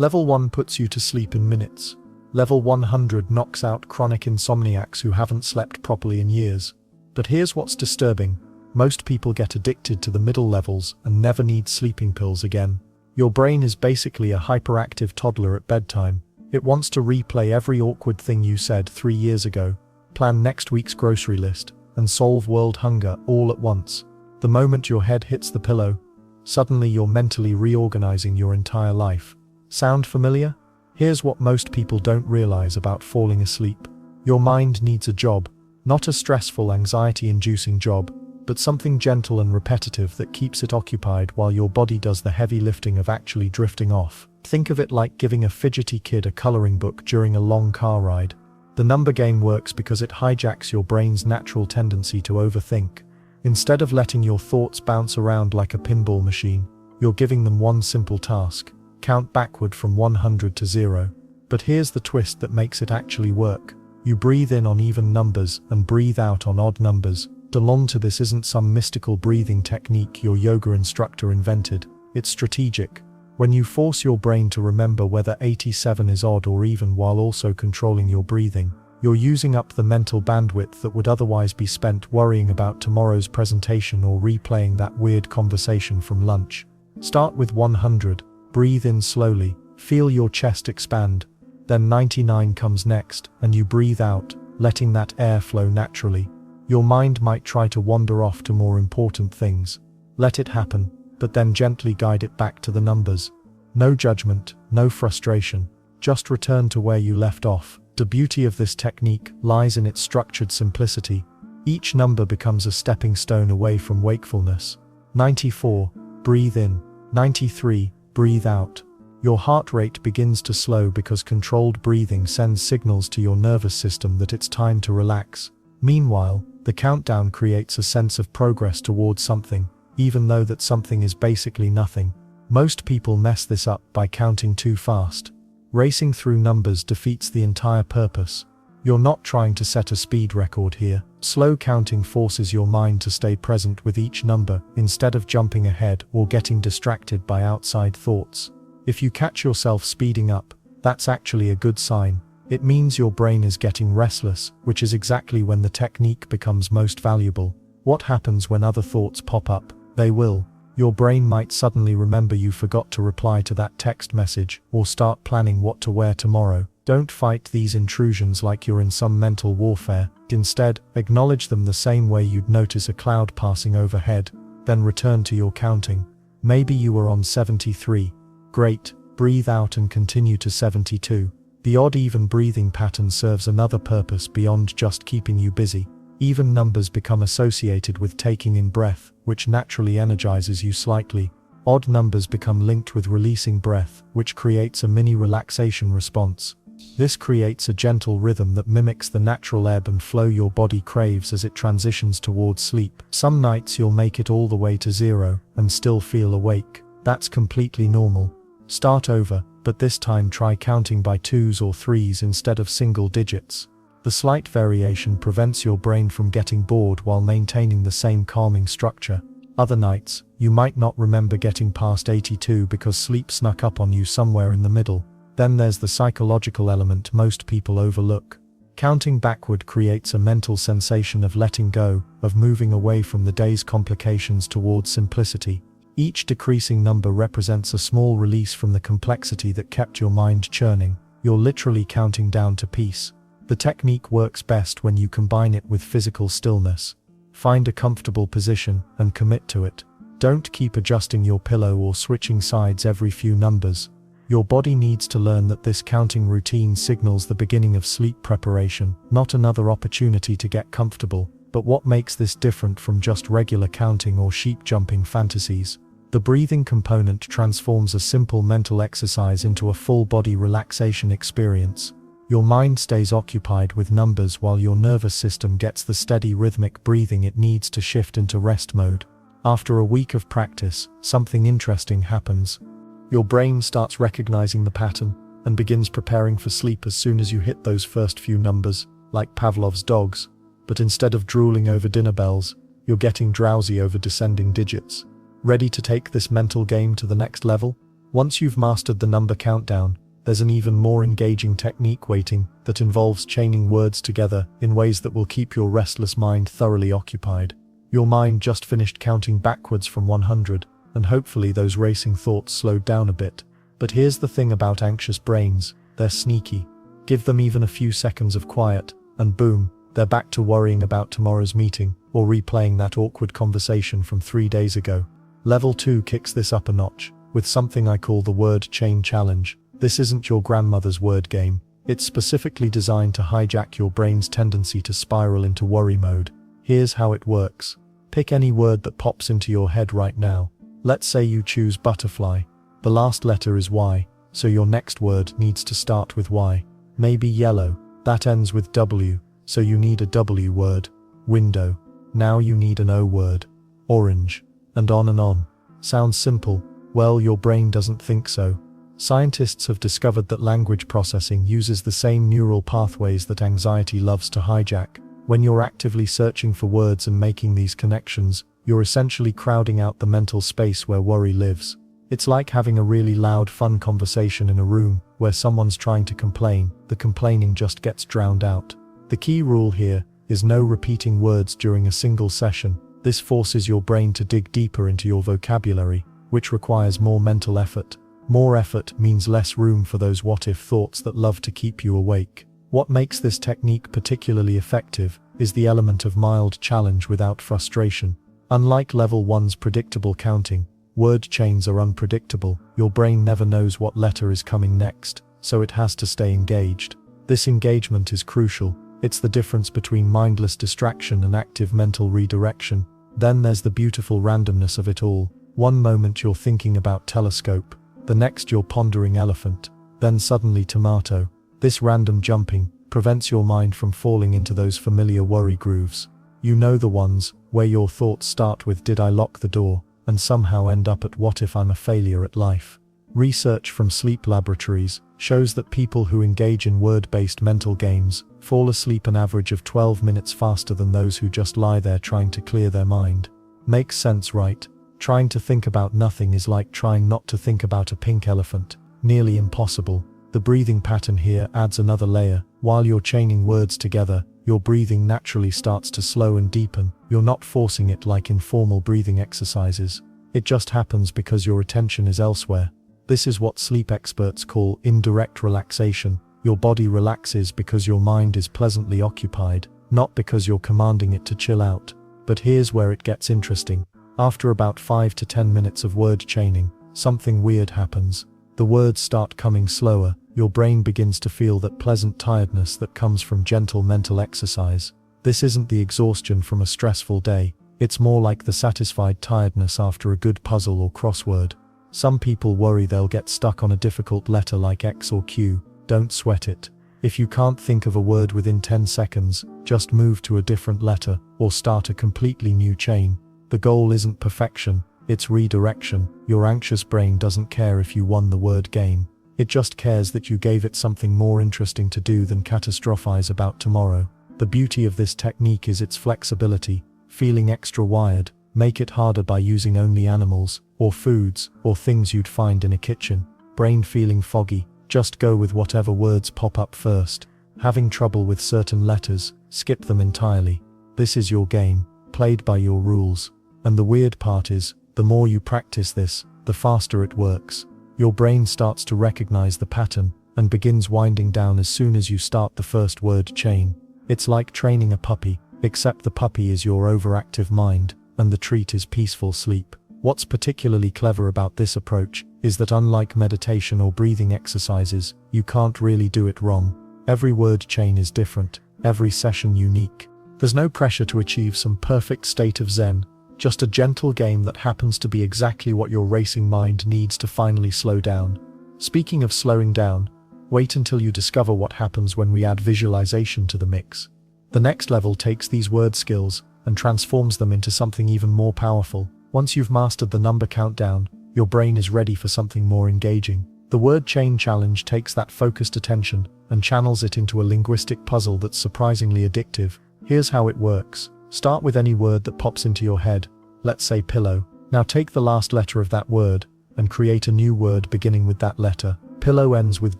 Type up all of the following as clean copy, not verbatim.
Level 1 puts you to sleep in minutes. Level 100 knocks out chronic insomniacs who haven't slept properly in years. But here's what's disturbing. Most people get addicted to the middle levels and never need sleeping pills again. Your brain is basically a hyperactive toddler at bedtime. It wants to replay every awkward thing you said 3 years ago, plan next week's grocery list, and solve world hunger all at once. The moment your head hits the pillow, suddenly you're mentally reorganizing your entire life. Sound familiar? Here's what most people don't realize about falling asleep. Your mind needs a job, not a stressful, anxiety-inducing job, but something gentle and repetitive that keeps it occupied while your body does the heavy lifting of actually drifting off. Think of it like giving a fidgety kid a coloring book during a long car ride. The number game works because it hijacks your brain's natural tendency to overthink. Instead of letting your thoughts bounce around like a pinball machine, you're giving them one simple task: count backward from 100 to 0. But here's the twist that makes it actually work. You breathe in on even numbers and breathe out on odd numbers. Belong to this isn't some mystical breathing technique your yoga instructor invented. It's strategic. When you force your brain to remember whether 87 is odd or even while also controlling your breathing, you're using up the mental bandwidth that would otherwise be spent worrying about tomorrow's presentation or replaying that weird conversation from lunch. Start with 100. Breathe in slowly, feel your chest expand. Then 99 comes next, and you breathe out, letting that air flow naturally. Your mind might try to wander off to more important things. Let it happen, but then gently guide it back to the numbers. No judgment, no frustration, just return to where you left off. The beauty of this technique lies in its structured simplicity. Each number becomes a stepping stone away from wakefulness. 94, breathe in. 93, breathe out. Your heart rate begins to slow because controlled breathing sends signals to your nervous system that it's time to relax. Meanwhile, the countdown creates a sense of progress towards something, even though that something is basically nothing. Most people mess this up by counting too fast. Racing through numbers defeats the entire purpose. You're not trying to set a speed record here. Slow counting forces your mind to stay present with each number instead of jumping ahead or getting distracted by outside thoughts. If you catch yourself speeding up, that's actually a good sign. It means your brain is getting restless, which is exactly when the technique becomes most valuable. What happens when other thoughts pop up? They will. Your brain might suddenly remember you forgot to reply to that text message or start planning what to wear tomorrow. Don't fight these intrusions like you're in some mental warfare. Instead, acknowledge them the same way you'd notice a cloud passing overhead. Then return to your counting. Maybe you were on 73. Great. Breathe out and continue to 72. The odd-even breathing pattern serves another purpose beyond just keeping you busy. Even numbers become associated with taking in breath, which naturally energizes you slightly. Odd numbers become linked with releasing breath, which creates a mini relaxation response. This creates a gentle rhythm that mimics the natural ebb and flow your body craves as it transitions towards sleep. Some nights you'll make it all the way to 0 and still feel awake. That's completely normal. Start over, but this time try counting by 2s or 3s instead of single digits. The slight variation prevents your brain from getting bored while maintaining the same calming structure. Other nights, you might not remember getting past 82 because sleep snuck up on you somewhere in the middle. Then there's the psychological element most people overlook. Counting backward creates a mental sensation of letting go, of moving away from the day's complications towards simplicity. Each decreasing number represents a small release from the complexity that kept your mind churning. You're literally counting down to peace. The technique works best when you combine it with physical stillness. Find a comfortable position and commit to it. Don't keep adjusting your pillow or switching sides every few numbers. Your body needs to learn that this counting routine signals the beginning of sleep preparation, not another opportunity to get comfortable. But what makes this different from just regular counting or sheep jumping fantasies? The breathing component transforms a simple mental exercise into a full-body relaxation experience. Your mind stays occupied with numbers while your nervous system gets the steady rhythmic breathing it needs to shift into rest mode. After a week of practice, something interesting happens. Your brain starts recognizing the pattern and begins preparing for sleep as soon as you hit those first few numbers, like Pavlov's dogs. But instead of drooling over dinner bells, you're getting drowsy over descending digits. Ready to take this mental game to the next level? Once you've mastered the number countdown, there's an even more engaging technique waiting that involves chaining words together in ways that will keep your restless mind thoroughly occupied. Your mind just finished counting backwards from 100, and hopefully those racing thoughts slowed down a bit. But here's the thing about anxious brains, they're sneaky. Give them even a few seconds of quiet, and boom, they're back to worrying about tomorrow's meeting, or replaying that awkward conversation from 3 days ago. Level 2 kicks this up a notch, with something I call the word chain challenge. This isn't your grandmother's word game. It's specifically designed to hijack your brain's tendency to spiral into worry mode. Here's how it works. Pick any word that pops into your head right now. Let's say you choose butterfly. The last letter is Y, so your next word needs to start with Y. Maybe yellow. That ends with W, so you need a W word. Window. Now you need an O word. Orange. And on and on. Sounds simple. Well, your brain doesn't think so. Scientists have discovered that language processing uses the same neural pathways that anxiety loves to hijack. When you're actively searching for words and making these connections, you're essentially crowding out the mental space where worry lives. It's like having a really loud, fun conversation in a room where someone's trying to complain. The complaining just gets drowned out. The key rule here is no repeating words during a single session. This forces your brain to dig deeper into your vocabulary, which requires more mental effort. More effort means less room for those what-if thoughts that love to keep you awake. What makes this technique particularly effective is the element of mild challenge without frustration. Unlike level 1's predictable counting, word chains are unpredictable. Your brain never knows what letter is coming next, so it has to stay engaged. This engagement is crucial. It's the difference between mindless distraction and active mental redirection. Then there's the beautiful randomness of it all. One moment you're thinking about telescope, the next you're pondering elephant, then suddenly tomato. This random jumping prevents your mind from falling into those familiar worry grooves. You know, the ones where your thoughts start with "did I lock the door?" and somehow end up at "what if I'm a failure at life?" Research from sleep laboratories shows that people who engage in word-based mental games fall asleep an average of 12 minutes faster than those who just lie there trying to clear their mind. Makes sense, right? Trying to think about nothing is like trying not to think about a pink elephant. Nearly impossible. The breathing pattern here adds another layer. While you're chaining words together, your breathing naturally starts to slow and deepen. You're not forcing it like in formal breathing exercises. It just happens because your attention is elsewhere. This is what sleep experts call indirect relaxation. Your body relaxes because your mind is pleasantly occupied, not because you're commanding it to chill out. But here's where it gets interesting. After about 5 to 10 minutes of word chaining, something weird happens. The words start coming slower. Your brain begins to feel that pleasant tiredness that comes from gentle mental exercise. This isn't the exhaustion from a stressful day. It's more like the satisfied tiredness after a good puzzle or crossword. Some people worry they'll get stuck on a difficult letter like X or Q. Don't sweat it. If you can't think of a word within 10 seconds, just move to a different letter or start a completely new chain. The goal isn't perfection, it's redirection. Your anxious brain doesn't care if you won the word game. It just cares that you gave it something more interesting to do than catastrophize about tomorrow. The beauty of this technique is its flexibility. Feeling extra wired, make it harder by using only animals, or foods, or things you'd find in a kitchen. Brain feeling foggy, just go with whatever words pop up first. Having trouble with certain letters, skip them entirely. This is your game, played by your rules. And the weird part is, the more you practice this, the faster it works. Your brain starts to recognize the pattern, and begins winding down as soon as you start the first word chain. It's like training a puppy, except the puppy is your overactive mind, and the treat is peaceful sleep. What's particularly clever about this approach is that unlike meditation or breathing exercises, you can't really do it wrong. Every word chain is different, every session unique. There's no pressure to achieve some perfect state of zen, just a gentle game that happens to be exactly what your racing mind needs to finally slow down. Speaking of slowing down, wait until you discover what happens when we add visualization to the mix. The next level takes these word skills and transforms them into something even more powerful. Once you've mastered the number countdown, your brain is ready for something more engaging. The word chain challenge takes that focused attention and channels it into a linguistic puzzle that's surprisingly addictive. Here's how it works. Start with any word that pops into your head. Let's say pillow. Now take the last letter of that word and create a new word beginning with that letter. Pillow ends with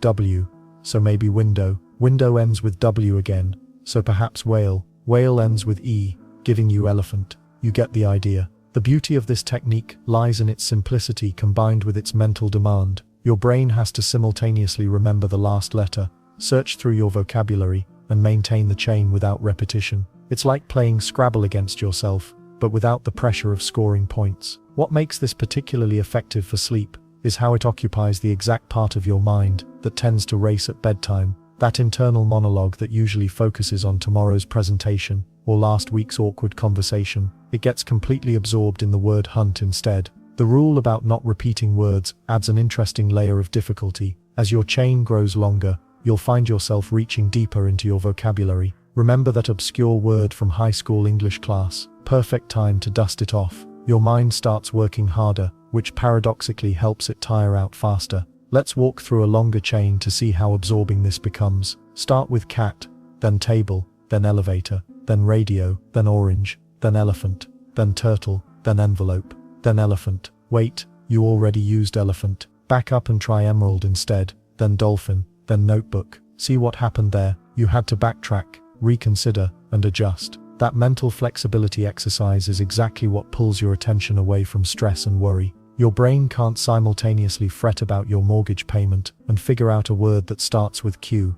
W, so maybe window. Window ends with W again, so perhaps whale. Whale ends with E, giving you elephant. You get the idea. The beauty of this technique lies in its simplicity combined with its mental demand. Your brain has to simultaneously remember the last letter, search through your vocabulary, and maintain the chain without repetition. It's like playing Scrabble against yourself, but without the pressure of scoring points. What makes this particularly effective for sleep is how it occupies the exact part of your mind that tends to race at bedtime, that internal monologue that usually focuses on tomorrow's presentation or last week's awkward conversation. It gets completely absorbed in the word hunt instead. The rule about not repeating words adds an interesting layer of difficulty. As your chain grows longer, you'll find yourself reaching deeper into your vocabulary. Remember that obscure word from high school English class. Perfect time to dust it off. Your mind starts working harder, which paradoxically helps it tire out faster. Let's walk through a longer chain to see how absorbing this becomes. Start with cat, then table, then elevator, then radio, then orange, then elephant, then turtle, then envelope, then elephant. Wait, you already used elephant. Back up and try emerald instead, then dolphin, then notebook. See what happened there? You had to backtrack, reconsider, and adjust. That mental flexibility exercise is exactly what pulls your attention away from stress and worry. Your brain can't simultaneously fret about your mortgage payment and figure out a word that starts with Q.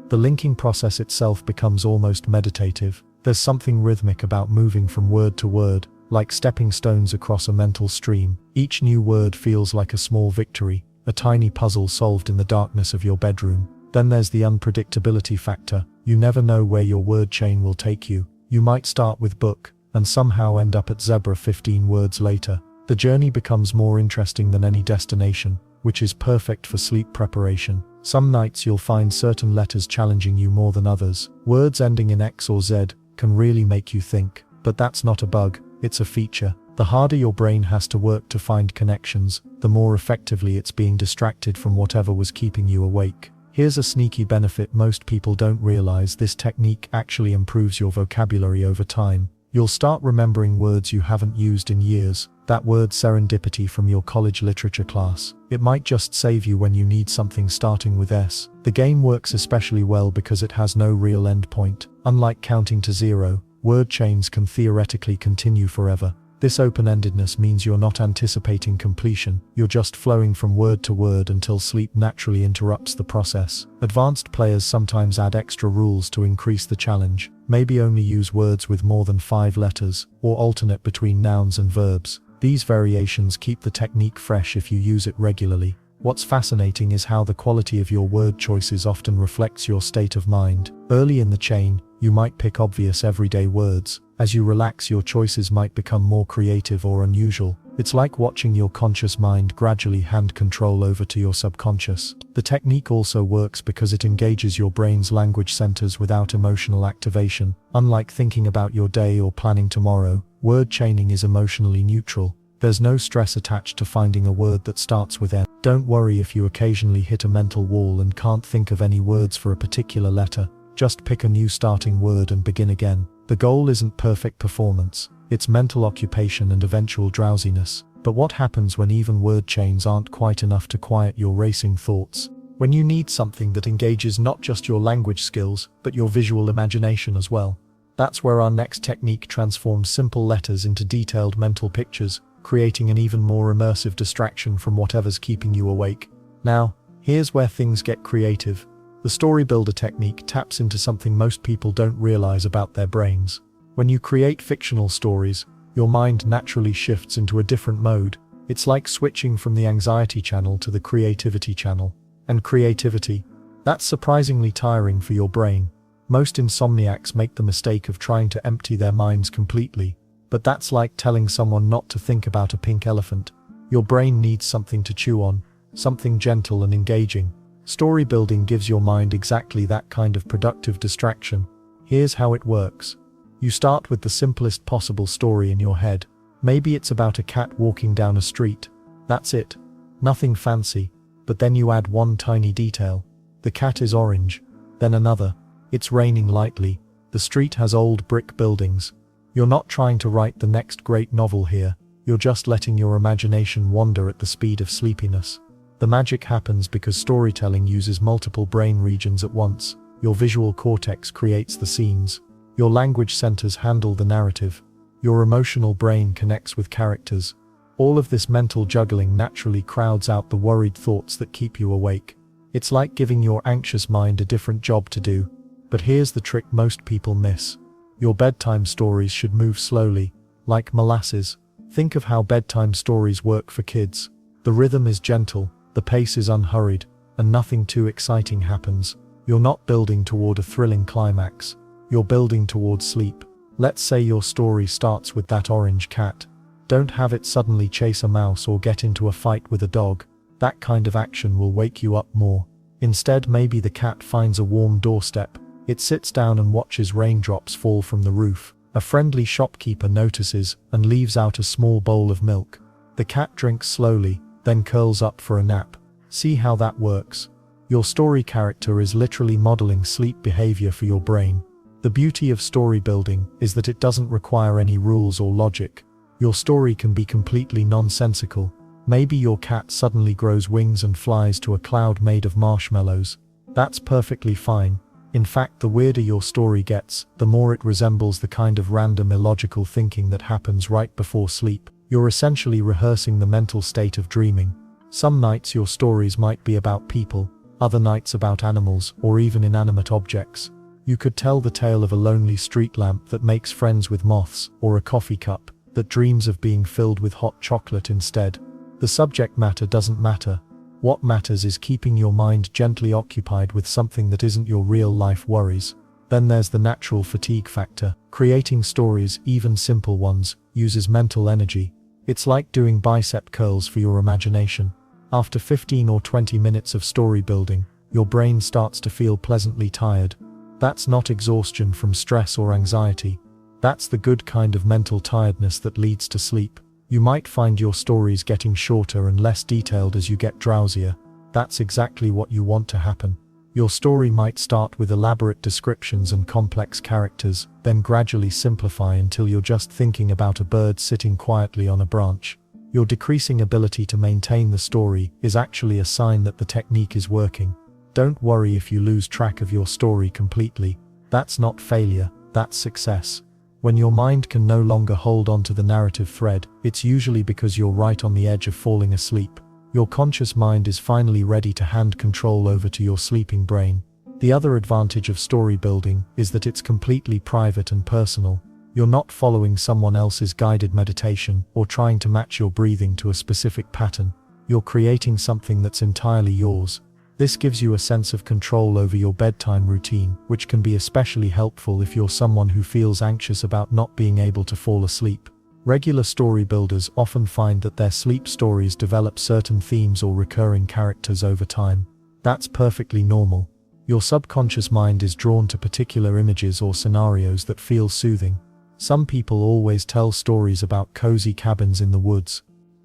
The linking process itself becomes almost meditative. There's something rhythmic about moving from word to word, like stepping stones across a mental stream. Each new word feels like a small victory, a tiny puzzle solved in the darkness of your bedroom. Then there's the unpredictability factor. You never know where your word chain will take you. You might start with book, and somehow end up at zebra 15 words later. The journey becomes more interesting than any destination, which is perfect for sleep preparation. Some nights you'll find certain letters challenging you more than others. Words ending in X or Z can really make you think, but that's not a bug, it's a feature. The harder your brain has to work to find connections, the more effectively it's being distracted from whatever was keeping you awake. Here's a sneaky benefit most people don't realize: this technique actually improves your vocabulary over time. You'll start remembering words you haven't used in years. That word serendipity from your college literature class. It might just save you when you need something starting with S. The game works especially well because it has no real endpoint. Unlike counting to zero, word chains can theoretically continue forever. This open-endedness means you're not anticipating completion, you're just flowing from word to word until sleep naturally interrupts the process. Advanced players sometimes add extra rules to increase the challenge. Maybe only use words with more than 5 letters, or alternate between nouns and verbs. These variations keep the technique fresh if you use it regularly. What's fascinating is how the quality of your word choices often reflects your state of mind. Early in the chain, you might pick obvious everyday words. As you relax, your choices might become more creative or unusual. It's like watching your conscious mind gradually hand control over to your subconscious. The technique also works because it engages your brain's language centers without emotional activation. Unlike thinking about your day or planning tomorrow, word chaining is emotionally neutral. There's no stress attached to finding a word that starts with N. Don't worry if you occasionally hit a mental wall and can't think of any words for a particular letter. Just pick a new starting word and begin again. The goal isn't perfect performance, it's mental occupation and eventual drowsiness. But what happens when even word chains aren't quite enough to quiet your racing thoughts? When you need something that engages not just your language skills, but your visual imagination as well. That's where our next technique transforms simple letters into detailed mental pictures, creating an even more immersive distraction from whatever's keeping you awake. Now, here's where things get creative. The story builder technique taps into something most people don't realize about their brains. When you create fictional stories, your mind naturally shifts into a different mode. It's like switching from the anxiety channel to the creativity channel. And creativity, that's surprisingly tiring for your brain. Most insomniacs make the mistake of trying to empty their minds completely. But that's like telling someone not to think about a pink elephant. Your brain needs something to chew on, something gentle and engaging. Story building gives your mind exactly that kind of productive distraction. Here's how it works. You start with the simplest possible story in your head. Maybe it's about a cat walking down a street. That's it. Nothing fancy. But then you add one tiny detail. The cat is orange. Then another. It's raining lightly. The street has old brick buildings. You're not trying to write the next great novel here. You're just letting your imagination wander at the speed of sleepiness. The magic happens because storytelling uses multiple brain regions at once. Your visual cortex creates the scenes. Your language centers handle the narrative. Your emotional brain connects with characters. All of this mental juggling naturally crowds out the worried thoughts that keep you awake. It's like giving your anxious mind a different job to do. But here's the trick most people miss. Your bedtime stories should move slowly, like molasses. Think of how bedtime stories work for kids. The rhythm is gentle, the pace is unhurried, and nothing too exciting happens. You're not building toward a thrilling climax. You're building towards sleep. Let's say your story starts with that orange cat. Don't have it suddenly chase a mouse or get into a fight with a dog. That kind of action will wake you up more. Instead, maybe the cat finds a warm doorstep. It sits down and watches raindrops fall from the roof. A friendly shopkeeper notices and leaves out a small bowl of milk. The cat drinks slowly, then curls up for a nap. See how that works? Your story character is literally modeling sleep behavior for your brain. The beauty of story building is that it doesn't require any rules or logic. Your story can be completely nonsensical. Maybe your cat suddenly grows wings and flies to a cloud made of marshmallows. That's perfectly fine. In fact, the weirder your story gets, the more it resembles the kind of random illogical thinking that happens right before sleep. You're essentially rehearsing the mental state of dreaming. Some nights your stories might be about people, other nights about animals, or even inanimate objects. You could tell the tale of a lonely street lamp that makes friends with moths, or a coffee cup that dreams of being filled with hot chocolate instead. The subject matter doesn't matter. What matters is keeping your mind gently occupied with something that isn't your real-life worries. Then there's the natural fatigue factor. Creating stories, even simple ones, uses mental energy. It's like doing bicep curls for your imagination. After 15 or 20 minutes of story building, your brain starts to feel pleasantly tired. That's not exhaustion from stress or anxiety. That's the good kind of mental tiredness that leads to sleep. You might find your stories getting shorter and less detailed as you get drowsier. That's exactly what you want to happen. Your story might start with elaborate descriptions and complex characters, then gradually simplify until you're just thinking about a bird sitting quietly on a branch. Your decreasing ability to maintain the story is actually a sign that the technique is working. Don't worry if you lose track of your story completely. That's not failure, that's success. When your mind can no longer hold on to the narrative thread, it's usually because you're right on the edge of falling asleep. Your conscious mind is finally ready to hand control over to your sleeping brain. The other advantage of story building is that it's completely private and personal. You're not following someone else's guided meditation or trying to match your breathing to a specific pattern. You're creating something that's entirely yours. This gives you a sense of control over your bedtime routine, which can be especially helpful if you're someone who feels anxious about not being able to fall asleep. Regular story builders often find that their sleep stories develop certain themes or recurring characters over time. That's perfectly normal. Your subconscious mind is drawn to particular images or scenarios that feel soothing. Some people always tell stories about cozy cabins in the woods.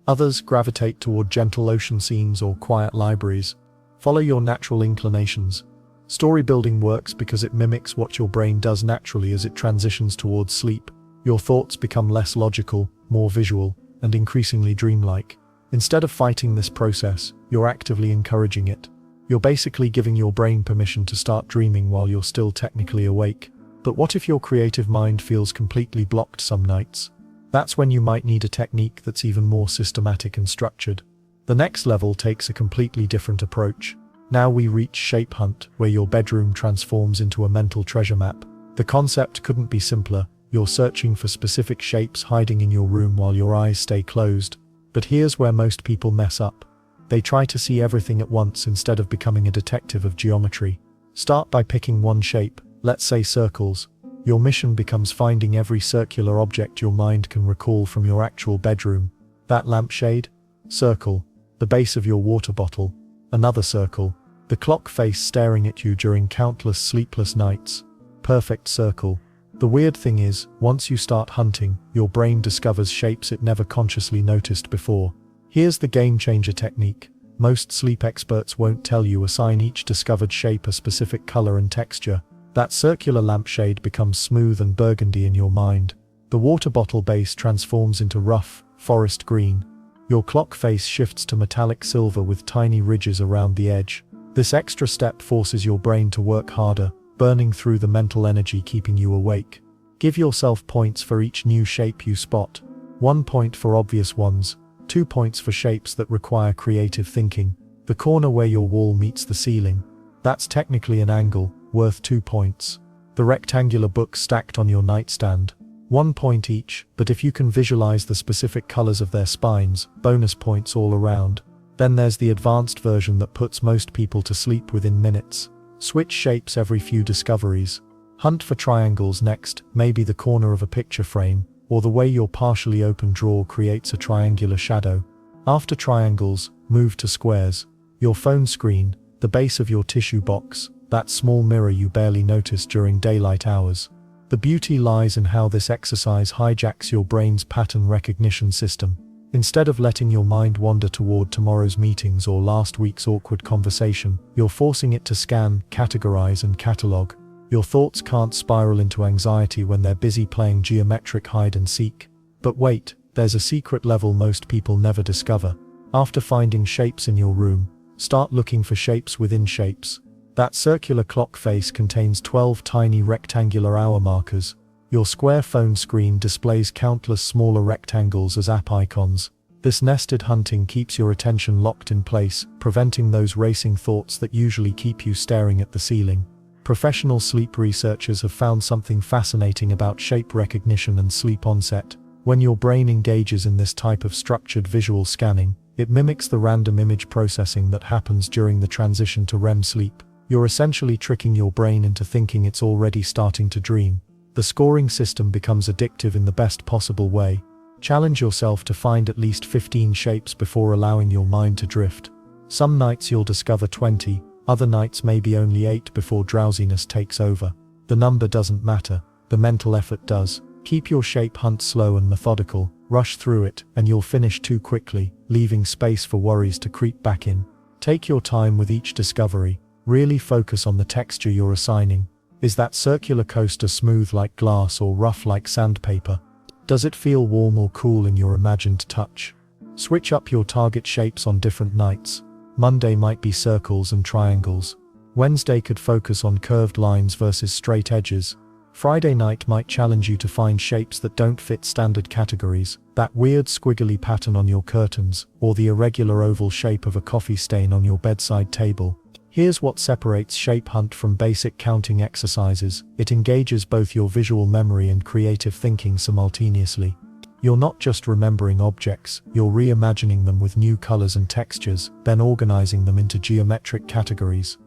Others gravitate toward gentle ocean scenes or quiet libraries. Follow your natural inclinations. Story building works because it mimics what your brain does naturally as it transitions towards sleep. Your thoughts become less logical, more visual, and increasingly dreamlike. Instead of fighting this process, you're actively encouraging it. You're basically giving your brain permission to start dreaming while you're still technically awake. But what if your creative mind feels completely blocked some nights? That's when you might need a technique that's even more systematic and structured. The next level takes a completely different approach. Now we reach Shape Hunt, where your bedroom transforms into a mental treasure map. The concept couldn't be simpler. You're searching for specific shapes hiding in your room while your eyes stay closed. But here's where most people mess up. They try to see everything at once instead of becoming a detective of geometry. Start by picking one shape, let's say circles. Your mission becomes finding every circular object your mind can recall from your actual bedroom. That lampshade? Circle. The base of your water bottle, another circle. The clock face staring at you during countless sleepless nights. Perfect circle. The weird thing is, once you start hunting, your brain discovers shapes it never consciously noticed before. Here's the game changer technique. Most sleep experts won't tell you assign each discovered shape a specific color and texture. That circular lampshade becomes smooth and burgundy in your mind. The water bottle base transforms into rough, forest green. Your clock face shifts to metallic silver with tiny ridges around the edge. This extra step forces your brain to work harder, burning through the mental energy keeping you awake. Give yourself points for each new shape you spot. 1 point for obvious ones, 2 points for shapes that require creative thinking. The corner where your wall meets the ceiling. That's technically an angle, worth 2 points. The rectangular books stacked on your nightstand. 1 point each, but if you can visualize the specific colors of their spines, bonus points all around. Then there's the advanced version that puts most people to sleep within minutes. Switch shapes every few discoveries. Hunt for triangles next, maybe the corner of a picture frame, or the way your partially open drawer creates a triangular shadow. After triangles, move to squares. Your phone screen, the base of your tissue box, that small mirror you barely notice during daylight hours. The beauty lies in how this exercise hijacks your brain's pattern recognition system. Instead of letting your mind wander toward tomorrow's meetings or last week's awkward conversation, you're forcing it to scan, categorize, and catalog. Your thoughts can't spiral into anxiety when they're busy playing geometric hide and seek. But wait, there's a secret level most people never discover. After finding shapes in your room, start looking for shapes within shapes. That circular clock face contains 12 tiny rectangular hour markers. Your square phone screen displays countless smaller rectangles as app icons. This nested hunting keeps your attention locked in place, preventing those racing thoughts that usually keep you staring at the ceiling. Professional sleep researchers have found something fascinating about shape recognition and sleep onset. When your brain engages in this type of structured visual scanning, it mimics the random image processing that happens during the transition to REM sleep. You're essentially tricking your brain into thinking it's already starting to dream. The scoring system becomes addictive in the best possible way. Challenge yourself to find at least 15 shapes before allowing your mind to drift. Some nights you'll discover 20, other nights maybe only 8 before drowsiness takes over. The number doesn't matter, the mental effort does. Keep your shape hunt slow and methodical, rush through it, and you'll finish too quickly, leaving space for worries to creep back in. Take your time with each discovery. Really focus on the texture you're assigning. Is that circular coaster smooth like glass or rough like sandpaper? Does it feel warm or cool in your imagined touch? Switch up your target shapes on different nights. Monday might be circles and triangles. Wednesday could focus on curved lines versus straight edges. Friday night might challenge you to find shapes that don't fit standard categories, that weird squiggly pattern on your curtains, or the irregular oval shape of a coffee stain on your bedside table. Here's what separates Shape Hunt from basic counting exercises. It engages both your visual memory and creative thinking simultaneously. You're not just remembering objects, you're reimagining them with new colors and textures, then organizing them into geometric categories.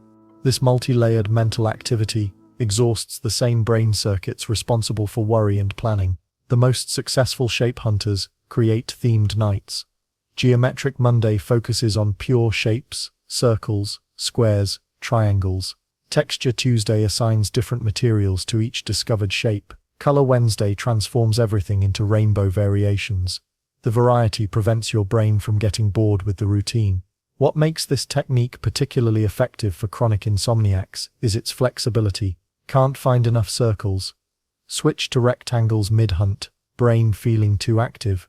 This multi-layered mental activity exhausts the same brain circuits responsible for worry and planning. The most successful shape hunters create themed nights. Geometric Monday focuses on pure shapes, circles, squares, triangles. Texture Tuesday assigns different materials to each discovered shape. Color Wednesday transforms everything into rainbow variations. The variety prevents your brain from getting bored with the routine. What makes this technique particularly effective for chronic insomniacs is its flexibility. Can't find enough circles? Switch to rectangles mid-hunt. Brain feeling too active?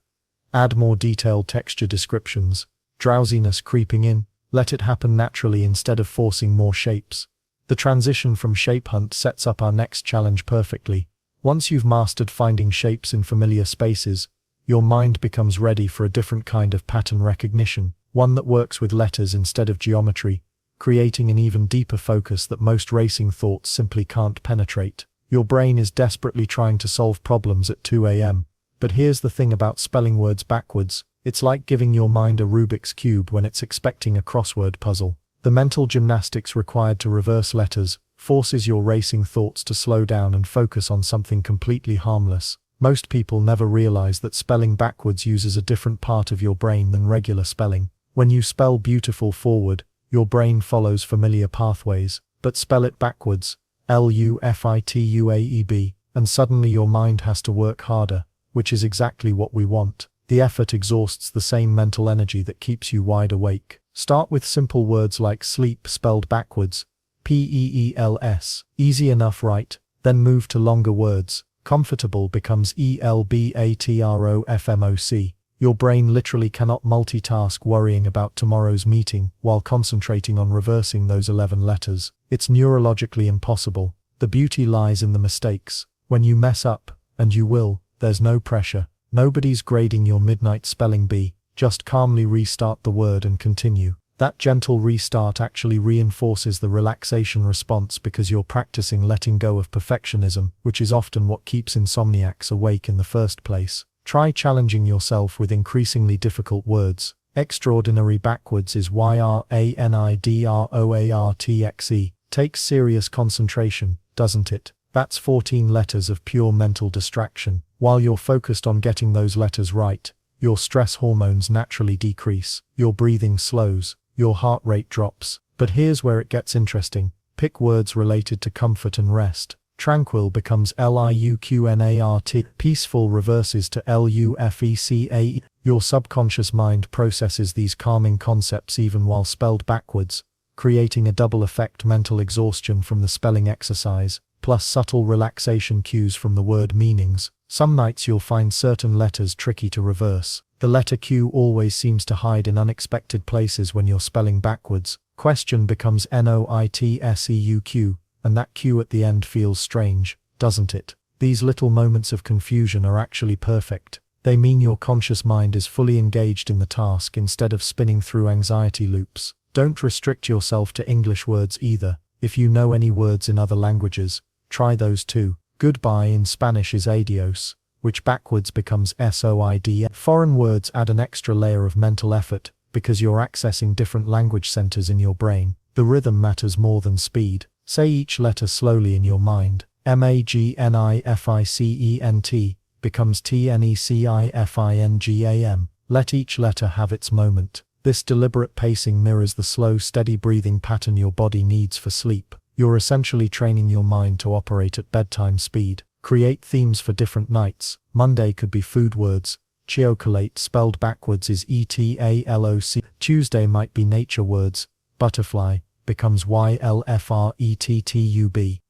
Add more detailed texture descriptions. Drowsiness creeping in? Let it happen naturally instead of forcing more shapes. The transition from Shape Hunt sets up our next challenge perfectly. Once you've mastered finding shapes in familiar spaces, your mind becomes ready for a different kind of pattern recognition, one that works with letters instead of geometry, creating an even deeper focus that most racing thoughts simply can't penetrate. Your brain is desperately trying to solve problems at 2 a.m. But here's the thing about spelling words backwards. It's like giving your mind a Rubik's Cube when it's expecting a crossword puzzle. The mental gymnastics required to reverse letters forces your racing thoughts to slow down and focus on something completely harmless. Most people never realize that spelling backwards uses a different part of your brain than regular spelling. When you spell beautiful forward, your brain follows familiar pathways, but spell it backwards, Lufituaeb, and suddenly your mind has to work harder, which is exactly what we want. The effort exhausts the same mental energy that keeps you wide awake. Start with simple words like sleep spelled backwards, Peels, easy enough, right? Then move to longer words. Comfortable becomes Elbatrofmoc. Your brain literally cannot multitask worrying about tomorrow's meeting while concentrating on reversing those 11 letters. It's neurologically impossible. The beauty lies in the mistakes. When you mess up, and you will, there's no pressure. Nobody's grading your midnight spelling bee. Just calmly restart the word and continue. That gentle restart actually reinforces the relaxation response because you're practicing letting go of perfectionism, which is often what keeps insomniacs awake in the first place. Try challenging yourself with increasingly difficult words. Extraordinary backwards is YRANIDROARTXE. Takes serious concentration, doesn't it? That's 14 letters of pure mental distraction. While you're focused on getting those letters right, your stress hormones naturally decrease, your breathing slows, your heart rate drops. But here's where it gets interesting. Pick words related to comfort and rest. Tranquil becomes LIUQNART. Peaceful reverses to LUFECAE. Your subconscious mind processes these calming concepts even while spelled backwards, creating a double effect: mental exhaustion from the spelling exercise, plus subtle relaxation cues from the word meanings. Some nights you'll find certain letters tricky to reverse. The letter Q always seems to hide in unexpected places when you're spelling backwards. Question becomes NOITSEUQ, and that Q at the end feels strange, doesn't it? These little moments of confusion are actually perfect. They mean your conscious mind is fully engaged in the task instead of spinning through anxiety loops. Don't restrict yourself to English words either. If you know any words in other languages, try those too. Goodbye in Spanish is adios, which backwards becomes SOID. Foreign words add an extra layer of mental effort because you're accessing different language centers in your brain. The rhythm matters more than speed. Say each letter slowly in your mind. MAGNIFICENT becomes TNECIFINGAM. Let each letter have its moment. This deliberate pacing mirrors the slow, steady breathing pattern your body needs for sleep. You're essentially training your mind to operate at bedtime speed. Create themes for different nights. Monday could be food words. Chocolate spelled backwards is ETALOC. Tuesday might be nature words. Butterfly becomes YLFRETTUB.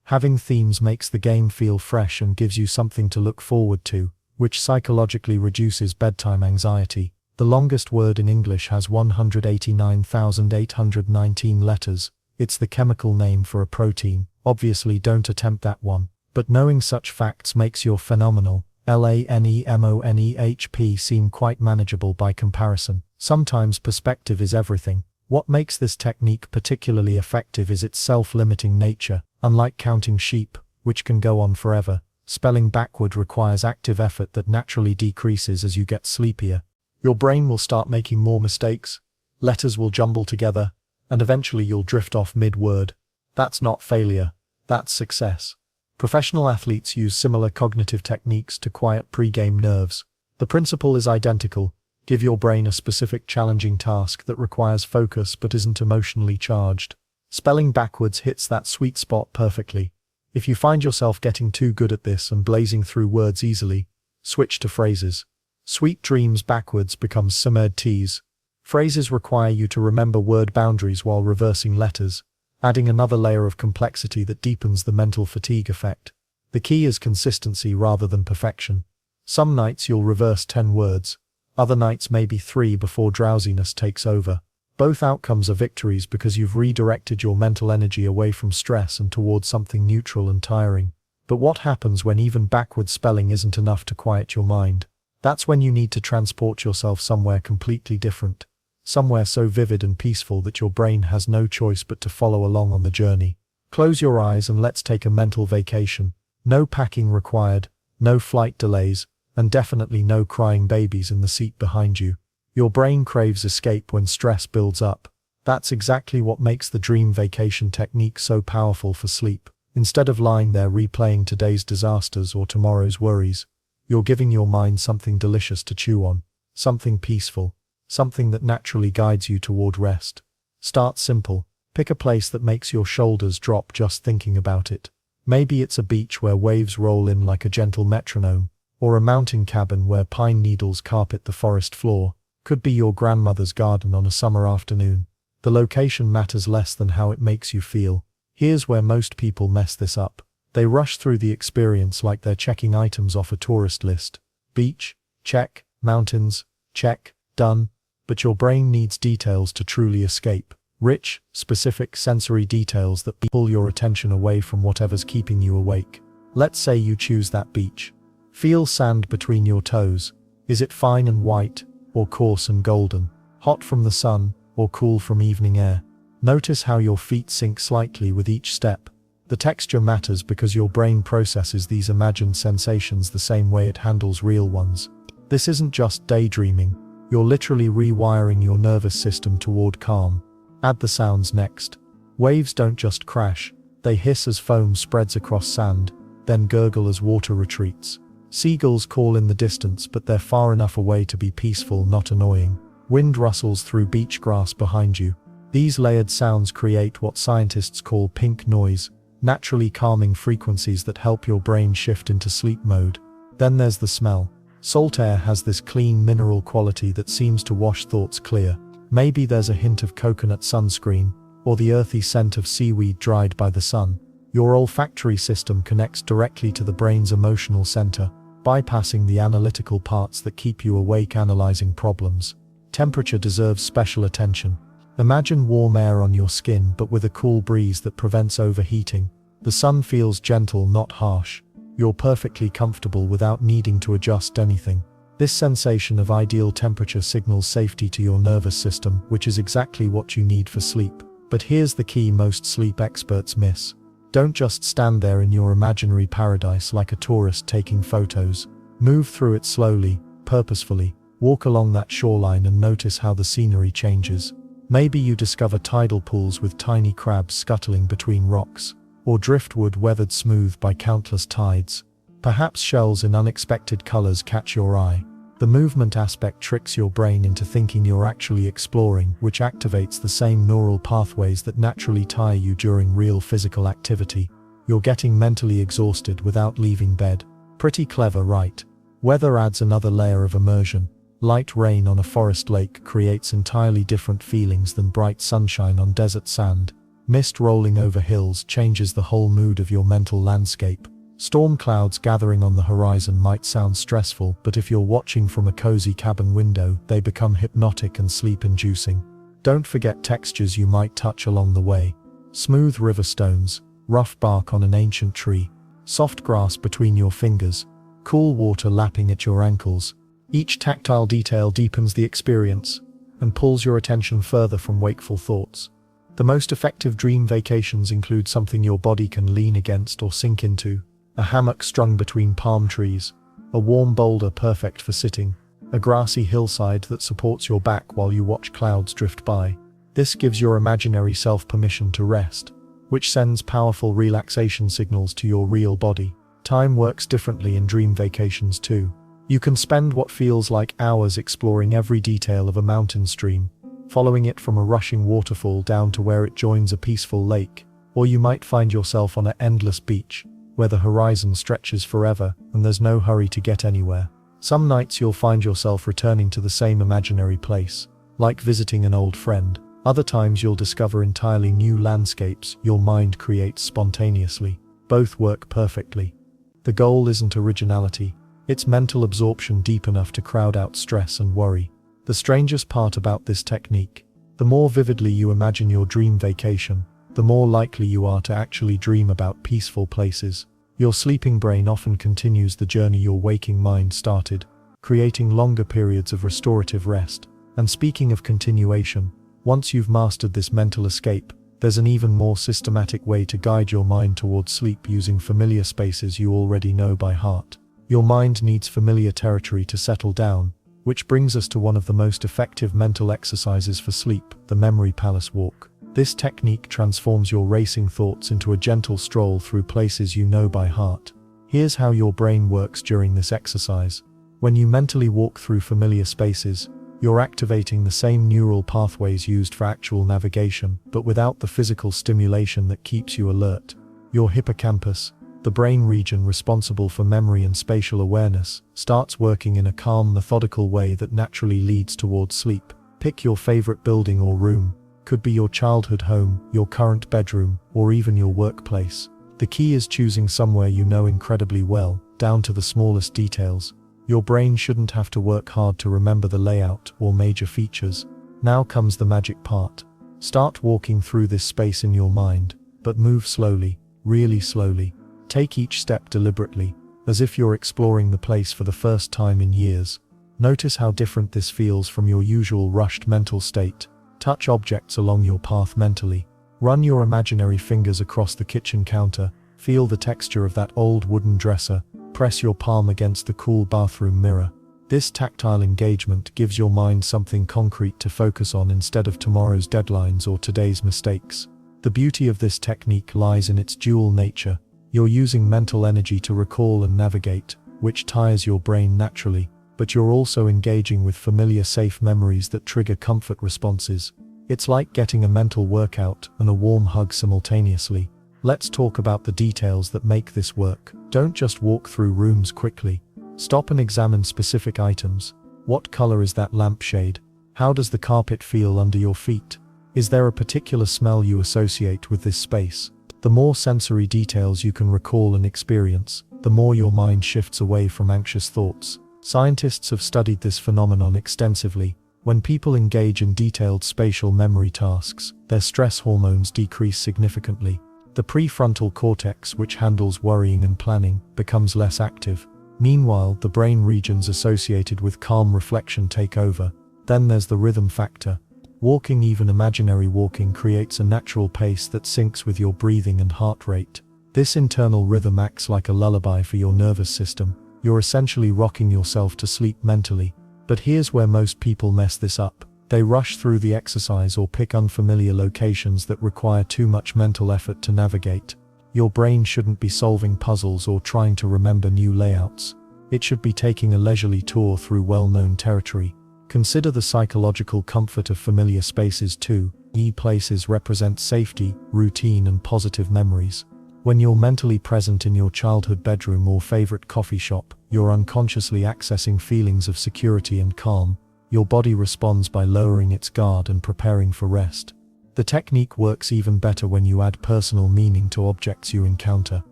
Having themes makes the game feel fresh and gives you something to look forward to, which psychologically reduces bedtime anxiety. The longest word in English has 189,819 letters. It's the chemical name for a protein. Obviously don't attempt that one. But knowing such facts makes your phenomenal LANEMONEHP seem quite manageable by comparison. Sometimes perspective is everything. What makes this technique particularly effective is its self-limiting nature. Unlike counting sheep, which can go on forever, spelling backward requires active effort that naturally decreases as you get sleepier. Your brain will start making more mistakes, letters will jumble together, and eventually you'll drift off mid-word. That's not failure, that's success. Professional athletes use similar cognitive techniques to quiet pre-game nerves. The principle is identical. Give your brain a specific challenging task that requires focus but isn't emotionally charged. Spelling backwards hits that sweet spot perfectly. If you find yourself getting too good at this and blazing through words easily, switch to phrases. Sweet dreams backwards becomes Sumed teas. Phrases require you to remember word boundaries while reversing letters, adding another layer of complexity that deepens the mental fatigue effect. The key is consistency rather than perfection. Some nights you'll reverse 10 words, other nights maybe 3 before drowsiness takes over. Both outcomes are victories because you've redirected your mental energy away from stress and towards something neutral and tiring. But what happens when even backward spelling isn't enough to quiet your mind? That's when you need to transport yourself somewhere completely different. Somewhere so vivid and peaceful that your brain has no choice but to follow along on the journey. Close your eyes and let's take a mental vacation. No packing required, no flight delays, and definitely no crying babies in the seat behind you. Your brain craves escape when stress builds up. That's exactly what makes the dream vacation technique so powerful for sleep. Instead of lying there replaying today's disasters or tomorrow's worries, you're giving your mind something delicious to chew on, something peaceful, something that naturally guides you toward rest. Start simple. Pick a place that makes your shoulders drop just thinking about it. Maybe it's a beach where waves roll in like a gentle metronome, or a mountain cabin where pine needles carpet the forest floor. Could be your grandmother's garden on a summer afternoon. The location matters less than how it makes you feel. Here's where most people mess this up. They rush through the experience like they're checking items off a tourist list. Beach? Check. Mountains? Check, done. But your brain needs details to truly escape. Rich, specific sensory details that pull your attention away from whatever's keeping you awake. Let's say you choose that beach. Feel sand between your toes. Is it fine and white, or coarse and golden? Hot from the sun, or cool from evening air? Notice how your feet sink slightly with each step. The texture matters because your brain processes these imagined sensations the same way it handles real ones. This isn't just daydreaming. You're literally rewiring your nervous system toward calm. Add the sounds next. Waves don't just crash. They hiss as foam spreads across sand, then gurgle as water retreats. Seagulls call in the distance, but they're far enough away to be peaceful, not annoying. Wind rustles through beach grass behind you. These layered sounds create what scientists call pink noise, naturally calming frequencies that help your brain shift into sleep mode. Then there's the smell. Salt air has this clean mineral quality that seems to wash thoughts clear. Maybe there's a hint of coconut sunscreen, or the earthy scent of seaweed dried by the sun. Your olfactory system connects directly to the brain's emotional center, bypassing the analytical parts that keep you awake analyzing problems. Temperature deserves special attention. Imagine warm air on your skin but with a cool breeze that prevents overheating. The sun feels gentle, not harsh. You're perfectly comfortable without needing to adjust anything. This sensation of ideal temperature signals safety to your nervous system, which is exactly what you need for sleep. But here's the key most sleep experts miss. Don't just stand there in your imaginary paradise like a tourist taking photos. Move through it slowly, purposefully. Walk along that shoreline and notice how the scenery changes. Maybe you discover tidal pools with tiny crabs scuttling between rocks, or driftwood weathered smooth by countless tides. Perhaps shells in unexpected colors catch your eye. The movement aspect tricks your brain into thinking you're actually exploring, which activates the same neural pathways that naturally tire you during real physical activity. You're getting mentally exhausted without leaving bed. Pretty clever, right? Weather adds another layer of immersion. Light rain on a forest lake creates entirely different feelings than bright sunshine on desert sand. Mist rolling over hills changes the whole mood of your mental landscape. Storm clouds gathering on the horizon might sound stressful, but if you're watching from a cozy cabin window, they become hypnotic and sleep-inducing. Don't forget textures you might touch along the way. Smooth river stones, rough bark on an ancient tree, soft grass between your fingers, cool water lapping at your ankles. Each tactile detail deepens the experience and pulls your attention further from wakeful thoughts. The most effective dream vacations include something your body can lean against or sink into. A hammock strung between palm trees, a warm boulder perfect for sitting, a grassy hillside that supports your back while you watch clouds drift by. This gives your imaginary self permission to rest, which sends powerful relaxation signals to your real body. Time works differently in dream vacations too. You can spend what feels like hours exploring every detail of a mountain stream, following it from a rushing waterfall down to where it joins a peaceful lake, or you might find yourself on an endless beach, where the horizon stretches forever and there's no hurry to get anywhere. Some nights you'll find yourself returning to the same imaginary place, like visiting an old friend. Other times you'll discover entirely new landscapes your mind creates spontaneously. Both work perfectly. The goal isn't originality, it's mental absorption deep enough to crowd out stress and worry. The strangest part about this technique, the more vividly you imagine your dream vacation, the more likely you are to actually dream about peaceful places. Your sleeping brain often continues the journey your waking mind started, creating longer periods of restorative rest. And speaking of continuation, once you've mastered this mental escape, there's an even more systematic way to guide your mind towards sleep using familiar spaces you already know by heart. Your mind needs familiar territory to settle down, which brings us to one of the most effective mental exercises for sleep, the memory palace walk. This technique transforms your racing thoughts into a gentle stroll through places you know by heart. Here's how your brain works during this exercise. When you mentally walk through familiar spaces, you're activating the same neural pathways used for actual navigation, but without the physical stimulation that keeps you alert. Your hippocampus, the brain region responsible for memory and spatial awareness, starts working in a calm, methodical way that naturally leads towards sleep. Pick your favorite building or room. Could be your childhood home, your current bedroom, or even your workplace. The key is choosing somewhere you know incredibly well, down to the smallest details. Your brain shouldn't have to work hard to remember the layout or major features. Now comes the magic part. Start walking through this space in your mind, but move slowly, really slowly. Take each step deliberately, as if you're exploring the place for the first time in years. Notice how different this feels from your usual rushed mental state. Touch objects along your path mentally. Run your imaginary fingers across the kitchen counter. Feel the texture of that old wooden dresser. Press your palm against the cool bathroom mirror. This tactile engagement gives your mind something concrete to focus on instead of tomorrow's deadlines or today's mistakes. The beauty of this technique lies in its dual nature. You're using mental energy to recall and navigate, which tires your brain naturally, but you're also engaging with familiar safe memories that trigger comfort responses. It's like getting a mental workout and a warm hug simultaneously. Let's talk about the details that make this work. Don't just walk through rooms quickly. Stop and examine specific items. What color is that lampshade? How does the carpet feel under your feet? Is there a particular smell you associate with this space? The more sensory details you can recall and experience, the more your mind shifts away from anxious thoughts. Scientists have studied this phenomenon extensively. When people engage in detailed spatial memory tasks, their stress hormones decrease significantly. The prefrontal cortex, which handles worrying and planning, becomes less active. Meanwhile, the brain regions associated with calm reflection take over. Then there's the rhythm factor. Walking, even imaginary walking, creates a natural pace that syncs with your breathing and heart rate. This internal rhythm acts like a lullaby for your nervous system. You're essentially rocking yourself to sleep mentally. But here's where most people mess this up. They rush through the exercise or pick unfamiliar locations that require too much mental effort to navigate. Your brain shouldn't be solving puzzles or trying to remember new layouts. It should be taking a leisurely tour through well-known territory. Consider the psychological comfort of familiar spaces too. These places represent safety, routine, and positive memories. When you're mentally present in your childhood bedroom or favorite coffee shop, you're unconsciously accessing feelings of security and calm. Your body responds by lowering its guard and preparing for rest. The technique works even better when you add personal meaning to objects you encounter.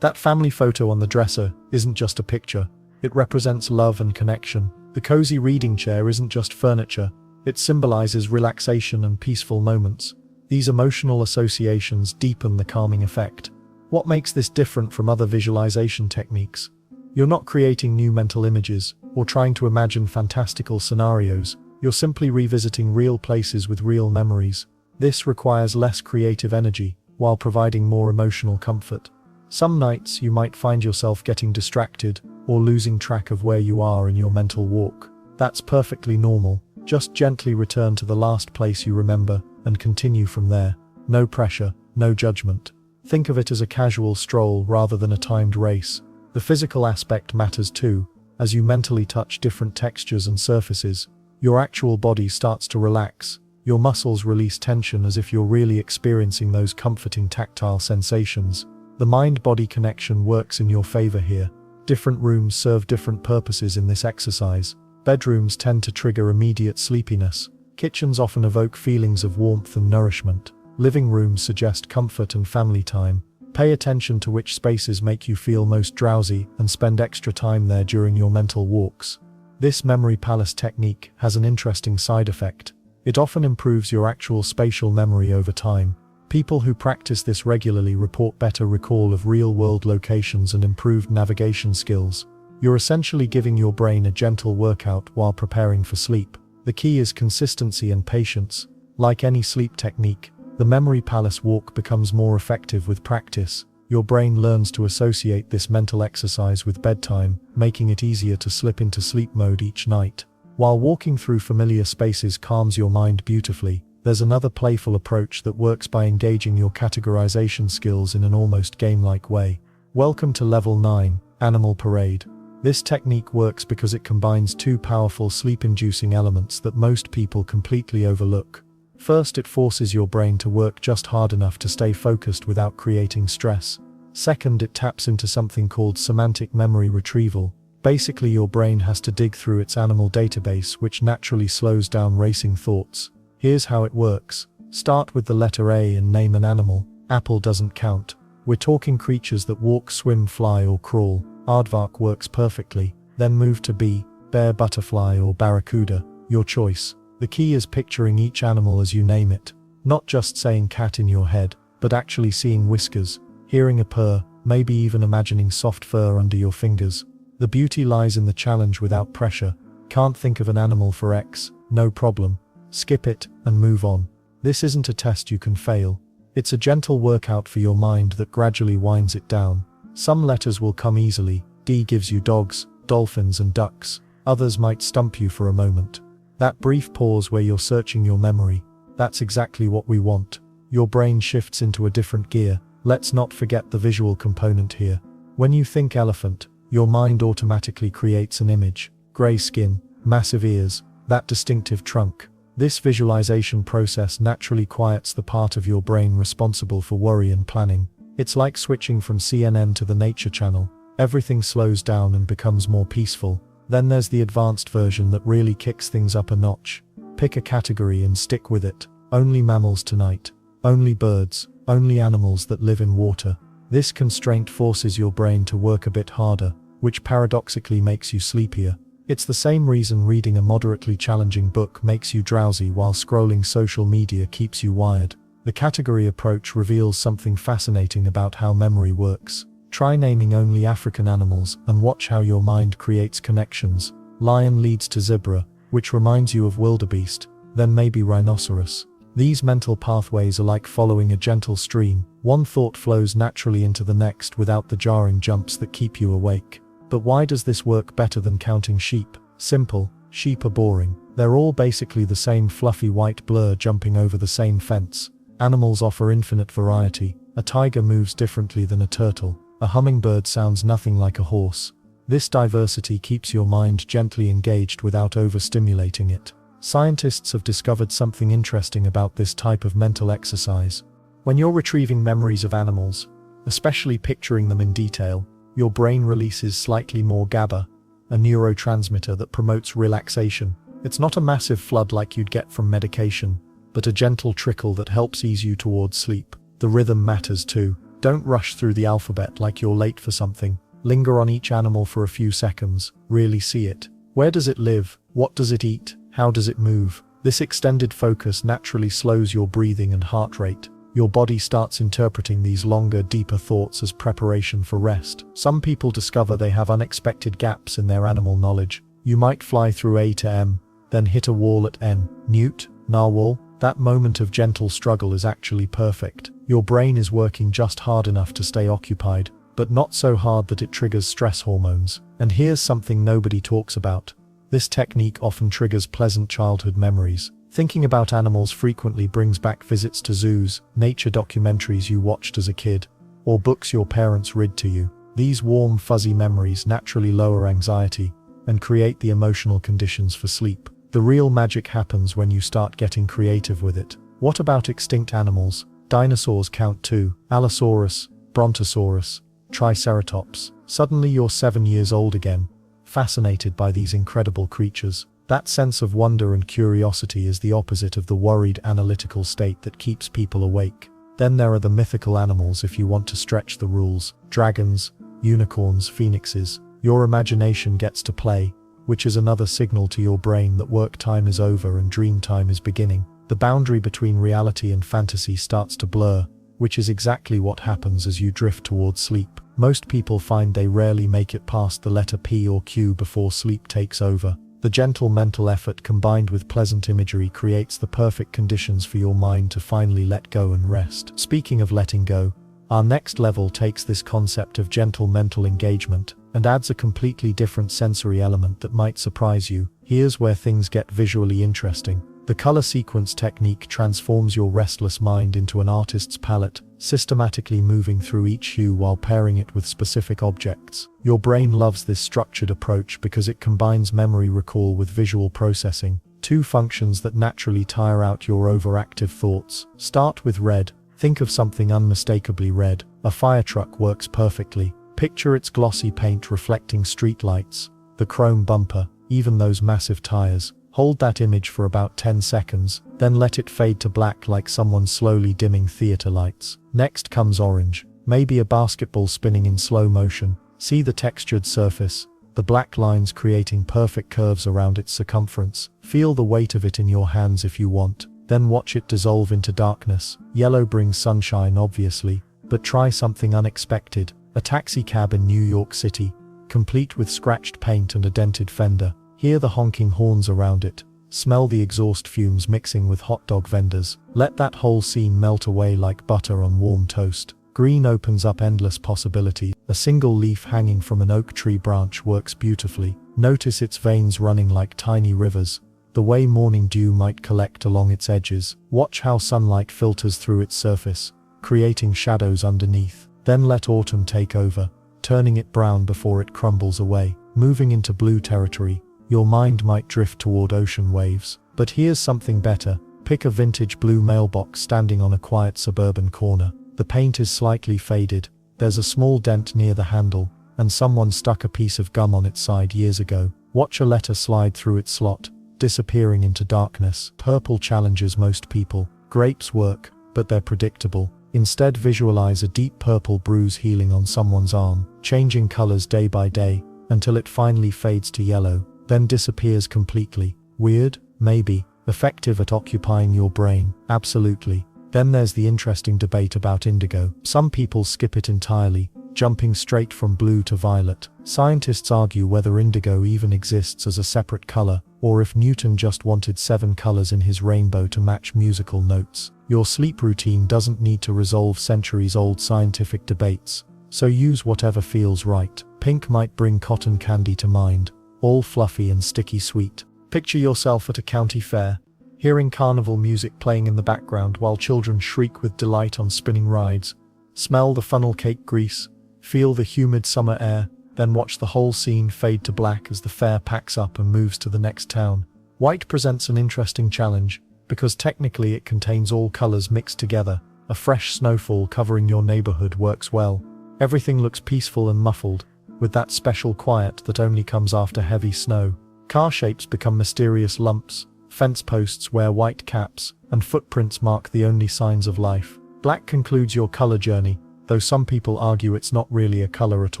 That family photo on the dresser isn't just a picture. It represents love and connection. The cozy reading chair isn't just furniture. It symbolizes relaxation and peaceful moments. These emotional associations deepen the calming effect. What makes this different from other visualization techniques? You're not creating new mental images or trying to imagine fantastical scenarios. You're simply revisiting real places with real memories. This requires less creative energy while providing more emotional comfort. Some nights you might find yourself getting distracted or losing track of where you are in your mental walk. That's perfectly normal. Just gently return to the last place you remember and continue from there. No pressure, no judgment. Think of it as a casual stroll rather than a timed race. The physical aspect matters too. As you mentally touch different textures and surfaces, your actual body starts to relax. Your muscles release tension as if you're really experiencing those comforting tactile sensations. The mind-body connection works in your favor here. Different rooms serve different purposes in this exercise. Bedrooms tend to trigger immediate sleepiness. Kitchens often evoke feelings of warmth and nourishment. Living rooms suggest comfort and family time. Pay attention to which spaces make you feel most drowsy and spend extra time there during your mental walks. This memory palace technique has an interesting side effect. It often improves your actual spatial memory over time. People who practice this regularly report better recall of real-world locations and improved navigation skills. You're essentially giving your brain a gentle workout while preparing for sleep. The key is consistency and patience. Like any sleep technique, the memory palace walk becomes more effective with practice. Your brain learns to associate this mental exercise with bedtime, making it easier to slip into sleep mode each night. While walking through familiar spaces calms your mind beautifully, there's another playful approach that works by engaging your categorization skills in an almost game-like way. Welcome to Level 9, Animal Parade. This technique works because it combines two powerful sleep-inducing elements that most people completely overlook. First, it forces your brain to work just hard enough to stay focused without creating stress. Second, it taps into something called semantic memory retrieval. Basically, your brain has to dig through its animal database, which naturally slows down racing thoughts. Here's how it works. Start with the letter A and name an animal. Apple doesn't count. We're talking creatures that walk, swim, fly, or crawl. Aardvark works perfectly. Then move to B, bear, butterfly or barracuda, your choice. The key is picturing each animal as you name it. Not just saying cat in your head, but actually seeing whiskers, hearing a purr, maybe even imagining soft fur under your fingers. The beauty lies in the challenge without pressure. Can't think of an animal for X? No problem. Skip it and move on. This isn't a test you can fail. It's a gentle workout for your mind that gradually winds it down. Some letters will come easily. D gives you dogs, dolphins and ducks. Others might stump you for a moment. That brief pause where you're searching your memory. That's exactly what we want. Your brain shifts into a different gear. Let's not forget the visual component here. When you think elephant, your mind automatically creates an image. Grey skin, massive ears, that distinctive trunk. This visualization process naturally quiets the part of your brain responsible for worry and planning. It's like switching from CNN to the Nature Channel. Everything slows down and becomes more peaceful. Then there's the advanced version that really kicks things up a notch. Pick a category and stick with it. Only mammals tonight. Only birds. Only animals that live in water. This constraint forces your brain to work a bit harder, which paradoxically makes you sleepier. It's the same reason reading a moderately challenging book makes you drowsy while scrolling social media keeps you wired. The category approach reveals something fascinating about how memory works. Try naming only African animals and watch how your mind creates connections. Lion leads to zebra, which reminds you of wildebeest, then maybe rhinoceros. These mental pathways are like following a gentle stream. One thought flows naturally into the next without the jarring jumps that keep you awake. But why does this work better than counting sheep? Simple, sheep are boring. They're all basically the same fluffy white blur jumping over the same fence. Animals offer infinite variety. A tiger moves differently than a turtle. A hummingbird sounds nothing like a horse. This diversity keeps your mind gently engaged without overstimulating it. Scientists have discovered something interesting about this type of mental exercise. When you're retrieving memories of animals, especially picturing them in detail, your brain releases slightly more GABA, a neurotransmitter that promotes relaxation. It's not a massive flood like you'd get from medication, but a gentle trickle that helps ease you towards sleep. The rhythm matters too. Don't rush through the alphabet like you're late for something. Linger on each animal for a few seconds. Really see it. Where does it live? What does it eat? How does it move? This extended focus naturally slows your breathing and heart rate. Your body starts interpreting these longer, deeper thoughts as preparation for rest. Some people discover they have unexpected gaps in their animal knowledge. You might fly through A to M, then hit a wall at N. Newt, narwhal. That moment of gentle struggle is actually perfect. Your brain is working just hard enough to stay occupied, but not so hard that it triggers stress hormones. And here's something nobody talks about. This technique often triggers pleasant childhood memories. Thinking about animals frequently brings back visits to zoos, nature documentaries you watched as a kid, or books your parents read to you. These warm, fuzzy memories naturally lower anxiety and create the emotional conditions for sleep. The real magic happens when you start getting creative with it. What about extinct animals? Dinosaurs count too. Allosaurus, Brontosaurus, Triceratops. Suddenly you're 7 years old again, fascinated by these incredible creatures. That sense of wonder and curiosity is the opposite of the worried analytical state that keeps people awake. Then there are the mythical animals if you want to stretch the rules. Dragons, unicorns, phoenixes. Your imagination gets to play, which is another signal to your brain that work time is over and dream time is beginning. The boundary between reality and fantasy starts to blur, which is exactly what happens as you drift towards sleep. Most people find they rarely make it past the letter P or Q before sleep takes over. The gentle mental effort combined with pleasant imagery creates the perfect conditions for your mind to finally let go and rest. Speaking of letting go, our next level takes this concept of gentle mental engagement and adds a completely different sensory element that might surprise you. Here's where things get visually interesting. The color sequence technique transforms your restless mind into an artist's palette, systematically moving through each hue while pairing it with specific objects. Your brain loves this structured approach because it combines memory recall with visual processing, two functions that naturally tire out your overactive thoughts. Start with red. Think of something unmistakably red. A fire truck works perfectly. Picture its glossy paint reflecting streetlights, the chrome bumper, even those massive tires. Hold that image for about 10 seconds, then let it fade to black like someone slowly dimming theater lights. Next comes orange, maybe a basketball spinning in slow motion. See the textured surface, the black lines creating perfect curves around its circumference. Feel the weight of it in your hands if you want, then watch it dissolve into darkness. Yellow brings sunshine, obviously, but try something unexpected. A taxi cab in New York City, complete with scratched paint and a dented fender. Hear the honking horns around it. Smell the exhaust fumes mixing with hot dog vendors. Let that whole scene melt away like butter on warm toast. Green opens up endless possibilities. A single leaf hanging from an oak tree branch works beautifully. Notice its veins running like tiny rivers. The way morning dew might collect along its edges. Watch how sunlight filters through its surface, creating shadows underneath. Then let autumn take over, turning it brown before it crumbles away. Moving into blue territory, your mind might drift toward ocean waves. But here's something better. Pick a vintage blue mailbox standing on a quiet suburban corner. The paint is slightly faded, there's a small dent near the handle, and someone stuck a piece of gum on its side years ago. Watch a letter slide through its slot, disappearing into darkness. Purple challenges most people. Grapes work, but they're predictable. Instead, visualize a deep purple bruise healing on someone's arm, changing colors day by day, until it finally fades to yellow, then disappears completely. Weird? Maybe. Effective at occupying your brain? Absolutely. Then there's the interesting debate about indigo. Some people skip it entirely, jumping straight from blue to violet. Scientists argue whether indigo even exists as a separate color, or if Newton just wanted 7 colors in his rainbow to match musical notes. Your sleep routine doesn't need to resolve centuries-old scientific debates, so use whatever feels right. Pink might bring cotton candy to mind, all fluffy and sticky sweet. Picture yourself at a county fair, hearing carnival music playing in the background while children shriek with delight on spinning rides. Smell the funnel cake grease, feel the humid summer air, then watch the whole scene fade to black as the fair packs up and moves to the next town. White presents an interesting challenge, because technically it contains all colors mixed together. A fresh snowfall covering your neighborhood works well. Everything looks peaceful and muffled, with that special quiet that only comes after heavy snow. Car shapes become mysterious lumps, fence posts wear white caps, and footprints mark the only signs of life. Black concludes your color journey, though some people argue it's not really a color at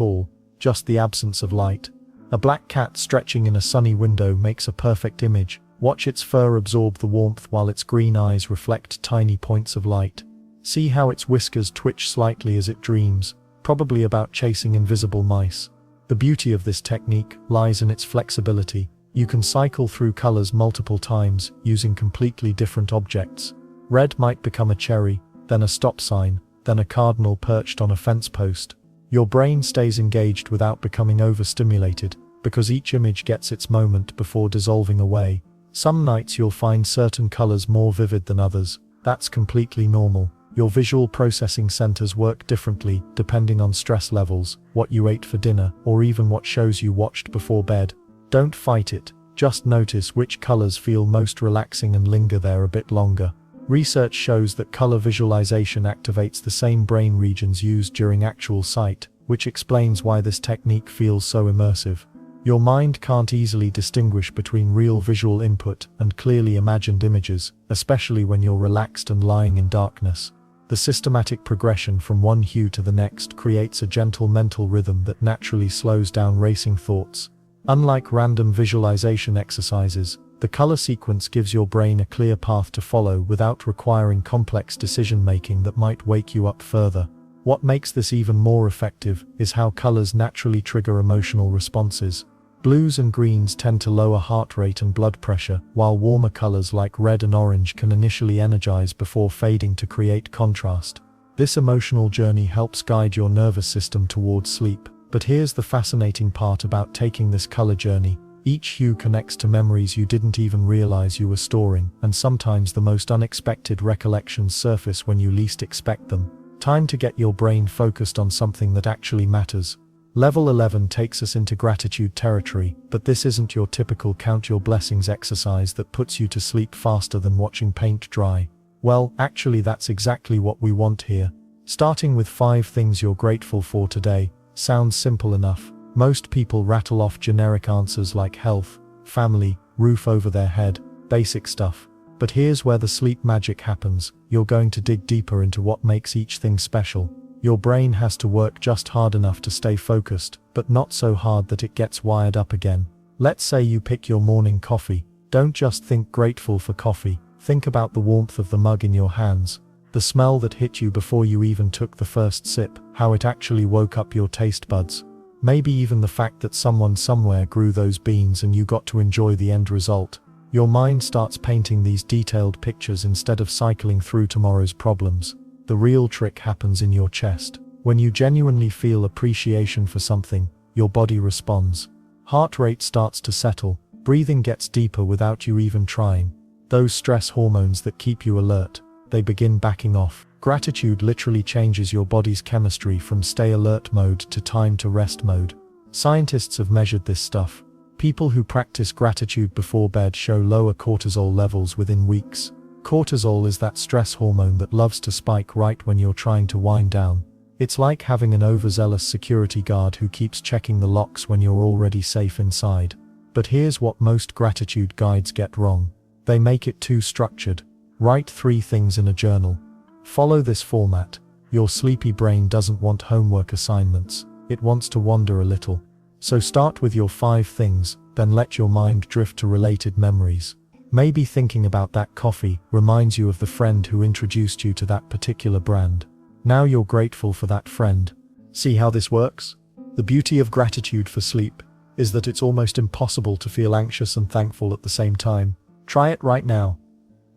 all, just the absence of light. A black cat stretching in a sunny window makes a perfect image. Watch its fur absorb the warmth while its green eyes reflect tiny points of light. See how its whiskers twitch slightly as it dreams, probably about chasing invisible mice. The beauty of this technique lies in its flexibility. You can cycle through colors multiple times, using completely different objects. Red might become a cherry, then a stop sign, then a cardinal perched on a fence post. Your brain stays engaged without becoming overstimulated, because each image gets its moment before dissolving away. Some nights you'll find certain colors more vivid than others. That's completely normal. Your visual processing centers work differently depending on stress levels, what you ate for dinner, or even what shows you watched before bed. Don't fight it, just notice which colors feel most relaxing and linger there a bit longer. Research shows that color visualization activates the same brain regions used during actual sight, which explains why this technique feels so immersive. Your mind can't easily distinguish between real visual input and clearly imagined images, especially when you're relaxed and lying in darkness. The systematic progression from one hue to the next creates a gentle mental rhythm that naturally slows down racing thoughts. Unlike random visualization exercises, the color sequence gives your brain a clear path to follow without requiring complex decision-making that might wake you up further. What makes this even more effective is how colors naturally trigger emotional responses. Blues and greens tend to lower heart rate and blood pressure, while warmer colors like red and orange can initially energize before fading to create contrast. This emotional journey helps guide your nervous system towards sleep. But here's the fascinating part about taking this color journey. Each hue connects to memories you didn't even realize you were storing, and sometimes the most unexpected recollections surface when you least expect them. Time to get your brain focused on something that actually matters. Level 11 takes us into gratitude territory, but this isn't your typical count your blessings exercise that puts you to sleep faster than watching paint dry. Well, actually that's exactly what we want here. Starting with 5 things you're grateful for today sounds simple enough. Most people rattle off generic answers like health, family, roof over their head, basic stuff. But here's where the sleep magic happens. You're going to dig deeper into what makes each thing special. Your brain has to work just hard enough to stay focused, but not so hard that it gets wired up again. Let's say you pick your morning coffee. Don't just think grateful for coffee. Think about the warmth of the mug in your hands, the smell that hit you before you even took the first sip, how it actually woke up your taste buds. Maybe even the fact that someone somewhere grew those beans and you got to enjoy the end result. Your mind starts painting these detailed pictures instead of cycling through tomorrow's problems. The real trick happens in your chest. When you genuinely feel appreciation for something, your body responds. Heart rate starts to settle, breathing gets deeper without you even trying. Those stress hormones that keep you alert, they begin backing off. Gratitude literally changes your body's chemistry from stay alert mode to time to rest mode. Scientists have measured this stuff. People who practice gratitude before bed show lower cortisol levels within weeks. Cortisol is that stress hormone that loves to spike right when you're trying to wind down. It's like having an overzealous security guard who keeps checking the locks when you're already safe inside. But here's what most gratitude guides get wrong. They make it too structured. Write 3 things in a journal. Follow this format. Your sleepy brain doesn't want homework assignments. It wants to wander a little. So start with your 5 things, then let your mind drift to related memories. Maybe thinking about that coffee reminds you of the friend who introduced you to that particular brand. Now you're grateful for that friend. See how this works? The beauty of gratitude for sleep is that it's almost impossible to feel anxious and thankful at the same time. Try it right now.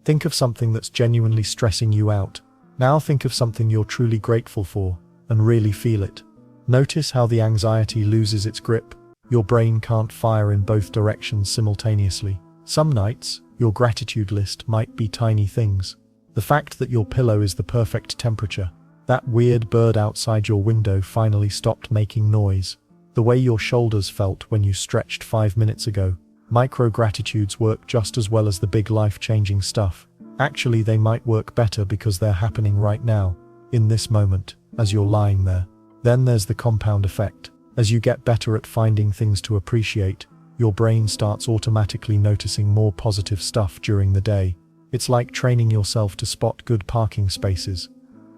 Think of something that's genuinely stressing you out. Now think of something you're truly grateful for, and really feel it. Notice how the anxiety loses its grip. Your brain can't fire in both directions simultaneously. Some nights, your gratitude list might be tiny things. The fact that your pillow is the perfect temperature. That weird bird outside your window finally stopped making noise. The way your shoulders felt when you stretched 5 minutes ago. Micro-gratitudes work just as well as the big life-changing stuff. Actually, they might work better because they're happening right now, in this moment, as you're lying there. Then there's the compound effect. As you get better at finding things to appreciate, your brain starts automatically noticing more positive stuff during the day. It's like training yourself to spot good parking spaces.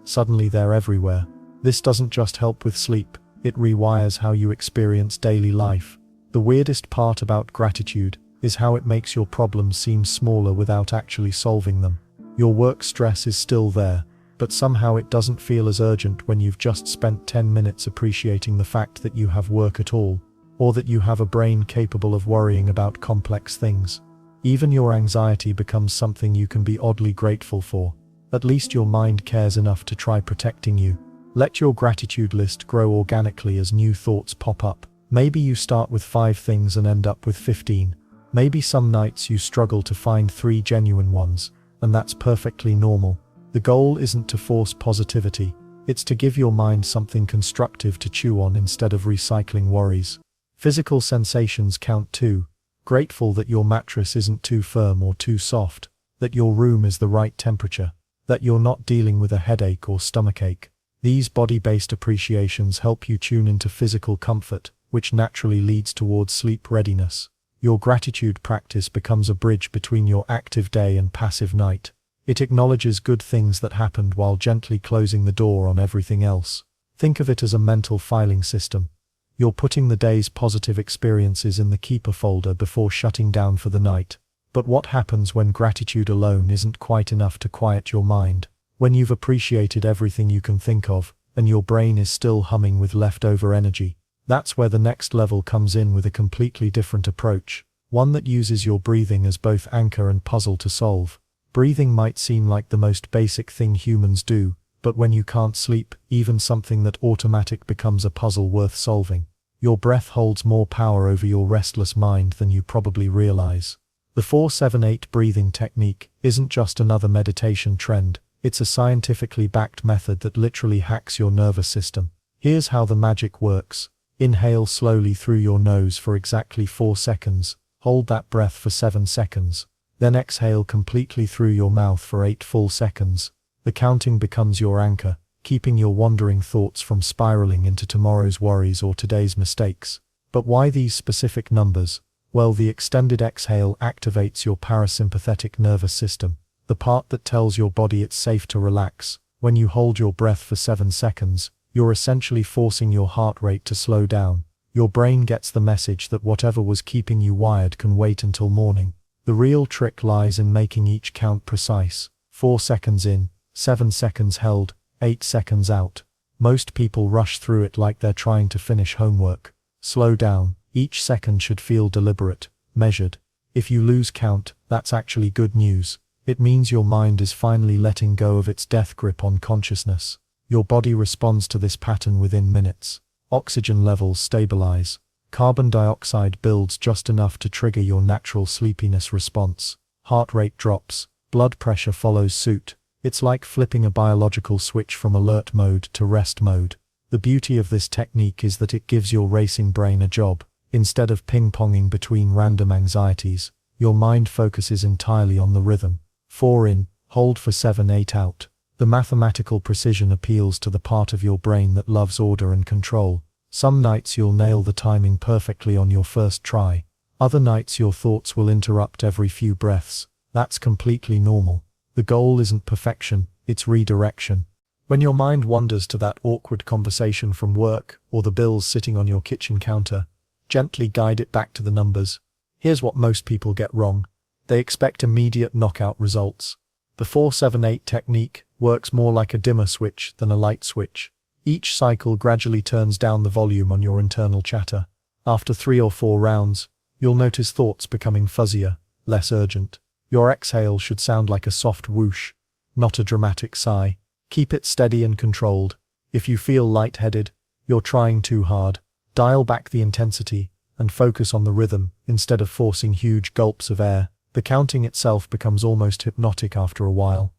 Suddenly they're everywhere. This doesn't just help with sleep, it rewires how you experience daily life. The weirdest part about gratitude is how it makes your problems seem smaller without actually solving them. Your work stress is still there, but somehow it doesn't feel as urgent when you've just spent 10 minutes appreciating the fact that you have work at all, or that you have a brain capable of worrying about complex things. Even your anxiety becomes something you can be oddly grateful for. At least your mind cares enough to try protecting you. Let your gratitude list grow organically as new thoughts pop up. Maybe you start with 5 things and end up with 15. Maybe some nights you struggle to find 3 genuine ones, and that's perfectly normal. The goal isn't to force positivity, it's to give your mind something constructive to chew on instead of recycling worries. Physical sensations count too. Grateful that your mattress isn't too firm or too soft, that your room is the right temperature, that you're not dealing with a headache or stomachache. These body-based appreciations help you tune into physical comfort, which naturally leads towards sleep readiness. Your gratitude practice becomes a bridge between your active day and passive night. It acknowledges good things that happened while gently closing the door on everything else. Think of it as a mental filing system. You're putting the day's positive experiences in the keeper folder before shutting down for the night. But what happens when gratitude alone isn't quite enough to quiet your mind? When you've appreciated everything you can think of, and your brain is still humming with leftover energy? That's where the next level comes in with a completely different approach, one that uses your breathing as both anchor and puzzle to solve. Breathing might seem like the most basic thing humans do, but when you can't sleep, even something that automatic becomes a puzzle worth solving. Your breath holds more power over your restless mind than you probably realize. The 4-7-8 breathing technique isn't just another meditation trend, it's a scientifically backed method that literally hacks your nervous system. Here's how the magic works. Inhale slowly through your nose for exactly 4 seconds, hold that breath for 7 seconds. Then exhale completely through your mouth for 8 full seconds. The counting becomes your anchor, keeping your wandering thoughts from spiraling into tomorrow's worries or today's mistakes. But why these specific numbers? Well, the extended exhale activates your parasympathetic nervous system, the part that tells your body it's safe to relax, When you hold your breath for 7 seconds, you're essentially forcing your heart rate to slow down. Your brain gets the message that whatever was keeping you wired can wait until morning. The real trick lies in making each count precise. 4 seconds in, 7 seconds held, 8 seconds out. Most people rush through it like they're trying to finish homework. Slow down. Each second should feel deliberate, measured. If you lose count, that's actually good news. It means your mind is finally letting go of its death grip on consciousness. Your body responds to this pattern within minutes. Oxygen levels stabilize. Carbon dioxide builds just enough to trigger your natural sleepiness response. Heart rate drops. Blood pressure follows suit. It's like flipping a biological switch from alert mode to rest mode. The beauty of this technique is that it gives your racing brain a job. Instead of ping-ponging between random anxieties, your mind focuses entirely on the rhythm. 4 in, hold for 7, 8 out. The mathematical precision appeals to the part of your brain that loves order and control. Some nights you'll nail the timing perfectly on your first try. Other nights your thoughts will interrupt every few breaths. That's completely normal. The goal isn't perfection, it's redirection. When your mind wanders to that awkward conversation from work or the bills sitting on your kitchen counter, gently guide it back to the numbers. Here's what most people get wrong. They expect immediate knockout results. The 4-7-8 technique works more like a dimmer switch than a light switch. Each cycle gradually turns down the volume on your internal chatter. After 3 or 4 rounds, you'll notice thoughts becoming fuzzier, less urgent. Your exhale should sound like a soft whoosh, not a dramatic sigh. Keep it steady and controlled. If you feel lightheaded, you're trying too hard. Dial back the intensity and focus on the rhythm instead of forcing huge gulps of air. The counting itself becomes almost hypnotic after a while.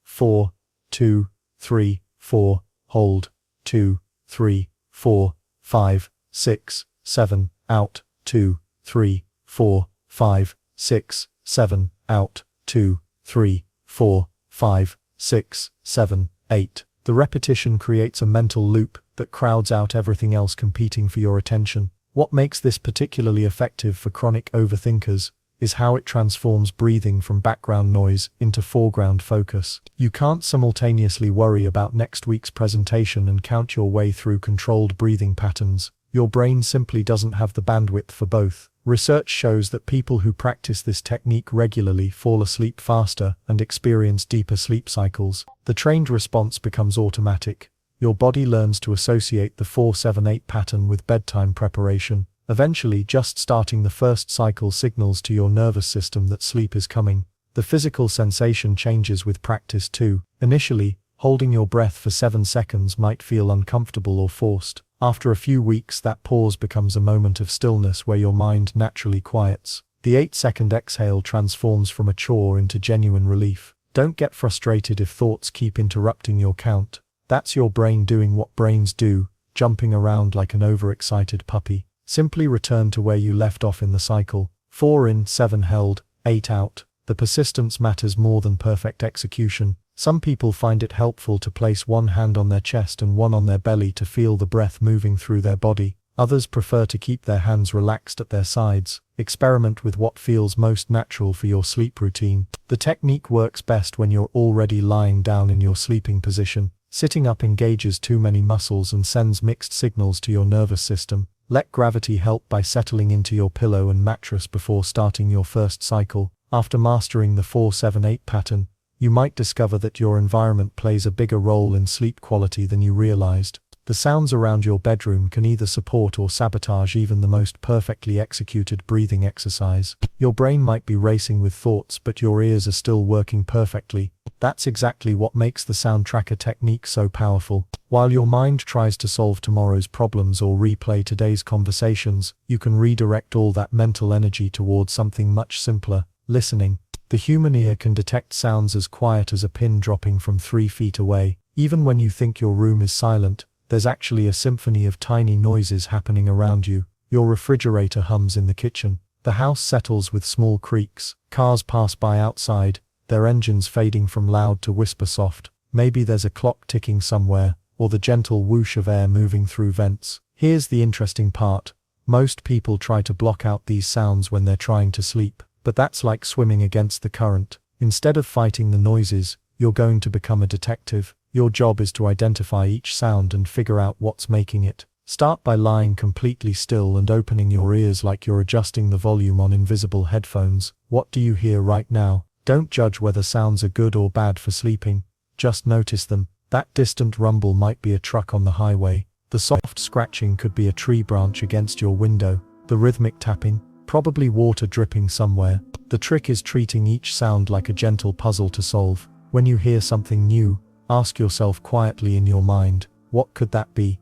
4, 2, 3, 4, hold, 2, 3, 4, 5, 6, 7, out, 2, 3, 4, 5, 6, 7, out, 2, 3, 4, 5, 6, 7, 8. The repetition creates a mental loop that crowds out everything else competing for your attention. What makes this particularly effective for chronic overthinkers is how it transforms breathing from background noise into foreground focus. You can't simultaneously worry about next week's presentation and count your way through controlled breathing patterns. Your brain simply doesn't have the bandwidth for both. Research shows that people who practice this technique regularly fall asleep faster and experience deeper sleep cycles. The trained response becomes automatic. Your body learns to associate the 4-7-8 pattern with bedtime preparation. Eventually, just starting the first cycle signals to your nervous system that sleep is coming. The physical sensation changes with practice too. Initially, holding your breath for 7 seconds might feel uncomfortable or forced. After a few weeks, that pause becomes a moment of stillness where your mind naturally quiets. The 8-second exhale transforms from a chore into genuine relief. Don't get frustrated if thoughts keep interrupting your count. That's your brain doing what brains do, jumping around like an overexcited puppy. Simply return to where you left off in the cycle. 4 in, 7 held, 8 out. The persistence matters more than perfect execution. Some people find it helpful to place one hand on their chest and one on their belly to feel the breath moving through their body. Others prefer to keep their hands relaxed at their sides. Experiment with what feels most natural for your sleep routine. The technique works best when you're already lying down in your sleeping position. Sitting up engages too many muscles and sends mixed signals to your nervous system. Let gravity help by settling into your pillow and mattress before starting your first cycle. After mastering the 4-7-8 pattern, you might discover that your environment plays a bigger role in sleep quality than you realized. The sounds around your bedroom can either support or sabotage even the most perfectly executed breathing exercise. Your brain might be racing with thoughts, but your ears are still working perfectly. That's exactly what makes the sound tracker technique so powerful. While your mind tries to solve tomorrow's problems or replay today's conversations, you can redirect all that mental energy towards something much simpler: listening. The human ear can detect sounds as quiet as a pin dropping from 3 feet away. Even when you think your room is silent, there's actually a symphony of tiny noises happening around you. Your refrigerator hums in the kitchen. The house settles with small creaks. Cars pass by outside, their engines fading from loud to whisper soft. Maybe there's a clock ticking somewhere, or the gentle whoosh of air moving through vents. Here's the interesting part. Most people try to block out these sounds when they're trying to sleep, but that's like swimming against the current. Instead of fighting the noises, you're going to become a detective. Your job is to identify each sound and figure out what's making it. Start by lying completely still and opening your ears like you're adjusting the volume on invisible headphones. What do you hear right now? Don't judge whether sounds are good or bad for sleeping. Just notice them. That distant rumble might be a truck on the highway. The soft scratching could be a tree branch against your window. The rhythmic tapping, probably water dripping somewhere. The trick is treating each sound like a gentle puzzle to solve. When you hear something new, ask yourself quietly in your mind, what could that be?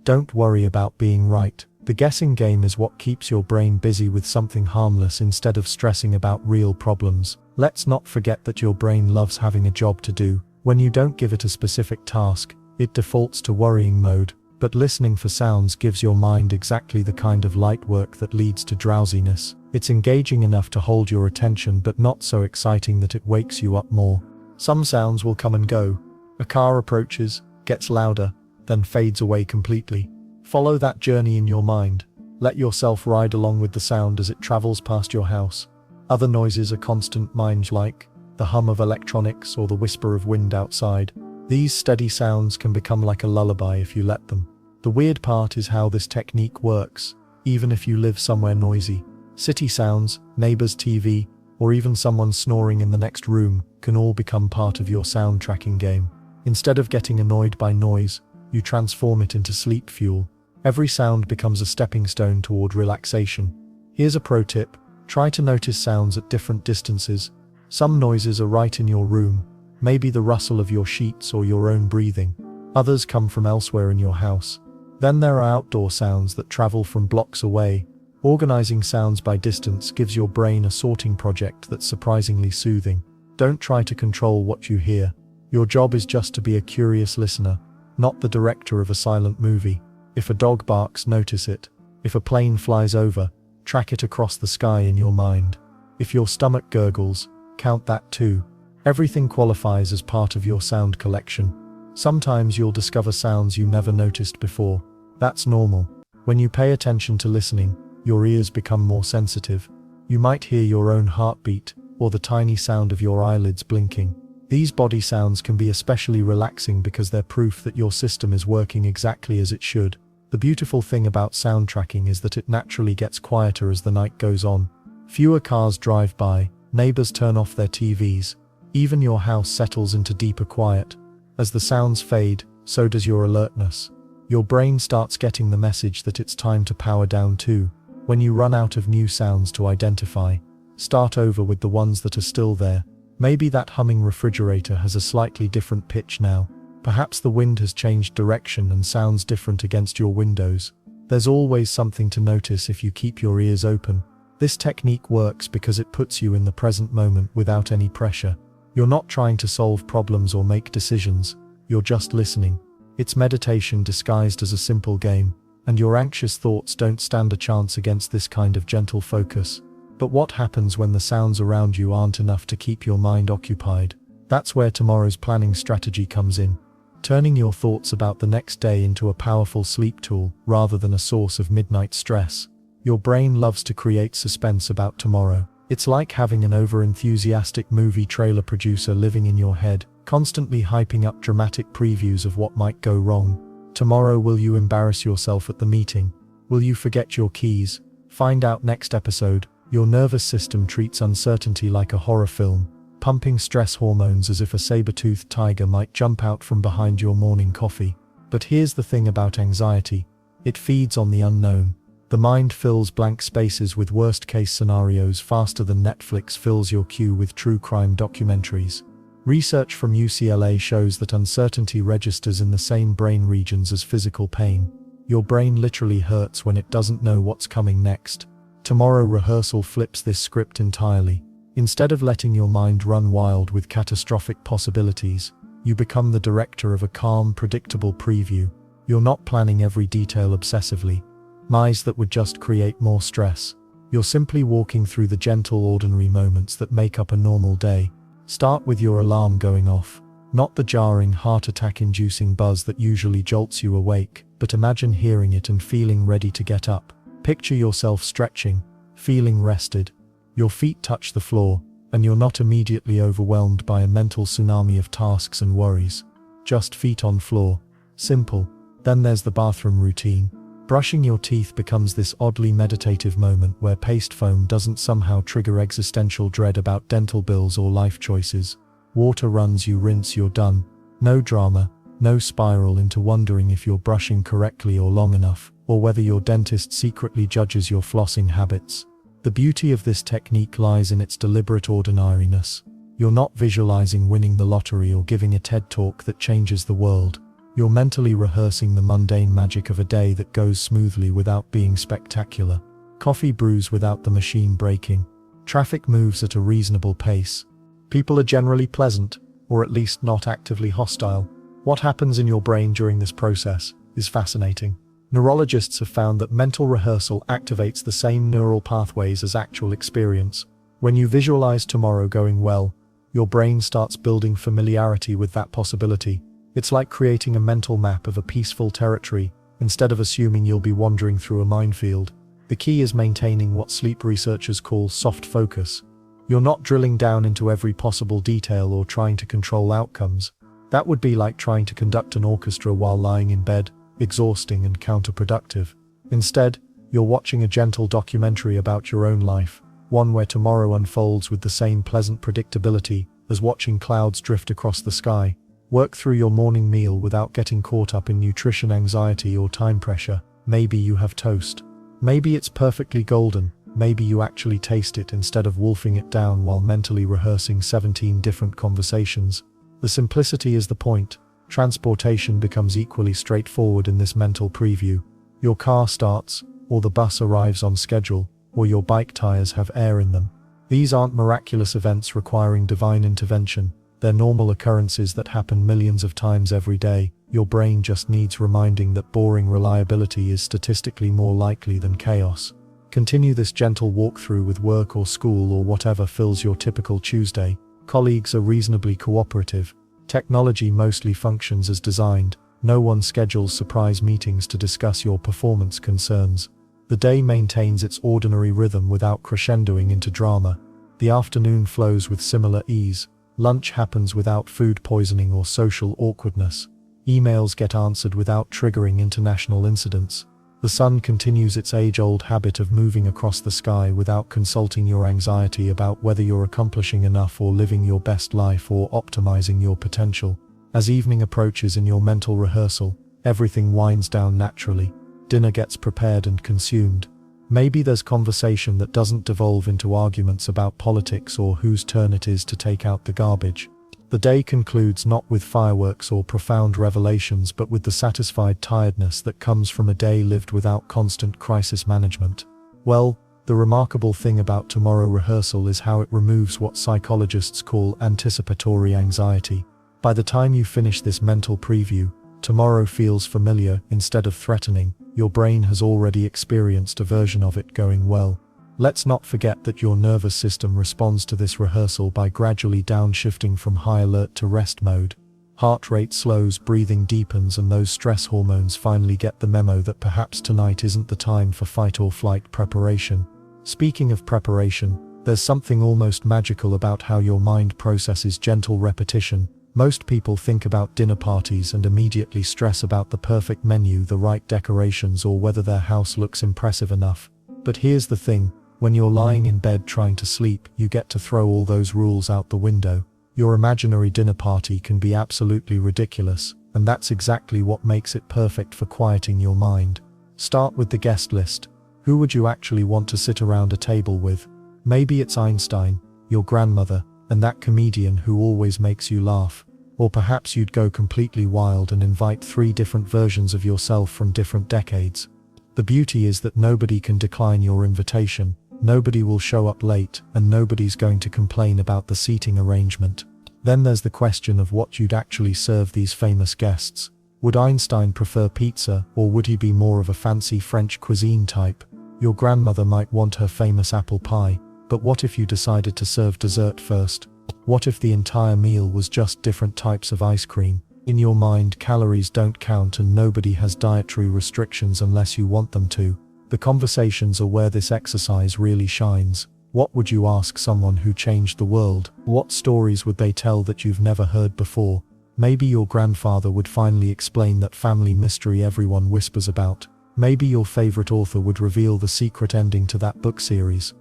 Don't worry about being right. The guessing game is what keeps your brain busy with something harmless instead of stressing about real problems. Let's not forget that your brain loves having a job to do. When you don't give it a specific task, it defaults to worrying mode. But listening for sounds gives your mind exactly the kind of light work that leads to drowsiness. It's engaging enough to hold your attention but not so exciting that it wakes you up more. Some sounds will come and go. A car approaches, gets louder, then fades away completely. Follow that journey in your mind. Let yourself ride along with the sound as it travels past your house. Other noises are constant minds, like the hum of electronics or the whisper of wind outside. These steady sounds can become like a lullaby if you let them. The weird part is how this technique works, even if you live somewhere noisy. City sounds, neighbors' TV, or even someone snoring in the next room can all become part of your sound tracking game. Instead of getting annoyed by noise, you transform it into sleep fuel. Every sound becomes a stepping stone toward relaxation. Here's a pro tip: try to notice sounds at different distances. Some noises are right in your room, maybe the rustle of your sheets or your own breathing. Others come from elsewhere in your house. Then there are outdoor sounds that travel from blocks away. Organizing sounds by distance gives your brain a sorting project that's surprisingly soothing. Don't try to control what you hear. Your job is just to be a curious listener, not the director of a silent movie. If a dog barks, notice it. If a plane flies over, track it across the sky in your mind. If your stomach gurgles, count that too. Everything qualifies as part of your sound collection. Sometimes you'll discover sounds you never noticed before. That's normal. When you pay attention to listening, your ears become more sensitive. You might hear your own heartbeat, or the tiny sound of your eyelids blinking. These body sounds can be especially relaxing because they're proof that your system is working exactly as it should. The beautiful thing about sound tracking is that it naturally gets quieter as the night goes on. Fewer cars drive by, neighbors turn off their TVs, even your house settles into deeper quiet. As the sounds fade, so does your alertness. Your brain starts getting the message that it's time to power down too. When you run out of new sounds to identify, start over with the ones that are still there. Maybe that humming refrigerator has a slightly different pitch now. Perhaps the wind has changed direction and sounds different against your windows. There's always something to notice if you keep your ears open. This technique works because it puts you in the present moment without any pressure. You're not trying to solve problems or make decisions, you're just listening. It's meditation disguised as a simple game, and your anxious thoughts don't stand a chance against this kind of gentle focus. But what happens when the sounds around you aren't enough to keep your mind occupied? That's where tomorrow's planning strategy comes in. Turning your thoughts about the next day into a powerful sleep tool rather than a source of midnight stress. Your brain loves to create suspense about tomorrow. It's like having an over-enthusiastic movie trailer producer living in your head, constantly hyping up dramatic previews of what might go wrong. Tomorrow, will you embarrass yourself at the meeting? Will you forget your keys? Find out next episode. Your nervous system treats uncertainty like a horror film, pumping stress hormones as if a saber-toothed tiger might jump out from behind your morning coffee. But here's the thing about anxiety. It feeds on the unknown. The mind fills blank spaces with worst-case scenarios faster than Netflix fills your queue with true crime documentaries. Research from UCLA shows that uncertainty registers in the same brain regions as physical pain. Your brain literally hurts when it doesn't know what's coming next. Tomorrow rehearsal flips this script entirely. Instead of letting your mind run wild with catastrophic possibilities, you become the director of a calm, predictable preview. You're not planning every detail obsessively. That would just create more stress. You're simply walking through the gentle, ordinary moments that make up a normal day. Start with your alarm going off, not the jarring, heart attack-inducing buzz that usually jolts you awake, but imagine hearing it and feeling ready to get up. Picture yourself stretching, feeling rested. Your feet touch the floor, and you're not immediately overwhelmed by a mental tsunami of tasks and worries. just feet on floor. Simple. Then there's the bathroom routine. Brushing your teeth becomes this oddly meditative moment where paste foam doesn't somehow trigger existential dread about dental bills or life choices. Water runs, you rinse, you're done. No drama, no spiral into wondering if you're brushing correctly or long enough, or whether your dentist secretly judges your flossing habits. The beauty of this technique lies in its deliberate ordinariness. You're not visualizing winning the lottery or giving a TED talk that changes the world. You're mentally rehearsing the mundane magic of a day that goes smoothly without being spectacular. Coffee brews without the machine breaking. Traffic moves at a reasonable pace. People are generally pleasant, or at least not actively hostile. What happens in your brain during this process is fascinating. Neurologists have found that mental rehearsal activates the same neural pathways as actual experience. When you visualize tomorrow going well, your brain starts building familiarity with that possibility. It's like creating a mental map of a peaceful territory, instead of assuming you'll be wandering through a minefield. The key is maintaining what sleep researchers call soft focus. You're not drilling down into every possible detail or trying to control outcomes. That would be like trying to conduct an orchestra while lying in bed, exhausting and counterproductive. Instead, you're watching a gentle documentary about your own life, one where tomorrow unfolds with the same pleasant predictability as watching clouds drift across the sky. Work through your morning meal without getting caught up in nutrition anxiety or time pressure. Maybe you have toast. Maybe it's perfectly golden. Maybe you actually taste it instead of wolfing it down while mentally rehearsing 17 different conversations. The simplicity is the point. Transportation becomes equally straightforward in this mental preview. Your car starts, or the bus arrives on schedule, or your bike tires have air in them. These aren't miraculous events requiring divine intervention. They're normal occurrences that happen millions of times every day. Your brain just needs reminding that boring reliability is statistically more likely than chaos. Continue this gentle walkthrough with work or school or whatever fills your typical Tuesday. Colleagues are reasonably cooperative. Technology mostly functions as designed. No one schedules surprise meetings to discuss your performance concerns. The day maintains its ordinary rhythm without crescendoing into drama. The afternoon flows with similar ease. Lunch happens without food poisoning or social awkwardness. Emails get answered without triggering international incidents. The sun continues its age-old habit of moving across the sky without consulting your anxiety about whether you're accomplishing enough or living your best life or optimizing your potential. As evening approaches in your mental rehearsal, everything winds down naturally. Dinner gets prepared and consumed. Maybe there's conversation that doesn't devolve into arguments about politics or whose turn it is to take out the garbage. The day concludes not with fireworks or profound revelations but with the satisfied tiredness that comes from a day lived without constant crisis management. Well, the remarkable thing about tomorrow rehearsal is how it removes what psychologists call anticipatory anxiety. By the time you finish this mental preview, tomorrow feels familiar instead of threatening. Your brain has already experienced a version of it going well. Let's not forget that your nervous system responds to this rehearsal by gradually downshifting from high alert to rest mode. Heart rate slows, breathing deepens, and those stress hormones finally get the memo that perhaps tonight isn't the time for fight or flight preparation. Speaking of preparation, there's something almost magical about how your mind processes gentle repetition. Most people think about dinner parties and immediately stress about the perfect menu, the right decorations, or whether their house looks impressive enough. But here's the thing, when you're lying in bed trying to sleep, you get to throw all those rules out the window. Your imaginary dinner party can be absolutely ridiculous, and that's exactly what makes it perfect for quieting your mind. Start with the guest list. Who would you actually want to sit around a table with? Maybe it's Einstein, your grandmother, and that comedian who always makes you laugh. Or perhaps you'd go completely wild and invite 3 different versions of yourself from different decades. The beauty is that nobody can decline your invitation, nobody will show up late, and nobody's going to complain about the seating arrangement. Then there's the question of what you'd actually serve these famous guests. Would Einstein prefer pizza, or would he be more of a fancy French cuisine type? Your grandmother might want her famous apple pie, but what if you decided to serve dessert first? What if the entire meal was just different types of ice cream? In your mind, calories don't count and nobody has dietary restrictions unless you want them to. The conversations are where this exercise really shines. What would you ask someone who changed the world? What stories would they tell that you've never heard before? Maybe your grandfather would finally explain that family mystery everyone whispers about. Maybe your favorite author would reveal the secret ending to that book series.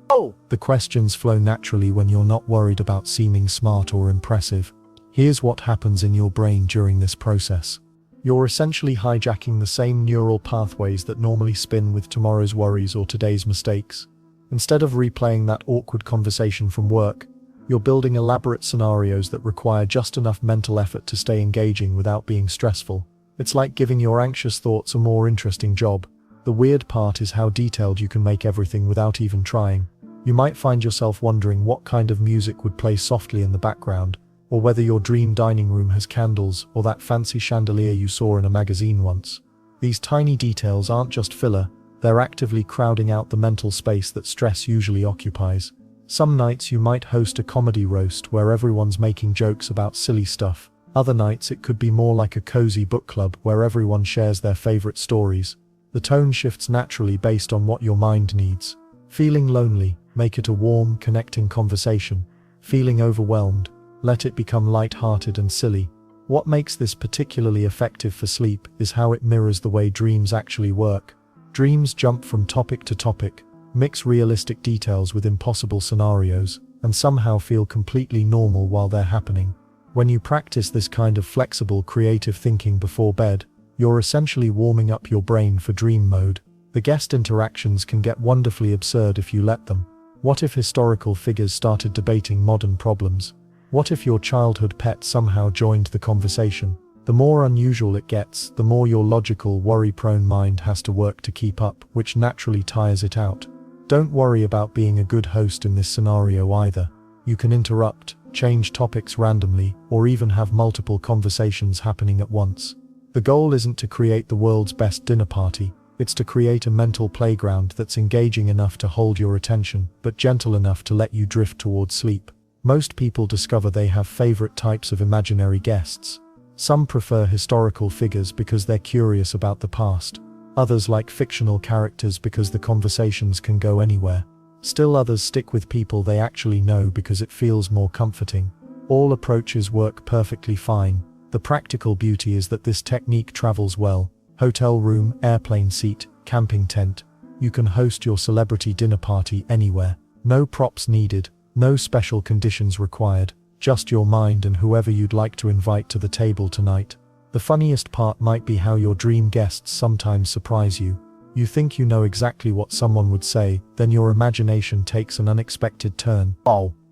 The questions flow naturally when you're not worried about seeming smart or impressive. Here's what happens in your brain during this process. You're essentially hijacking the same neural pathways that normally spin with tomorrow's worries or today's mistakes. Instead of replaying that awkward conversation from work, you're building elaborate scenarios that require just enough mental effort to stay engaging without being stressful. It's like giving your anxious thoughts a more interesting job. The weird part is how detailed you can make everything without even trying. You might find yourself wondering what kind of music would play softly in the background, or whether your dream dining room has candles or that fancy chandelier you saw in a magazine once. These tiny details aren't just filler, they're actively crowding out the mental space that stress usually occupies. Some nights you might host a comedy roast where everyone's making jokes about silly stuff. Other nights it could be more like a cozy book club where everyone shares their favorite stories. The tone shifts naturally based on what your mind needs. Feeling lonely, make it a warm, connecting conversation. Feeling overwhelmed, let it become light-hearted and silly. What makes this particularly effective for sleep is how it mirrors the way dreams actually work. Dreams jump from topic to topic, mix realistic details with impossible scenarios, and somehow feel completely normal while they're happening. When you practice this kind of flexible, creative thinking before bed, you're essentially warming up your brain for dream mode. The guest interactions can get wonderfully absurd if you let them. What if historical figures started debating modern problems? What if your childhood pet somehow joined the conversation? The more unusual it gets, the more your logical, worry-prone mind has to work to keep up, which naturally tires it out. Don't worry about being a good host in this scenario either. You can interrupt, change topics randomly, or even have multiple conversations happening at once. The goal isn't to create the world's best dinner party, it's to create a mental playground that's engaging enough to hold your attention, but gentle enough to let you drift towards sleep. Most people discover they have favorite types of imaginary guests. Some prefer historical figures because they're curious about the past. Others like fictional characters because the conversations can go anywhere. Still others stick with people they actually know because it feels more comforting. All approaches work perfectly fine. The practical beauty is that this technique travels well. Hotel room, airplane seat, camping tent. You can host your celebrity dinner party anywhere. No props needed, no special conditions required. Just your mind and whoever you'd like to invite to the table tonight. The funniest part might be how your dream guests sometimes surprise you. You think you know exactly what someone would say, then your imagination takes an unexpected turn.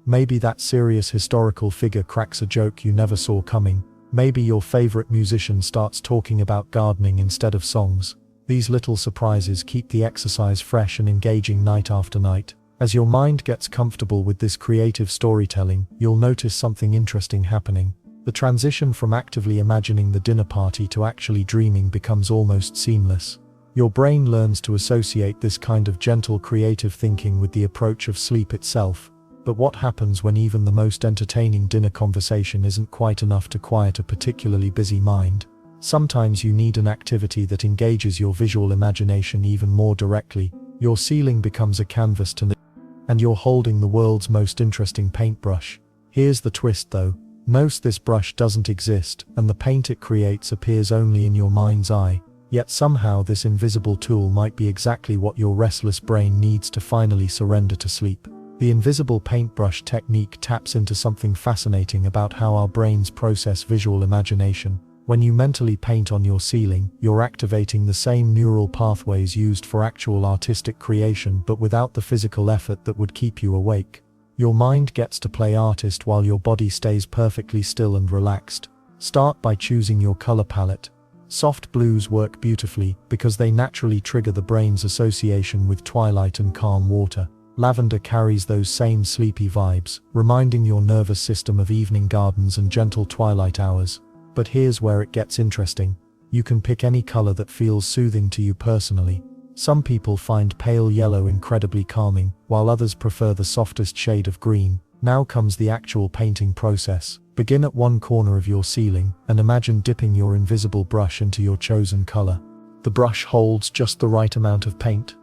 Maybe that serious historical figure cracks a joke you never saw coming. Maybe your favorite musician starts talking about gardening instead of songs. These little surprises keep the exercise fresh and engaging night after night. As your mind gets comfortable with this creative storytelling, you'll notice something interesting happening. The transition from actively imagining the dinner party to actually dreaming becomes almost seamless. Your brain learns to associate this kind of gentle creative thinking with the approach of sleep itself. But what happens when even the most entertaining dinner conversation isn't quite enough to quiet a particularly busy mind? Sometimes you need an activity that engages your visual imagination even more directly. Your ceiling becomes a canvas and you're holding the world's most interesting paintbrush. Here's the twist though. Most this brush doesn't exist, and the paint it creates appears only in your mind's eye. Yet somehow this invisible tool might be exactly what your restless brain needs to finally surrender to sleep. The invisible paintbrush technique taps into something fascinating about how our brains process visual imagination. When you mentally paint on your ceiling, you're activating the same neural pathways used for actual artistic creation, but without the physical effort that would keep you awake. Your mind gets to play artist while your body stays perfectly still and relaxed. Start by choosing your color palette. Soft blues work beautifully because they naturally trigger the brain's association with twilight and calm water. Lavender carries those same sleepy vibes, reminding your nervous system of evening gardens and gentle twilight hours. But here's where it gets interesting. You can pick any color that feels soothing to you personally. Some people find pale yellow incredibly calming, while others prefer the softest shade of green. Now comes the actual painting process. Begin at one corner of your ceiling, and imagine dipping your invisible brush into your chosen color. The brush holds just the right amount of paint.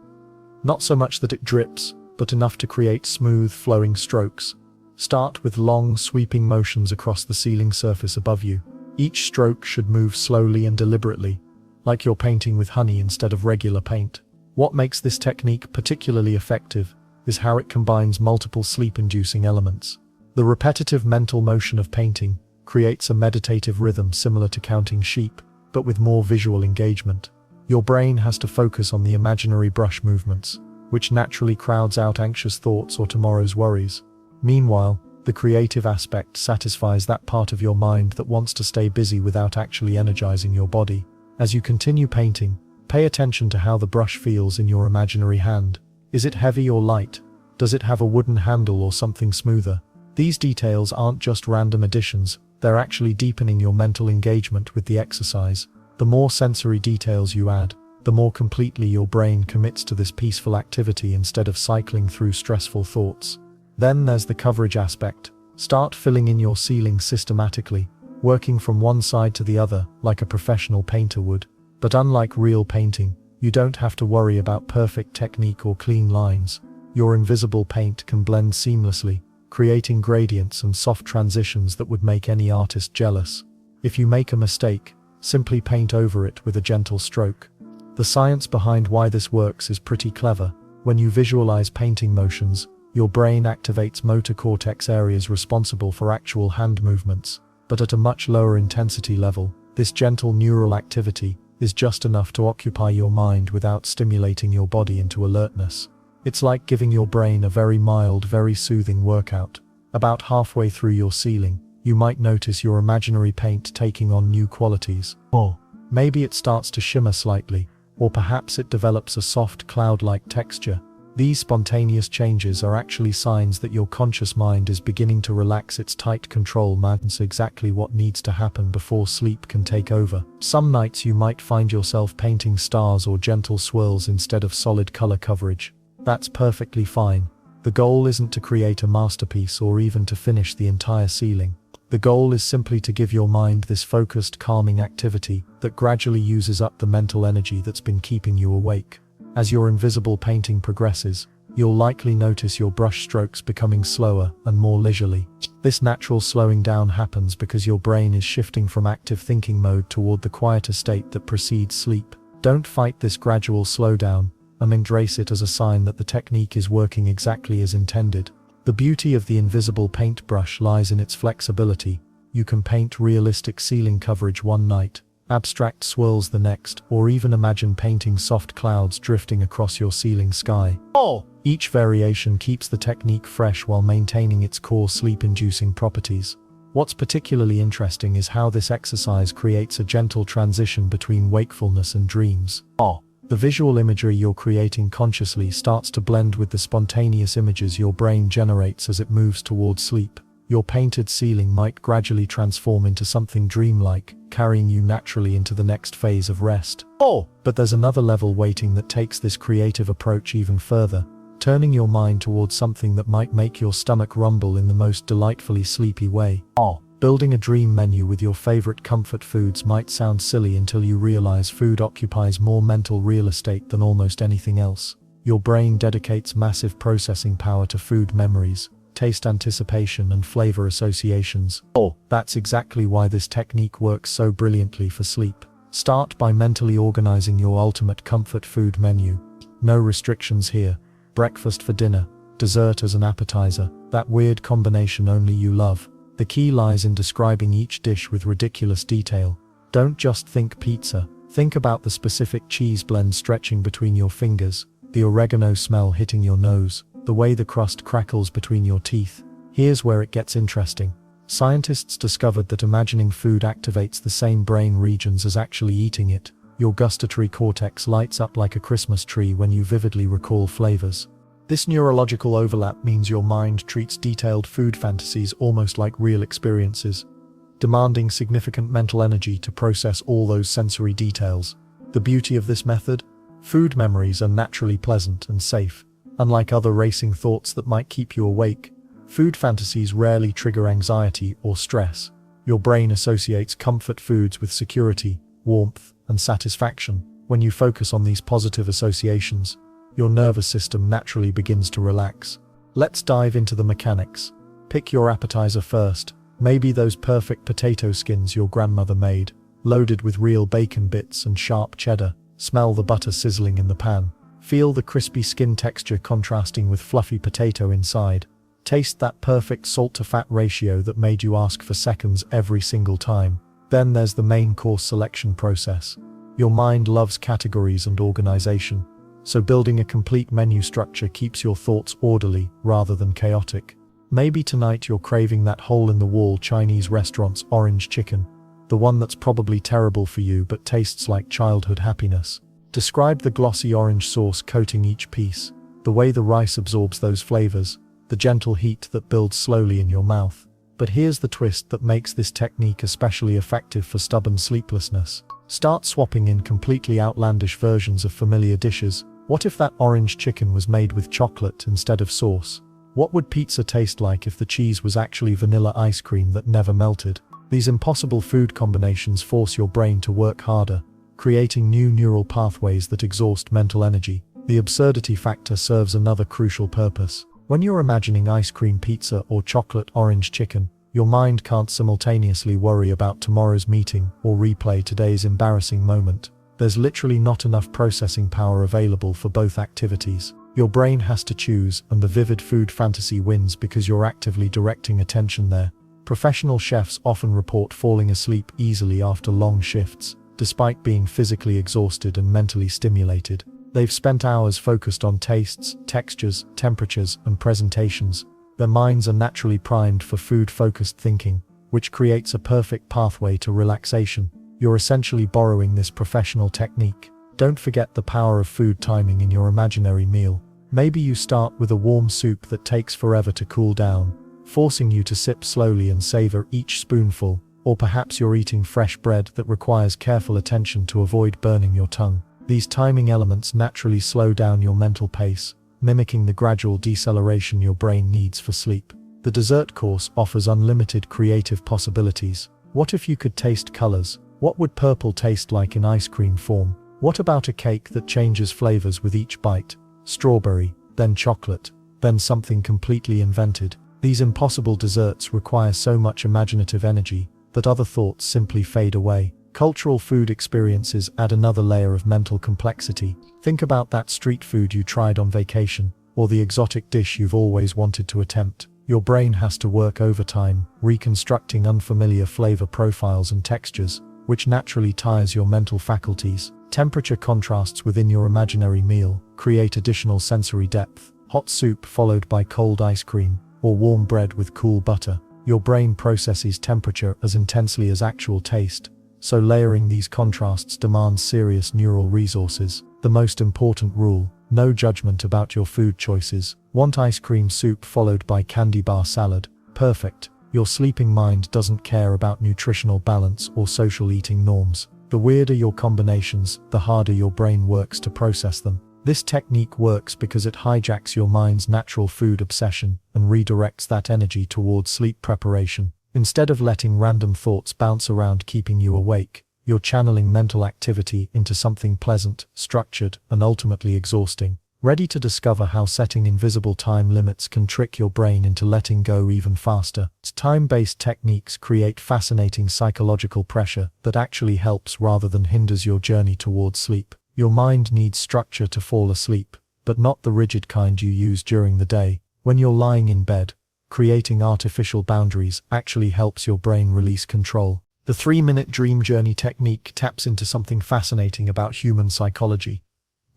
Not so much that it drips, but enough to create smooth, flowing strokes. Start with long, sweeping motions across the ceiling surface above you. Each stroke should move slowly and deliberately, like you're painting with honey instead of regular paint. What makes this technique particularly effective is how it combines multiple sleep-inducing elements. The repetitive mental motion of painting creates a meditative rhythm similar to counting sheep, but with more visual engagement. Your brain has to focus on the imaginary brush movements, which naturally crowds out anxious thoughts or tomorrow's worries. Meanwhile, the creative aspect satisfies that part of your mind that wants to stay busy without actually energizing your body. As you continue painting, pay attention to how the brush feels in your imaginary hand. Is it heavy or light? Does it have a wooden handle or something smoother? These details aren't just random additions, they're actually deepening your mental engagement with the exercise. The more sensory details you add, the more completely your brain commits to this peaceful activity instead of cycling through stressful thoughts. Then there's the coverage aspect. Start filling in your ceiling systematically, working from one side to the other like a professional painter would. But unlike real painting, you don't have to worry about perfect technique or clean lines. Your invisible paint can blend seamlessly, creating gradients and soft transitions that would make any artist jealous. If you make a mistake, simply paint over it with a gentle stroke. The science behind why this works is pretty clever. When you visualize painting motions, your brain activates motor cortex areas responsible for actual hand movements, but at a much lower intensity level. This gentle neural activity is just enough to occupy your mind without stimulating your body into alertness. It's like giving your brain a very mild, very soothing workout. About halfway through your ceiling, you might notice your imaginary paint taking on new qualities. Or maybe it starts to shimmer slightly, or perhaps it develops a soft cloud-like texture. These spontaneous changes are actually signs that your conscious mind is beginning to relax its tight control mountains exactly what needs to happen before sleep can take over. Some nights you might find yourself painting stars or gentle swirls instead of solid color coverage. That's perfectly fine. The goal isn't to create a masterpiece or even to finish the entire ceiling. The goal is simply to give your mind this focused, calming activity that gradually uses up the mental energy that's been keeping you awake. As your invisible painting progresses, you'll likely notice your brush strokes becoming slower and more leisurely. This natural slowing down happens because your brain is shifting from active thinking mode toward the quieter state that precedes sleep. Don't fight this gradual slowdown, and embrace it as a sign that the technique is working exactly as intended. The beauty of the invisible paintbrush lies in its flexibility. You can paint realistic ceiling coverage one night, abstract swirls the next, or even imagine painting soft clouds drifting across your ceiling sky. Each variation keeps the technique fresh while maintaining its core sleep-inducing properties. What's particularly interesting is how this exercise creates a gentle transition between wakefulness and dreams. The visual imagery you're creating consciously starts to blend with the spontaneous images your brain generates as it moves towards sleep. Your painted ceiling might gradually transform into something dreamlike, carrying you naturally into the next phase of rest. But there's another level waiting that takes this creative approach even further, turning your mind towards something that might make your stomach rumble in the most delightfully sleepy way. Building a dream menu with your favorite comfort foods might sound silly until you realize food occupies more mental real estate than almost anything else. Your brain dedicates massive processing power to food memories, taste anticipation, and flavor associations. That's exactly why this technique works so brilliantly for sleep. Start by mentally organizing your ultimate comfort food menu. No restrictions here. Breakfast for dinner, dessert as an appetizer, that weird combination only you love. The key lies in describing each dish with ridiculous detail. Don't just think pizza. Think about the specific cheese blend stretching between your fingers, the oregano smell hitting your nose, the way the crust crackles between your teeth. Here's where it gets interesting. Scientists discovered that imagining food activates the same brain regions as actually eating it. Your gustatory cortex lights up like a Christmas tree when you vividly recall flavors. This neurological overlap means your mind treats detailed food fantasies almost like real experiences, demanding significant mental energy to process all those sensory details. The beauty of this method? Food memories are naturally pleasant and safe. Unlike other racing thoughts that might keep you awake, food fantasies rarely trigger anxiety or stress. Your brain associates comfort foods with security, warmth, and satisfaction. When you focus on these positive associations, your nervous system naturally begins to relax. Let's dive into the mechanics. Pick your appetizer first. Maybe those perfect potato skins your grandmother made, loaded with real bacon bits and sharp cheddar. Smell the butter sizzling in the pan. Feel the crispy skin texture contrasting with fluffy potato inside. Taste that perfect salt-to-fat ratio that made you ask for seconds every single time. Then there's the main course selection process. Your mind loves categories and organization, so building a complete menu structure keeps your thoughts orderly rather than chaotic. Maybe tonight you're craving that hole-in-the-wall Chinese restaurant's orange chicken, the one that's probably terrible for you but tastes like childhood happiness. Describe the glossy orange sauce coating each piece, the way the rice absorbs those flavors, the gentle heat that builds slowly in your mouth. But here's the twist that makes this technique especially effective for stubborn sleeplessness. Start swapping in completely outlandish versions of familiar dishes. What if that orange chicken was made with chocolate instead of sauce? What would pizza taste like if the cheese was actually vanilla ice cream that never melted? These impossible food combinations force your brain to work harder, creating new neural pathways that exhaust mental energy. The absurdity factor serves another crucial purpose. When you're imagining ice cream pizza or chocolate orange chicken, your mind can't simultaneously worry about tomorrow's meeting or replay today's embarrassing moment. There's literally not enough processing power available for both activities. Your brain has to choose, and the vivid food fantasy wins because you're actively directing attention there. Professional chefs often report falling asleep easily after long shifts, despite being physically exhausted and mentally stimulated. They've spent hours focused on tastes, textures, temperatures, and presentations. Their minds are naturally primed for food-focused thinking, which creates a perfect pathway to relaxation. You're essentially borrowing this professional technique. Don't forget the power of food timing in your imaginary meal. Maybe you start with a warm soup that takes forever to cool down, forcing you to sip slowly and savor each spoonful. Or perhaps you're eating fresh bread that requires careful attention to avoid burning your tongue. These timing elements naturally slow down your mental pace, mimicking the gradual deceleration your brain needs for sleep. The dessert course offers unlimited creative possibilities. What if you could taste colors? What would purple taste like in ice cream form? What about a cake that changes flavors with each bite? Strawberry, then chocolate, then something completely invented. These impossible desserts require so much imaginative energy that other thoughts simply fade away. Cultural food experiences add another layer of mental complexity. Think about that street food you tried on vacation, or the exotic dish you've always wanted to attempt. Your brain has to work overtime, reconstructing unfamiliar flavor profiles and textures, which naturally tires your mental faculties. Temperature contrasts within your imaginary meal create additional sensory depth. Hot soup followed by cold ice cream, or warm bread with cool butter. Your brain processes temperature as intensely as actual taste, so layering these contrasts demands serious neural resources. The most important rule: no judgment about your food choices. Want ice cream soup followed by candy bar salad? Perfect. Your sleeping mind doesn't care about nutritional balance or social eating norms. The weirder your combinations, the harder your brain works to process them. This technique works because it hijacks your mind's natural food obsession and redirects that energy towards sleep preparation. Instead of letting random thoughts bounce around keeping you awake, you're channeling mental activity into something pleasant, structured, and ultimately exhausting. Ready to discover how setting invisible time limits can trick your brain into letting go even faster? Time-based techniques create fascinating psychological pressure that actually helps rather than hinders your journey towards sleep. Your mind needs structure to fall asleep, but not the rigid kind you use during the day. When you're lying in bed, creating artificial boundaries actually helps your brain release control. The 3-minute dream journey technique taps into something fascinating about human psychology.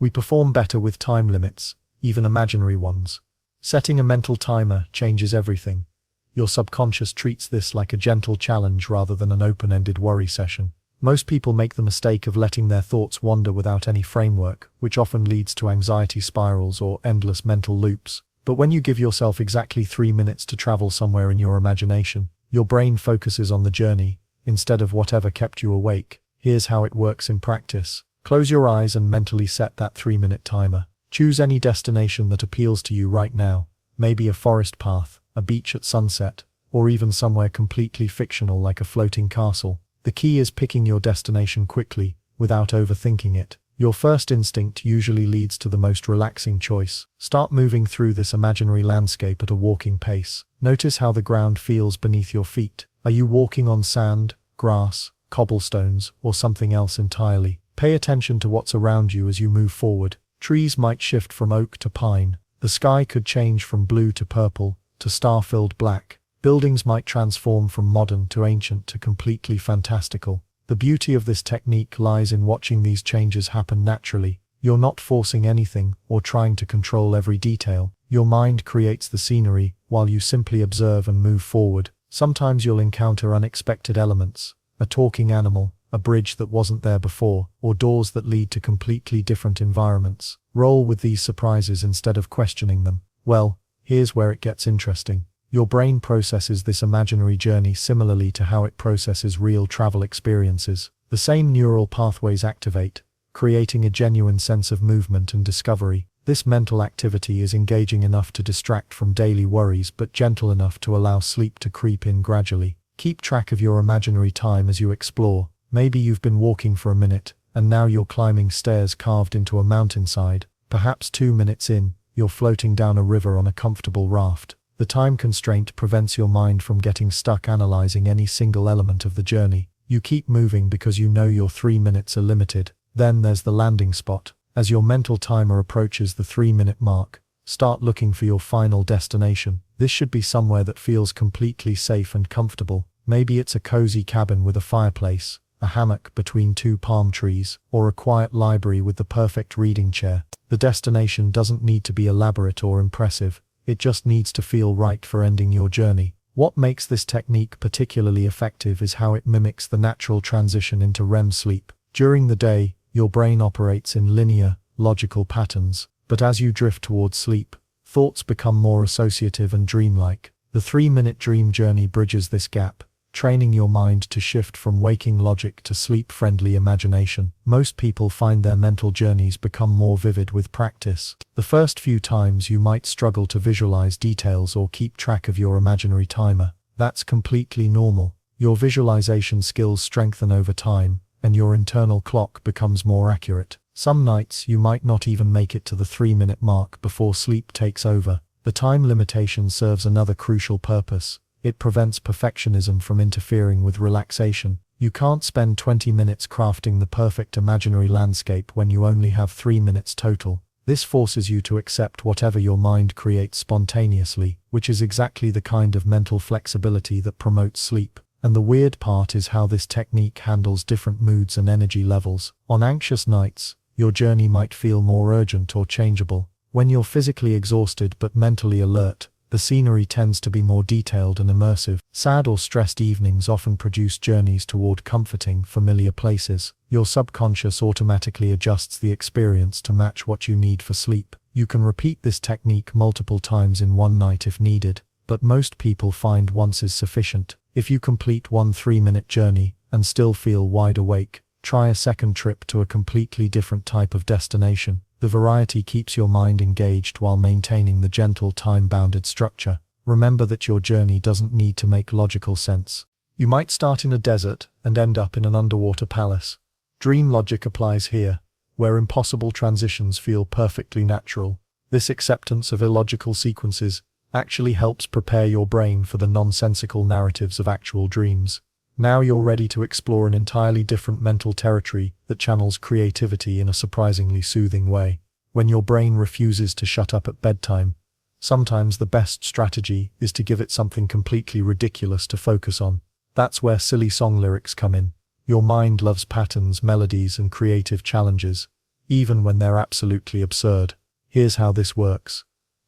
We perform better with time limits, even imaginary ones. Setting a mental timer changes everything. Your subconscious treats this like a gentle challenge rather than an open-ended worry session. Most people make the mistake of letting their thoughts wander without any framework, which often leads to anxiety spirals or endless mental loops. But when you give yourself exactly 3 minutes to travel somewhere in your imagination, your brain focuses on the journey, instead of whatever kept you awake. Here's how it works in practice. Close your eyes and mentally set that 3-minute timer. Choose any destination that appeals to you right now, maybe a forest path, a beach at sunset, or even somewhere completely fictional like a floating castle. The key is picking your destination quickly, without overthinking it. Your first instinct usually leads to the most relaxing choice. Start moving through this imaginary landscape at a walking pace. Notice how the ground feels beneath your feet. Are you walking on sand, grass, cobblestones, or something else entirely? Pay attention to what's around you as you move forward. Trees might shift from oak to pine. The sky could change from blue to purple, to star-filled black. Buildings might transform from modern to ancient to completely fantastical. The beauty of this technique lies in watching these changes happen naturally. You're not forcing anything or trying to control every detail. Your mind creates the scenery while you simply observe and move forward. Sometimes you'll encounter unexpected elements, a talking animal, a bridge that wasn't there before, or doors that lead to completely different environments. Roll with these surprises instead of questioning them. Well, here's where it gets interesting. Your brain processes this imaginary journey similarly to how it processes real travel experiences. The same neural pathways activate, creating a genuine sense of movement and discovery. This mental activity is engaging enough to distract from daily worries but gentle enough to allow sleep to creep in gradually. Keep track of your imaginary time as you explore. Maybe you've been walking for a minute, and now you're climbing stairs carved into a mountainside. Perhaps 2 minutes in, you're floating down a river on a comfortable raft. The time constraint prevents your mind from getting stuck analyzing any single element of the journey. You keep moving because you know your 3 minutes are limited. Then there's the landing spot. As your mental timer approaches the 3-minute mark, start looking for your final destination. This should be somewhere that feels completely safe and comfortable. Maybe it's a cozy cabin with a fireplace, a hammock between 2 palm trees, or a quiet library with the perfect reading chair. The destination doesn't need to be elaborate or impressive. It just needs to feel right for ending your journey. What makes this technique particularly effective is how it mimics the natural transition into REM sleep. During the day, your brain operates in linear, logical patterns, but as you drift towards sleep, thoughts become more associative and dreamlike. The 3-minute dream journey bridges this gap, training your mind to shift from waking logic to sleep-friendly imagination. Most people find their mental journeys become more vivid with practice. The first few times you might struggle to visualize details or keep track of your imaginary timer. That's completely normal. Your visualization skills strengthen over time, and your internal clock becomes more accurate. Some nights you might not even make it to the 3-minute mark before sleep takes over. The time limitation serves another crucial purpose. It prevents perfectionism from interfering with relaxation. You can't spend 20 minutes crafting the perfect imaginary landscape when you only have 3 minutes total. This forces you to accept whatever your mind creates spontaneously, which is exactly the kind of mental flexibility that promotes sleep. And the weird part is how this technique handles different moods and energy levels. On anxious nights, your journey might feel more urgent or changeable. When you're physically exhausted but mentally alert, the scenery tends to be more detailed and immersive. Sad or stressed evenings often produce journeys toward comforting, familiar places. Your subconscious automatically adjusts the experience to match what you need for sleep. You can repeat this technique multiple times in one night if needed, but most people find once is sufficient. If you complete one 3-minute journey and still feel wide awake, try a second trip to a completely different type of destination. The variety keeps your mind engaged while maintaining the gentle time-bounded structure. Remember that your journey doesn't need to make logical sense. You might start in a desert and end up in an underwater palace. Dream logic applies here, where impossible transitions feel perfectly natural. This acceptance of illogical sequences actually helps prepare your brain for the nonsensical narratives of actual dreams. Now you're ready to explore an entirely different mental territory that channels creativity in a surprisingly soothing way. When your brain refuses to shut up at bedtime, sometimes the best strategy is to give it something completely ridiculous to focus on. That's where silly song lyrics come in. Your mind loves patterns, melodies, and creative challenges, even when they're absolutely absurd. Here's how this works.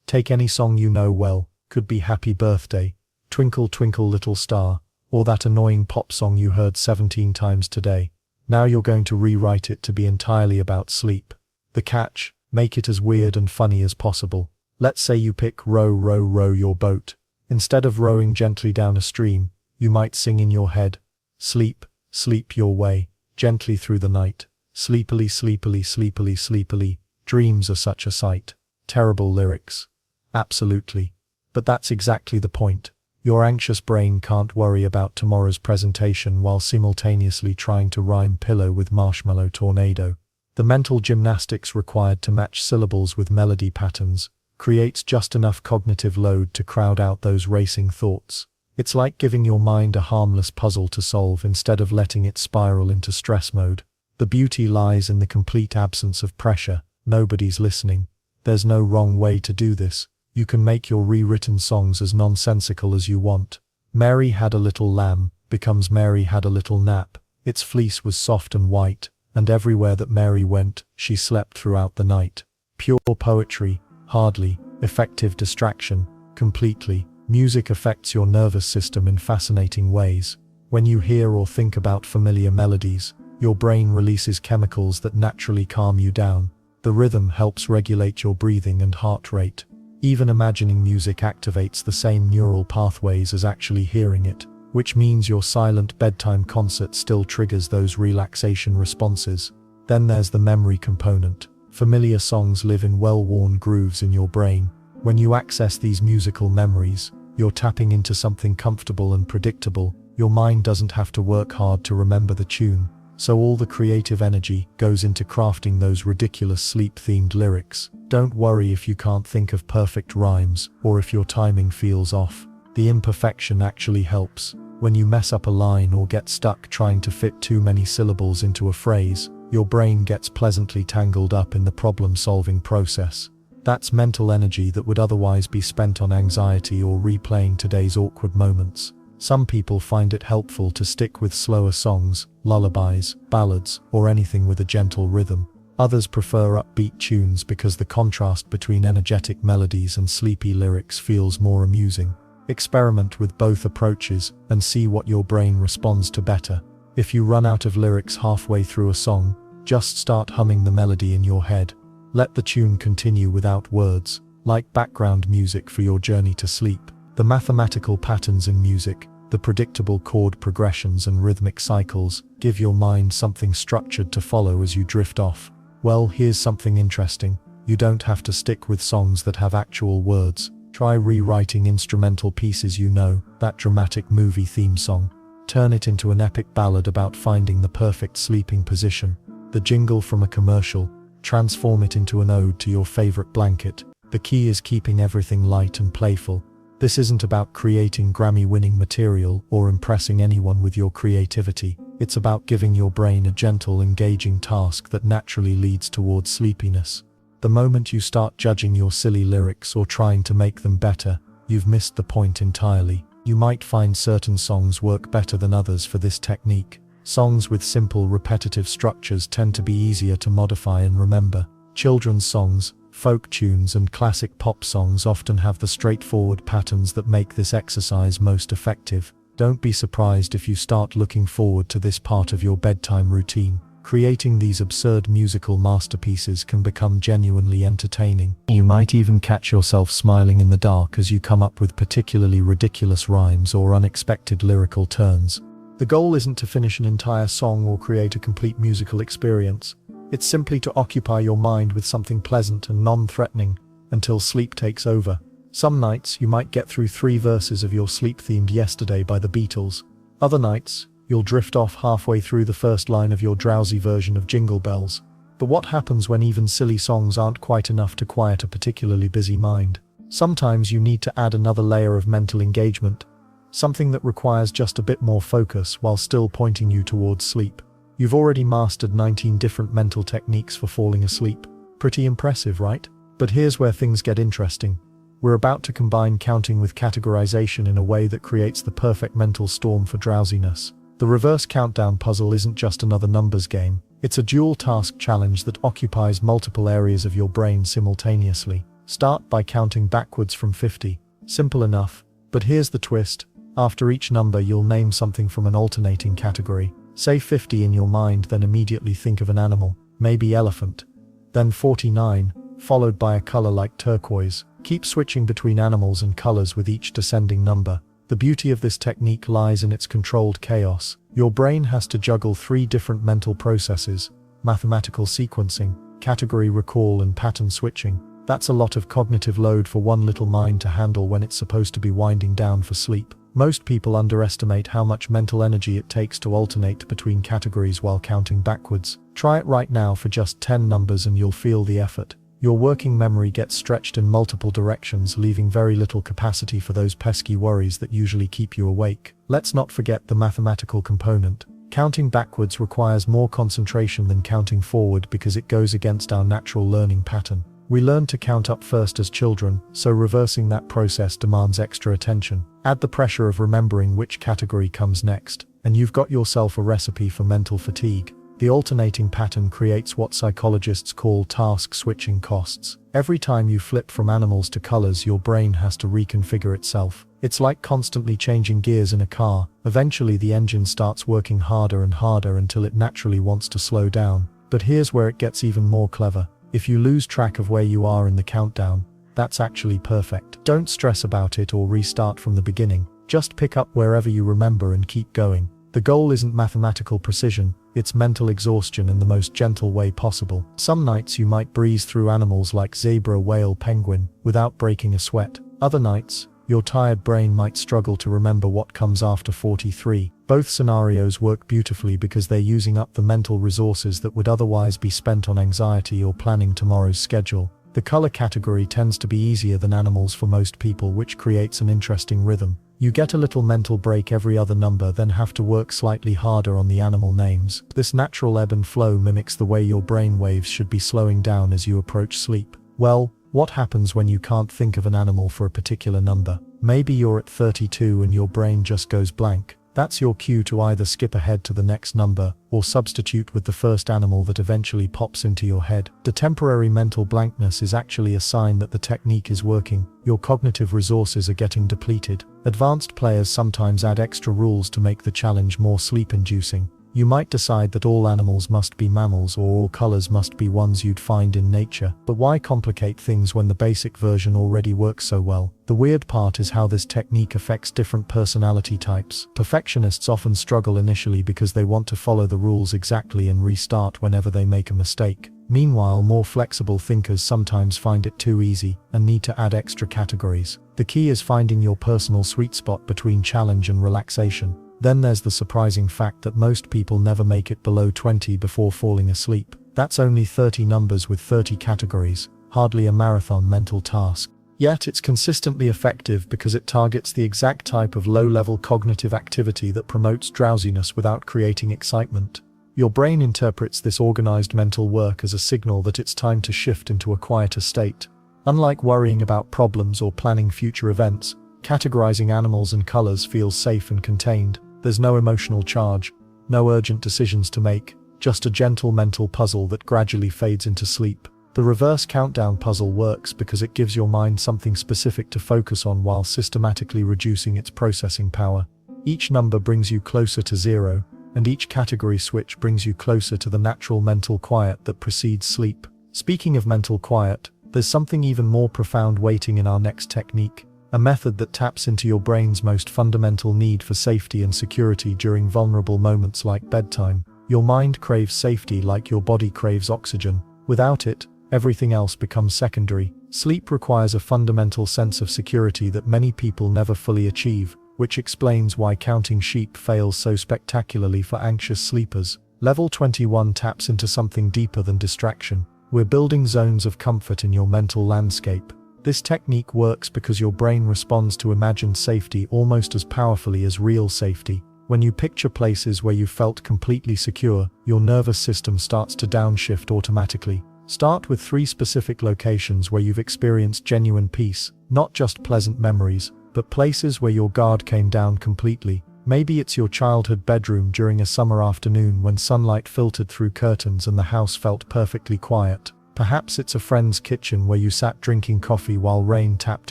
Take any song you know well, could be Happy Birthday, Twinkle Twinkle Little Star, or that annoying pop song you heard 17 times today. Now you're going to rewrite it to be entirely about sleep. The catch, make it as weird and funny as possible. Let's say you pick Row, Row, Row Your Boat. Instead of rowing gently down a stream, you might sing in your head, Sleep, sleep your way, gently through the night. Sleepily, sleepily, sleepily, sleepily, dreams are such a sight. Terrible lyrics. Absolutely. But that's exactly the point. Your anxious brain can't worry about tomorrow's presentation while simultaneously trying to rhyme pillow with marshmallow tornado. The mental gymnastics required to match syllables with melody patterns creates just enough cognitive load to crowd out those racing thoughts. It's like giving your mind a harmless puzzle to solve instead of letting it spiral into stress mode. The beauty lies in the complete absence of pressure. Nobody's listening. There's no wrong way to do this. You can make your rewritten songs as nonsensical as you want. Mary had a little lamb becomes Mary had a little nap. Its fleece was soft and white, and everywhere that Mary went, she slept throughout the night. Pure poetry, hardly. Effective distraction, completely. Music affects your nervous system in fascinating ways. When you hear or think about familiar melodies, your brain releases chemicals that naturally calm you down. The rhythm helps regulate your breathing and heart rate. Even imagining music activates the same neural pathways as actually hearing it, which means your silent bedtime concert still triggers those relaxation responses. Then there's the memory component. Familiar songs live in well-worn grooves in your brain. When you access these musical memories, you're tapping into something comfortable and predictable. Your mind doesn't have to work hard to remember the tune, so all the creative energy goes into crafting those ridiculous sleep-themed lyrics. Don't worry if you can't think of perfect rhymes, or if your timing feels off. The imperfection actually helps. When you mess up a line or get stuck trying to fit too many syllables into a phrase, your brain gets pleasantly tangled up in the problem-solving process. That's mental energy that would otherwise be spent on anxiety or replaying today's awkward moments. Some people find it helpful to stick with slower songs, lullabies, ballads, or anything with a gentle rhythm. Others prefer upbeat tunes because the contrast between energetic melodies and sleepy lyrics feels more amusing. Experiment with both approaches and see what your brain responds to better. If you run out of lyrics halfway through a song, just start humming the melody in your head. Let the tune continue without words, like background music for your journey to sleep. The mathematical patterns in music, the predictable chord progressions and rhythmic cycles, give your mind something structured to follow as you drift off. Well, here's something interesting. You don't have to stick with songs that have actual words. Try rewriting instrumental pieces that dramatic movie theme song. Turn it into an epic ballad about finding the perfect sleeping position. The jingle from a commercial. Transform it into an ode to your favorite blanket. The key is keeping everything light and playful. This isn't about creating Grammy-winning material or impressing anyone with your creativity. It's about giving your brain a gentle, engaging task that naturally leads towards sleepiness. The moment you start judging your silly lyrics or trying to make them better, you've missed the point entirely. You might find certain songs work better than others for this technique. Songs with simple, repetitive structures tend to be easier to modify and remember. Children's songs, folk tunes, and classic pop songs often have the straightforward patterns that make this exercise most effective. Don't be surprised if you start looking forward to this part of your bedtime routine. Creating these absurd musical masterpieces can become genuinely entertaining. You might even catch yourself smiling in the dark as you come up with particularly ridiculous rhymes or unexpected lyrical turns. The goal isn't to finish an entire song or create a complete musical experience. It's simply to occupy your mind with something pleasant and non-threatening until sleep takes over. Some nights you might get through 3 verses of your sleep-themed Yesterday by the Beatles. Other nights, you'll drift off halfway through the first line of your drowsy version of Jingle Bells. But what happens when even silly songs aren't quite enough to quiet a particularly busy mind? Sometimes you need to add another layer of mental engagement, something that requires just a bit more focus while still pointing you towards sleep. You've already mastered 19 different mental techniques for falling asleep. Pretty impressive, right? But here's where things get interesting. We're about to combine counting with categorization in a way that creates the perfect mental storm for drowsiness. The reverse countdown puzzle isn't just another numbers game. It's a dual task challenge that occupies multiple areas of your brain simultaneously. Start by counting backwards from 50. Simple enough, but here's the twist. After each number you'll name something from an alternating category. Say 50 in your mind, then immediately think of an animal, maybe elephant. Then 49, followed by a color like turquoise. Keep switching between animals and colors with each descending number. The beauty of this technique lies in its controlled chaos. Your brain has to juggle 3 different mental processes: mathematical sequencing, category recall, and pattern switching. That's a lot of cognitive load for one little mind to handle when it's supposed to be winding down for sleep. Most people underestimate how much mental energy it takes to alternate between categories while counting backwards. Try it right now for just 10 numbers and you'll feel the effort. your working memory gets stretched in multiple directions, leaving very little capacity for those pesky worries that usually keep you awake. Let's not forget the mathematical component. Counting backwards requires more concentration than counting forward because it goes against our natural learning pattern. We learn to count up first as children, so reversing that process demands extra attention. Add the pressure of remembering which category comes next, and you've got yourself a recipe for mental fatigue. The alternating pattern creates what psychologists call task switching costs. Every time you flip from animals to colors, your brain has to reconfigure itself. It's like constantly changing gears in a car. Eventually the engine starts working harder and harder until it naturally wants to slow down. But here's where it gets even more clever. If you lose track of where you are in the countdown, that's actually perfect. Don't stress about it or restart from the beginning. Just pick up wherever you remember and keep going. The goal isn't mathematical precision, it's mental exhaustion in the most gentle way possible. Some nights you might breeze through animals like zebra, whale, penguin, without breaking a sweat. Other nights, your tired brain might struggle to remember what comes after 43. Both scenarios work beautifully because they're using up the mental resources that would otherwise be spent on anxiety or planning tomorrow's schedule. The color category tends to be easier than animals for most people, which creates an interesting rhythm. You get a little mental break every other number, then have to work slightly harder on the animal names. This natural ebb and flow mimics the way your brain waves should be slowing down as you approach sleep. Well, what happens when you can't think of an animal for a particular number? Maybe you're at 32 and your brain just goes blank. That's your cue to either skip ahead to the next number, or substitute with the first animal that eventually pops into your head. The temporary mental blankness is actually a sign that the technique is working. Your cognitive resources are getting depleted. Advanced players sometimes add extra rules to make the challenge more sleep-inducing. You might decide that all animals must be mammals or all colors must be ones you'd find in nature. But why complicate things when the basic version already works so well? The weird part is how this technique affects different personality types. Perfectionists often struggle initially because they want to follow the rules exactly and restart whenever they make a mistake. Meanwhile, more flexible thinkers sometimes find it too easy and need to add extra categories. The key is finding your personal sweet spot between challenge and relaxation. Then there's the surprising fact that most people never make it below 20 before falling asleep. That's only 30 numbers with 30 categories, hardly a marathon mental task. Yet it's consistently effective because it targets the exact type of low-level cognitive activity that promotes drowsiness without creating excitement. Your brain interprets this organized mental work as a signal that it's time to shift into a quieter state. Unlike worrying about problems or planning future events, categorizing animals and colors feels safe and contained. There's no emotional charge, no urgent decisions to make, just a gentle mental puzzle that gradually fades into sleep. The reverse countdown puzzle works because it gives your mind something specific to focus on while systematically reducing its processing power. Each number brings you closer to zero, and each category switch brings you closer to the natural mental quiet that precedes sleep. Speaking of mental quiet, there's something even more profound waiting in our next technique. A method that taps into your brain's most fundamental need for safety and security during vulnerable moments like bedtime. Your mind craves safety like your body craves oxygen. Without it, everything else becomes secondary. Sleep requires a fundamental sense of security that many people never fully achieve, which explains why counting sheep fails so spectacularly for anxious sleepers. Level 21 taps into something deeper than distraction. We're building zones of comfort in your mental landscape. This technique works because your brain responds to imagined safety almost as powerfully as real safety. When you picture places where you felt completely secure, your nervous system starts to downshift automatically. Start with 3 specific locations where you've experienced genuine peace, not just pleasant memories, but places where your guard came down completely. Maybe it's your childhood bedroom during a summer afternoon when sunlight filtered through curtains and the house felt perfectly quiet. Perhaps it's a friend's kitchen where you sat drinking coffee while rain tapped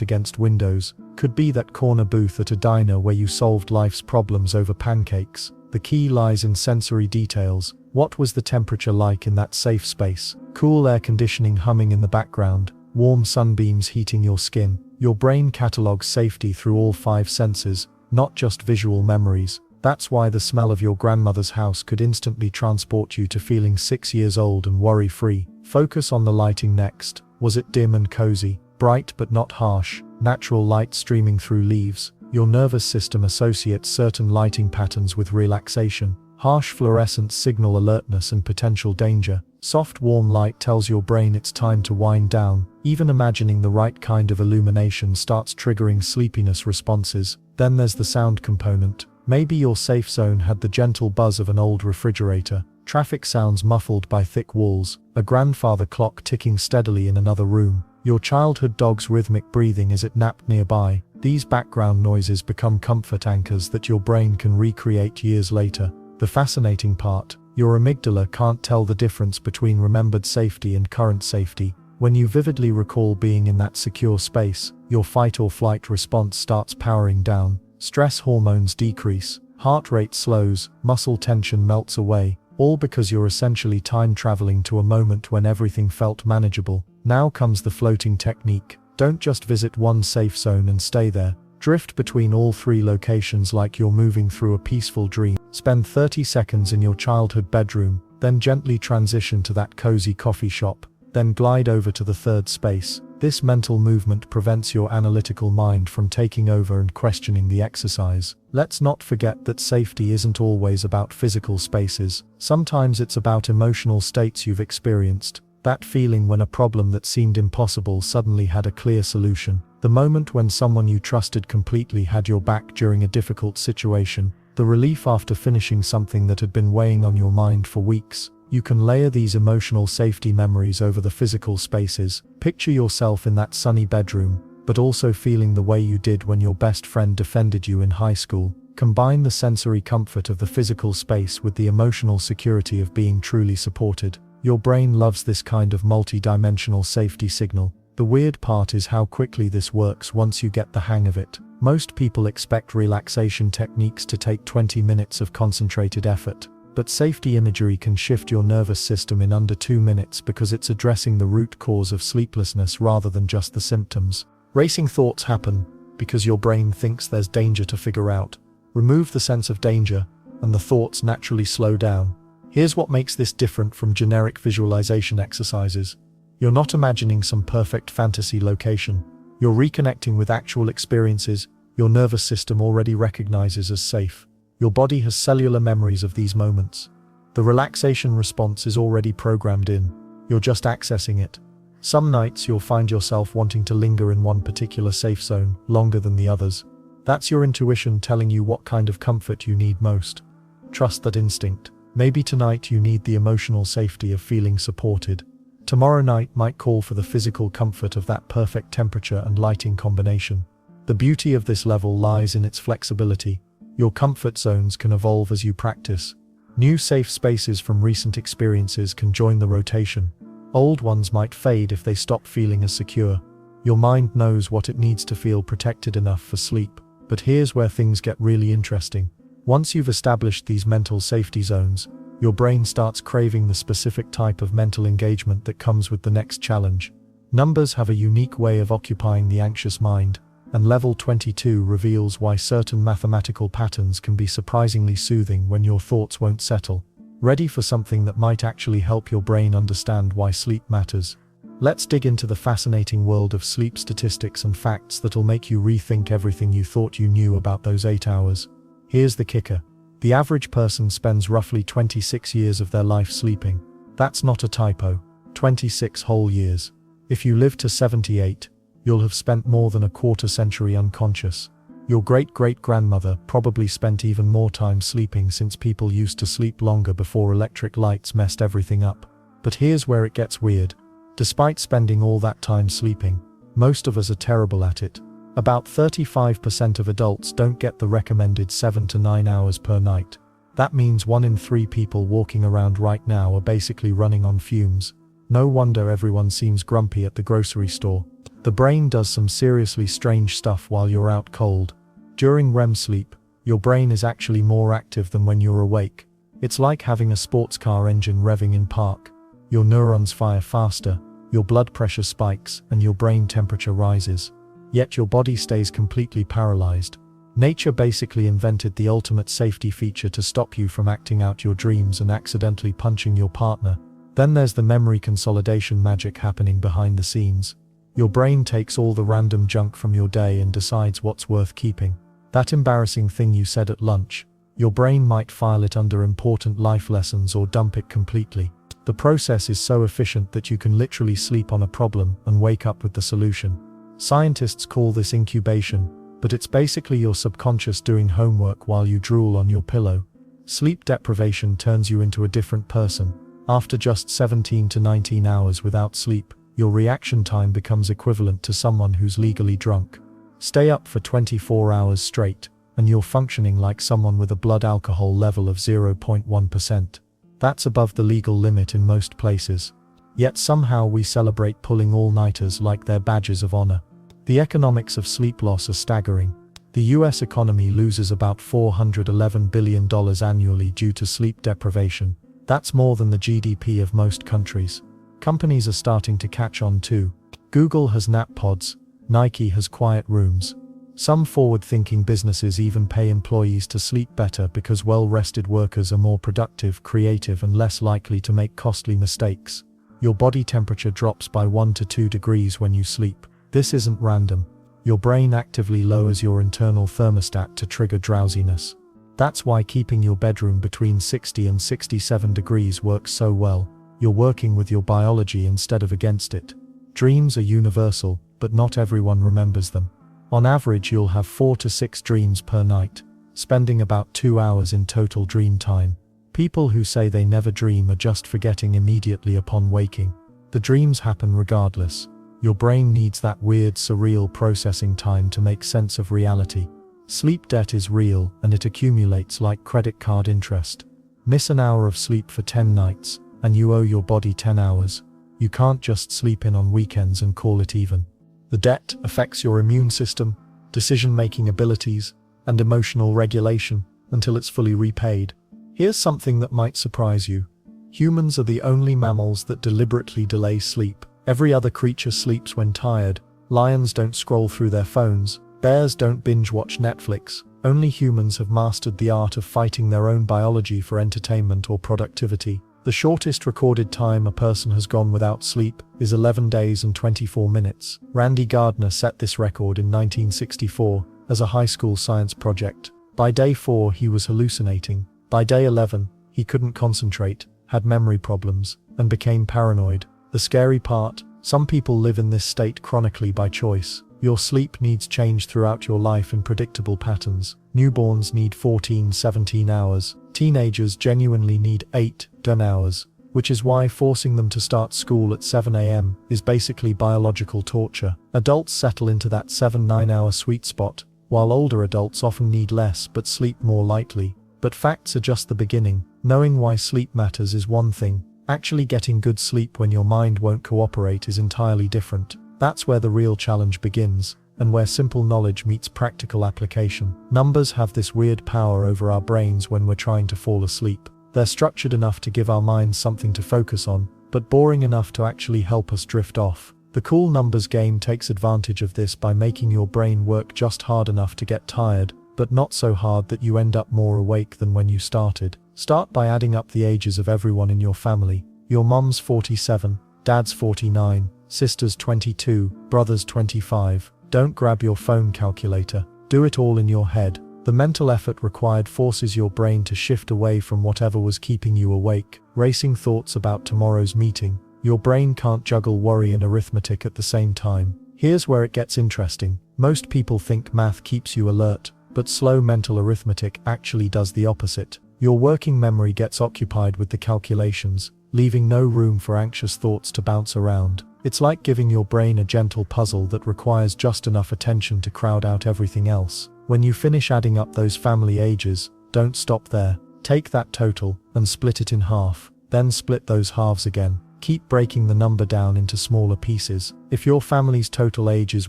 against windows. Could be that corner booth at a diner where you solved life's problems over pancakes. The key lies in sensory details. What was the temperature like in that safe space? Cool air conditioning humming in the background, warm sunbeams heating your skin. Your brain catalogs safety through all 5 senses, not just visual memories. That's why the smell of your grandmother's house could instantly transport you to feeling 6 years old and worry-free. Focus on the lighting next. Was it dim and cozy, bright but not harsh, natural light streaming through leaves? Your nervous system associates certain lighting patterns with relaxation. Harsh fluorescents signal alertness and potential danger. Soft warm light tells your brain it's time to wind down. Even imagining the right kind of illumination starts triggering sleepiness responses. Then there's the sound component. Maybe your safe zone had the gentle buzz of an old refrigerator, traffic sounds muffled by thick walls, a grandfather clock ticking steadily in another room, your childhood dog's rhythmic breathing as it napped nearby. These background noises become comfort anchors that your brain can recreate years later. The fascinating part: your amygdala can't tell the difference between remembered safety and current safety. When you vividly recall being in that secure space, your fight or flight response starts powering down. Stress hormones decrease, heart rate slows, muscle tension melts away, all because you're essentially time traveling to a moment when everything felt manageable. Now comes the floating technique. Don't just visit one safe zone and stay there. Drift between all three locations like you're moving through a peaceful dream. Spend 30 seconds in your childhood bedroom, then gently transition to that cozy coffee shop, then glide over to the third space. This mental movement prevents your analytical mind from taking over and questioning the exercise. Let's not forget that safety isn't always about physical spaces. Sometimes it's about emotional states you've experienced. That feeling when a problem that seemed impossible suddenly had a clear solution. The moment when someone you trusted completely had your back during a difficult situation. The relief after finishing something that had been weighing on your mind for weeks. You can layer these emotional safety memories over the physical spaces. Picture yourself in that sunny bedroom, but also feeling the way you did when your best friend defended you in high school. Combine the sensory comfort of the physical space with the emotional security of being truly supported. Your brain loves this kind of multi-dimensional safety signal. The weird part is how quickly this works once you get the hang of it. Most people expect relaxation techniques to take 20 minutes of concentrated effort. But safety imagery can shift your nervous system in under 2 minutes because it's addressing the root cause of sleeplessness rather than just the symptoms. Racing thoughts happen because your brain thinks there's danger to figure out. Remove the sense of danger, and the thoughts naturally slow down. Here's what makes this different from generic visualization exercises. You're not imagining some perfect fantasy location. You're reconnecting with actual experiences your nervous system already recognizes as safe. Your body has cellular memories of these moments. The relaxation response is already programmed in. You're just accessing it. Some nights you'll find yourself wanting to linger in one particular safe zone longer than the others. That's your intuition telling you what kind of comfort you need most. Trust that instinct. Maybe tonight you need the emotional safety of feeling supported. Tomorrow night might call for the physical comfort of that perfect temperature and lighting combination. The beauty of this level lies in its flexibility. Your comfort zones can evolve as you practice. New safe spaces from recent experiences can join the rotation. Old ones might fade if they stop feeling as secure. Your mind knows what it needs to feel protected enough for sleep. But here's where things get really interesting. Once you've established these mental safety zones, your brain starts craving the specific type of mental engagement that comes with the next challenge. Numbers have a unique way of occupying the anxious mind, and level 22 reveals why certain mathematical patterns can be surprisingly soothing when your thoughts won't settle. Ready for something that might actually help your brain understand why sleep matters? Let's dig into the fascinating world of sleep statistics and facts that'll make you rethink everything you thought you knew about those 8 hours. Here's the kicker. The average person spends roughly 26 years of their life sleeping. That's not a typo. 26 whole years. If you live to 78, you'll have spent more than a quarter century unconscious. Your great-great-grandmother probably spent even more time sleeping since people used to sleep longer before electric lights messed everything up. But here's where it gets weird. Despite spending all that time sleeping, most of us are terrible at it. About 35% of adults don't get the recommended 7 to 9 hours per night. That means 1 in 3 people walking around right now are basically running on fumes. No wonder everyone seems grumpy at the grocery store. The brain does some seriously strange stuff while you're out cold. During REM sleep, your brain is actually more active than when you're awake. It's like having a sports car engine revving in park. Your neurons fire faster, your blood pressure spikes, and your brain temperature rises. Yet your body stays completely paralyzed. Nature basically invented the ultimate safety feature to stop you from acting out your dreams and accidentally punching your partner. Then there's the memory consolidation magic happening behind the scenes. Your brain takes all the random junk from your day and decides what's worth keeping. That embarrassing thing you said at lunch, your brain might file it under important life lessons or dump it completely. The process is so efficient that you can literally sleep on a problem and wake up with the solution. Scientists call this incubation, but it's basically your subconscious doing homework while you drool on your pillow. Sleep deprivation turns you into a different person. After just 17 to 19 hours without sleep, your reaction time becomes equivalent to someone who's legally drunk. Stay up for 24 hours straight, and you're functioning like someone with a blood alcohol level of 0.1%. That's above the legal limit in most places. Yet somehow we celebrate pulling all-nighters like they're badges of honor. The economics of sleep loss are staggering. The US economy loses about $411 billion annually due to sleep deprivation. That's more than the GDP of most countries. Companies are starting to catch on too. Google has nap pods, Nike has quiet rooms. Some forward-thinking businesses even pay employees to sleep better because well-rested workers are more productive, creative, and less likely to make costly mistakes. Your body temperature drops by 1 to 2 degrees when you sleep. This isn't random. Your brain actively lowers your internal thermostat to trigger drowsiness. That's why keeping your bedroom between 60 and 67 degrees works so well. You're working with your biology instead of against it. Dreams are universal, but not everyone remembers them. On average, you'll have 4 to 6 dreams per night, spending about 2 hours in total dream time. People who say they never dream are just forgetting immediately upon waking. The dreams happen regardless. Your brain needs that weird, surreal processing time to make sense of reality. Sleep debt is real, and it accumulates like credit card interest. Miss an hour of sleep for 10 nights, and you owe your body 10 hours. You can't just sleep in on weekends and call it even. The debt affects your immune system, decision-making abilities, and emotional regulation until it's fully repaid. Here's something that might surprise you. Humans are the only mammals that deliberately delay sleep. Every other creature sleeps when tired. Lions don't scroll through their phones. Bears don't binge-watch Netflix. Only humans have mastered the art of fighting their own biology for entertainment or productivity. The shortest recorded time a person has gone without sleep is 11 days and 24 minutes. Randy Gardner set this record in 1964 as a high school science project. By day 4, he was hallucinating. By day 11, he couldn't concentrate, had memory problems, and became paranoid. The scary part, some people live in this state chronically by choice. Your sleep needs change throughout your life in predictable patterns. Newborns need 14-17 hours. Teenagers genuinely need 8-10 hours, which is why forcing them to start school at 7 a.m. is basically biological torture. Adults settle into that 7-9 hour sweet spot, while older adults often need less but sleep more lightly. But facts are just the beginning. Knowing why sleep matters is one thing. Actually getting good sleep when your mind won't cooperate is entirely different. That's where the real challenge begins, and where simple knowledge meets practical application. Numbers have this weird power over our brains when we're trying to fall asleep. They're structured enough to give our minds something to focus on, but boring enough to actually help us drift off. The cool numbers game takes advantage of this by making your brain work just hard enough to get tired, but not so hard that you end up more awake than when you started. Start by adding up the ages of everyone in your family. Your mom's 47, dad's 49, sister's 22, brother's 25. Don't grab your phone calculator. Do it all in your head. The mental effort required forces your brain to shift away from whatever was keeping you awake. Racing thoughts about tomorrow's meeting. Your brain can't juggle worry and arithmetic at the same time. Here's where it gets interesting. Most people think math keeps you alert, but slow mental arithmetic actually does the opposite. Your working memory gets occupied with the calculations, leaving no room for anxious thoughts to bounce around. It's like giving your brain a gentle puzzle that requires just enough attention to crowd out everything else. When you finish adding up those family ages, don't stop there. Take that total and split it in half, then split those halves again. Keep breaking the number down into smaller pieces. If your family's total age is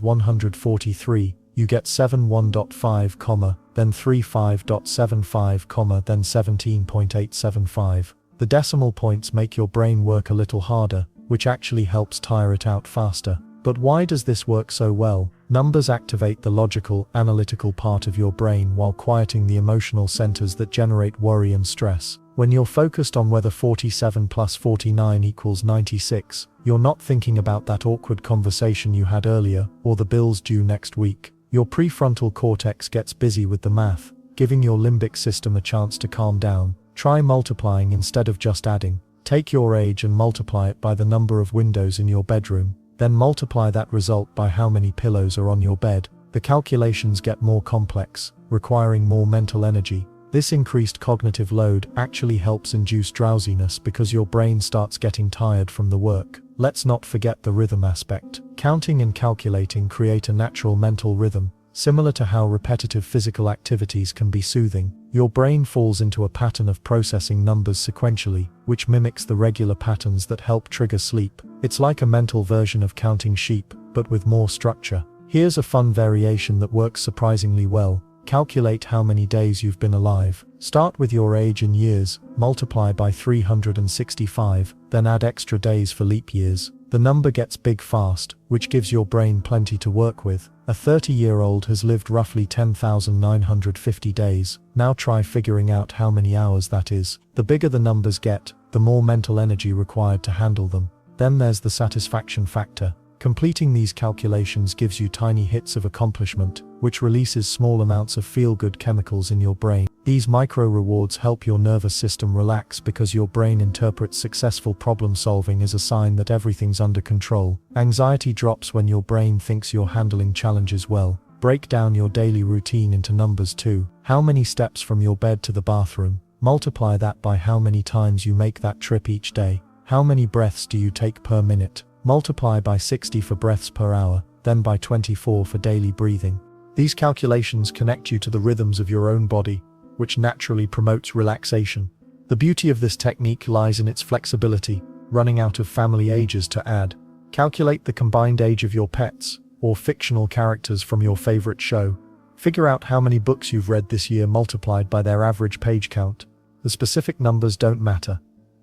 143, you get 71.5, then 35.75, then 17.875. The decimal points make your brain work a little harder, which actually helps tire it out faster. But why does this work so well? Numbers activate the logical, analytical part of your brain while quieting the emotional centers that generate worry and stress. When you're focused on whether 47 plus 49 equals 96, you're not thinking about that awkward conversation you had earlier or the bills due next week. Your prefrontal cortex gets busy with the math, giving your limbic system a chance to calm down. Try multiplying instead of just adding. Take your age and multiply it by the number of windows in your bedroom, then multiply that result by how many pillows are on your bed. The calculations get more complex, requiring more mental energy. This increased cognitive load actually helps induce drowsiness because your brain starts getting tired from the work. Let's not forget the rhythm aspect. Counting and calculating create a natural mental rhythm. Similar to how repetitive physical activities can be soothing, your brain falls into a pattern of processing numbers sequentially, which mimics the regular patterns that help trigger sleep. It's like a mental version of counting sheep, but with more structure. Here's a fun variation that works surprisingly well. Calculate how many days you've been alive. Start with your age in years, multiply by 365, then add extra days for leap years. The number gets big fast, which gives your brain plenty to work with. A 30-year-old has lived roughly 10,950 days. Now try figuring out how many hours that is. The bigger the numbers get, the more mental energy required to handle them. Then there's the satisfaction factor. Completing these calculations gives you tiny hits of accomplishment, which releases small amounts of feel-good chemicals in your brain. These micro-rewards help your nervous system relax because your brain interprets successful problem-solving as a sign that everything's under control. Anxiety drops when your brain thinks you're handling challenges well. Break down your daily routine into numbers too. How many steps from your bed to the bathroom? Multiply that by how many times you make that trip each day. How many breaths do you take per minute? Multiply by 60 for breaths per hour, then by 24 for daily breathing. These calculations connect you to the rhythms of your own body, which naturally promotes relaxation. The beauty of this technique lies in its flexibility, running out of family ages to add. Calculate the combined age of your pets, or fictional characters from your favorite show. Figure out how many books you've read this year multiplied by their average page count. The specific numbers don't matter.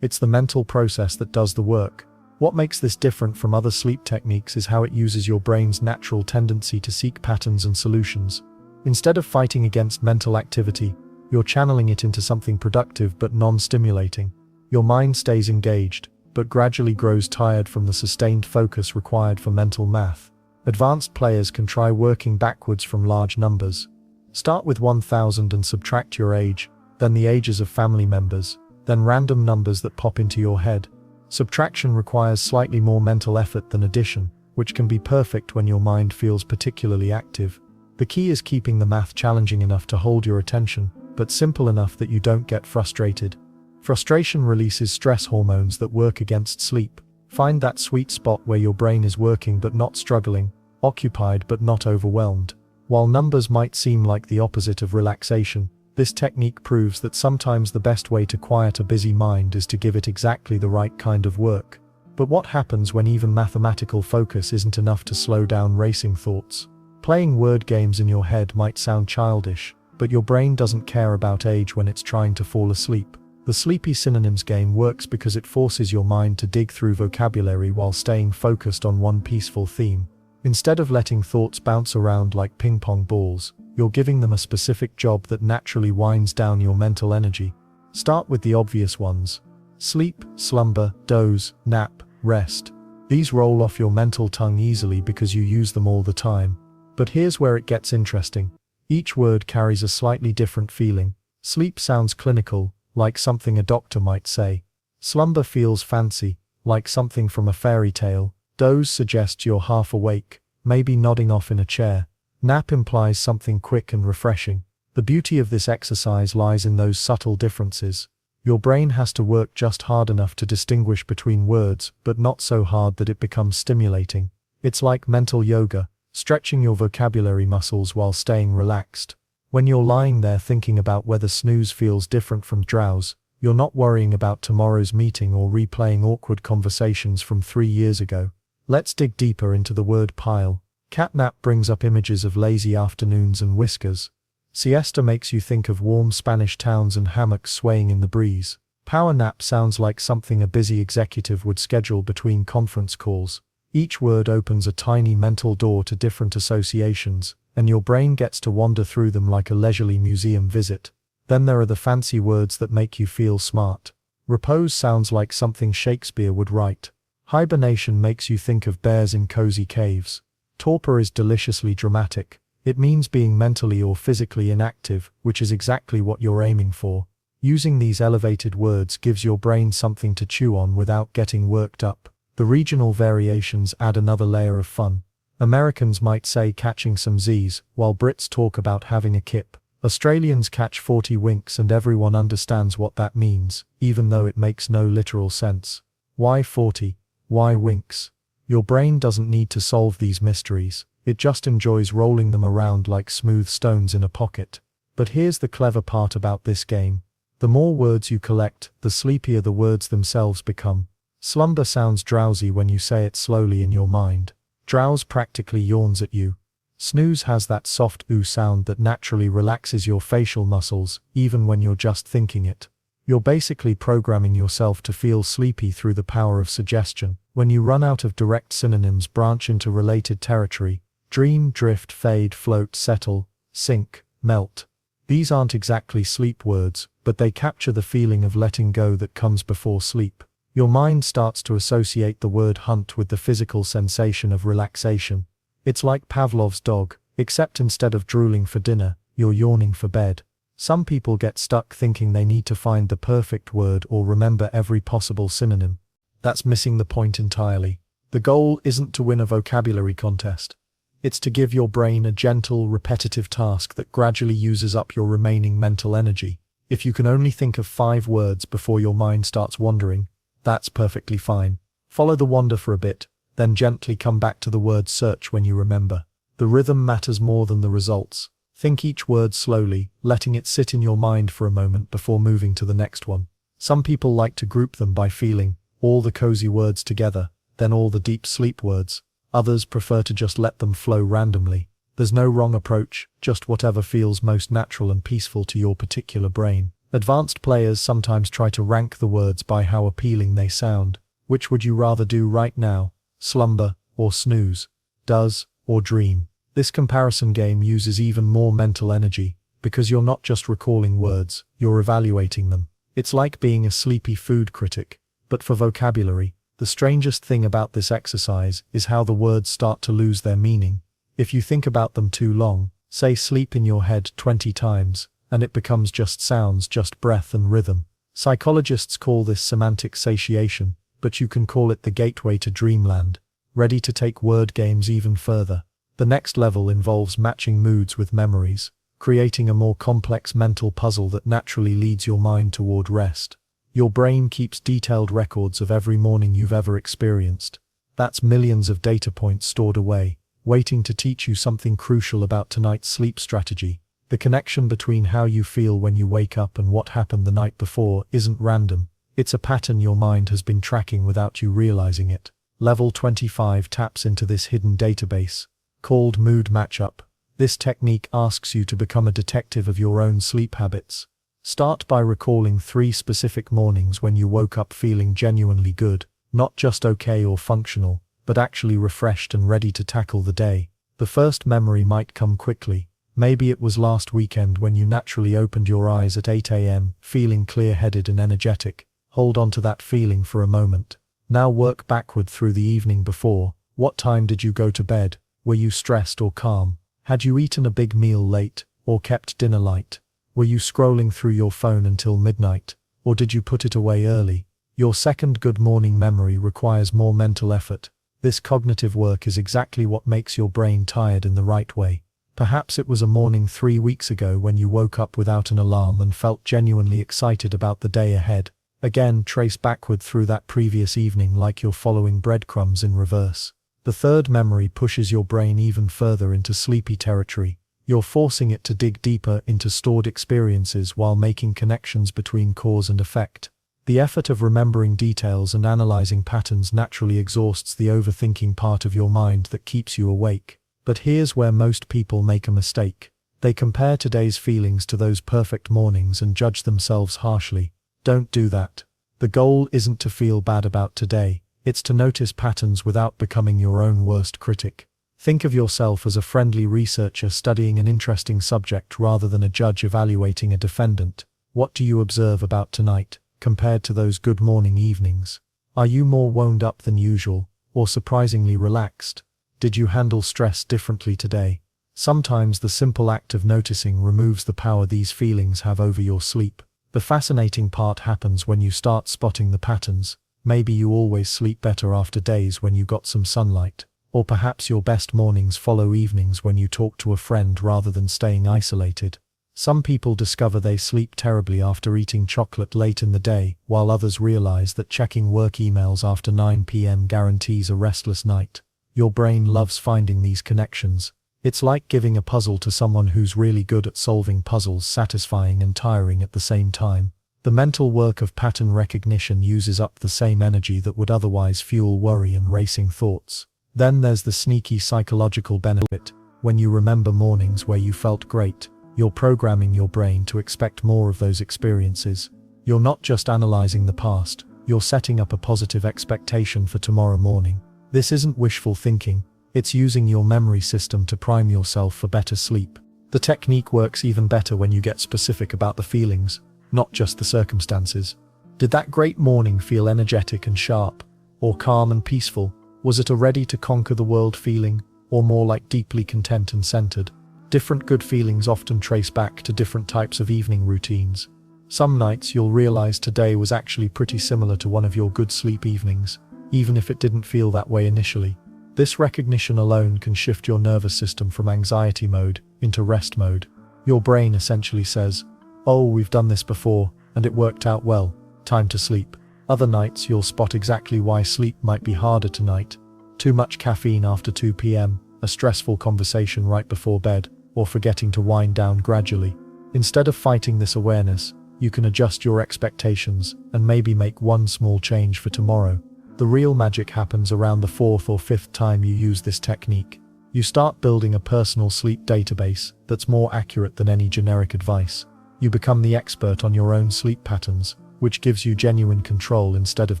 It's the mental process that does the work. What makes this different from other sleep techniques is how it uses your brain's natural tendency to seek patterns and solutions. Instead of fighting against mental activity, you're channeling it into something productive but non-stimulating. Your mind stays engaged, but gradually grows tired from the sustained focus required for mental math. Advanced players can try working backwards from large numbers. Start with 1000 and subtract your age, then the ages of family members, then random numbers that pop into your head. Subtraction requires slightly more mental effort than addition, which can be perfect when your mind feels particularly active. The key is keeping the math challenging enough to hold your attention, but simple enough that you don't get frustrated. Frustration releases stress hormones that work against sleep. Find that sweet spot where your brain is working but not struggling, occupied but not overwhelmed. While numbers might seem like the opposite of relaxation, this technique proves that sometimes the best way to quiet a busy mind is to give it exactly the right kind of work. But what happens when even mathematical focus isn't enough to slow down racing thoughts? Playing word games in your head might sound childish, but your brain doesn't care about age when it's trying to fall asleep. The Sleepy Synonyms game works because it forces your mind to dig through vocabulary while staying focused on one peaceful theme. Instead of letting thoughts bounce around like ping-pong balls, you're giving them a specific job that naturally winds down your mental energy. Start with the obvious ones. Sleep, slumber, doze, nap, rest. These roll off your mental tongue easily because you use them all the time. But here's where it gets interesting. Each word carries a slightly different feeling. Sleep sounds clinical, like something a doctor might say. Slumber feels fancy, like something from a fairy tale. Doze suggests you're half awake, maybe nodding off in a chair. Nap implies something quick and refreshing. The beauty of this exercise lies in those subtle differences. Your brain has to work just hard enough to distinguish between words, but not so hard that it becomes stimulating. It's like mental yoga, stretching your vocabulary muscles while staying relaxed. When you're lying there thinking about whether snooze feels different from drowse, you're not worrying about tomorrow's meeting or replaying awkward conversations from 3 years ago. Let's dig deeper into the word pile. Catnap brings up images of lazy afternoons and whiskers. Siesta makes you think of warm Spanish towns and hammocks swaying in the breeze. Power nap sounds like something a busy executive would schedule between conference calls. Each word opens a tiny mental door to different associations, and your brain gets to wander through them like a leisurely museum visit. Then there are the fancy words that make you feel smart. Repose sounds like something Shakespeare would write. Hibernation makes you think of bears in cozy caves. Torpor is deliciously dramatic. It means being mentally or physically inactive, which is exactly what you're aiming for. Using these elevated words gives your brain something to chew on without getting worked up. The regional variations add another layer of fun. Americans might say catching some Z's, while Brits talk about having a kip. Australians catch 40 winks and everyone understands what that means, even though it makes no literal sense. Why 40? Why winks? Your brain doesn't need to solve these mysteries, it just enjoys rolling them around like smooth stones in a pocket. But here's the clever part about this game. The more words you collect, the sleepier the words themselves become. Slumber sounds drowsy when you say it slowly in your mind. Drowse practically yawns at you. Snooze has that soft ooh sound that naturally relaxes your facial muscles, even when you're just thinking it. You're basically programming yourself to feel sleepy through the power of suggestion. When you run out of direct synonyms, branch into related territory. Dream, drift, fade, float, settle, sink, melt. These aren't exactly sleep words, but they capture the feeling of letting go that comes before sleep. Your mind starts to associate the word hunt with the physical sensation of relaxation. It's like Pavlov's dog, except instead of drooling for dinner, you're yawning for bed. Some people get stuck thinking they need to find the perfect word or remember every possible synonym. That's missing the point entirely. The goal isn't to win a vocabulary contest. It's to give your brain a gentle, repetitive task that gradually uses up your remaining mental energy. If you can only think of 5 words before your mind starts wandering, that's perfectly fine. Follow the wander for a bit, then gently come back to the word search when you remember. The rhythm matters more than the results. Think each word slowly, letting it sit in your mind for a moment before moving to the next one. Some people like to group them by feeling all the cozy words together, then all the deep sleep words. Others prefer to just let them flow randomly. There's no wrong approach, just whatever feels most natural and peaceful to your particular brain. Advanced players sometimes try to rank the words by how appealing they sound. Which would you rather do right now? Slumber or snooze? Doze or dream? This comparison game uses even more mental energy, because you're not just recalling words, you're evaluating them. It's like being a sleepy food critic, but for vocabulary. The strangest thing about this exercise is how the words start to lose their meaning. If you think about them too long, say sleep in your head 20 times, and it becomes just sounds, just breath and rhythm. Psychologists call this semantic satiation, but you can call it the gateway to dreamland. Ready to take word games even further? The next level involves matching moods with memories, creating a more complex mental puzzle that naturally leads your mind toward rest. Your brain keeps detailed records of every morning you've ever experienced. That's millions of data points stored away, waiting to teach you something crucial about tonight's sleep strategy. The connection between how you feel when you wake up and what happened the night before isn't random. It's a pattern your mind has been tracking without you realizing it. Level 25 taps into this hidden database, called Mood Matchup. This technique asks you to become a detective of your own sleep habits. Start by recalling 3 specific mornings when you woke up feeling genuinely good, not just okay or functional, but actually refreshed and ready to tackle the day. The first memory might come quickly. Maybe it was last weekend when you naturally opened your eyes at 8 a.m., feeling clear-headed and energetic. Hold on to that feeling for a moment. Now work backward through the evening before. What time did you go to bed? Were you stressed or calm? Had you eaten a big meal late, or kept dinner light? Were you scrolling through your phone until midnight, or did you put it away early? Your second good morning memory requires more mental effort. This cognitive work is exactly what makes your brain tired in the right way. Perhaps it was a morning 3 weeks ago when you woke up without an alarm and felt genuinely excited about the day ahead. Again, trace backward through that previous evening like you're following breadcrumbs in reverse. The third memory pushes your brain even further into sleepy territory. You're forcing it to dig deeper into stored experiences while making connections between cause and effect. The effort of remembering details and analyzing patterns naturally exhausts the overthinking part of your mind that keeps you awake. But here's where most people make a mistake. They compare today's feelings to those perfect mornings and judge themselves harshly. Don't do that. The goal isn't to feel bad about today, it's to notice patterns without becoming your own worst critic. Think of yourself as a friendly researcher studying an interesting subject rather than a judge evaluating a defendant. What do you observe about tonight, compared to those good morning evenings? Are you more wound up than usual, or surprisingly relaxed? Did you handle stress differently today? Sometimes the simple act of noticing removes the power these feelings have over your sleep. The fascinating part happens when you start spotting the patterns. Maybe you always sleep better after days when you got some sunlight. Or perhaps your best mornings follow evenings when you talk to a friend rather than staying isolated. Some people discover they sleep terribly after eating chocolate late in the day, while others realize that checking work emails after 9 p.m. guarantees a restless night. Your brain loves finding these connections. It's like giving a puzzle to someone who's really good at solving puzzles, satisfying and tiring at the same time. The mental work of pattern recognition uses up the same energy that would otherwise fuel worry and racing thoughts. Then there's the sneaky psychological benefit. When you remember mornings where you felt great, you're programming your brain to expect more of those experiences. You're not just analyzing the past, you're setting up a positive expectation for tomorrow morning. This isn't wishful thinking, it's using your memory system to prime yourself for better sleep. The technique works even better when you get specific about the feelings, not just the circumstances. Did that great morning feel energetic and sharp, or calm and peaceful? Was it a ready-to-conquer-the-world feeling, or more like deeply content and centered? Different good feelings often trace back to different types of evening routines. Some nights you'll realize today was actually pretty similar to one of your good sleep evenings, even if it didn't feel that way initially. This recognition alone can shift your nervous system from anxiety mode into rest mode. Your brain essentially says, "Oh, we've done this before, and it worked out well. Time to sleep." Other nights you'll spot exactly why sleep might be harder tonight. Too much caffeine after 2 p.m., a stressful conversation right before bed, or forgetting to wind down gradually. Instead of fighting this awareness, you can adjust your expectations and maybe make one small change for tomorrow. The real magic happens around the 4th or 5th time you use this technique. You start building a personal sleep database that's more accurate than any generic advice. You become the expert on your own sleep patterns, which gives you genuine control instead of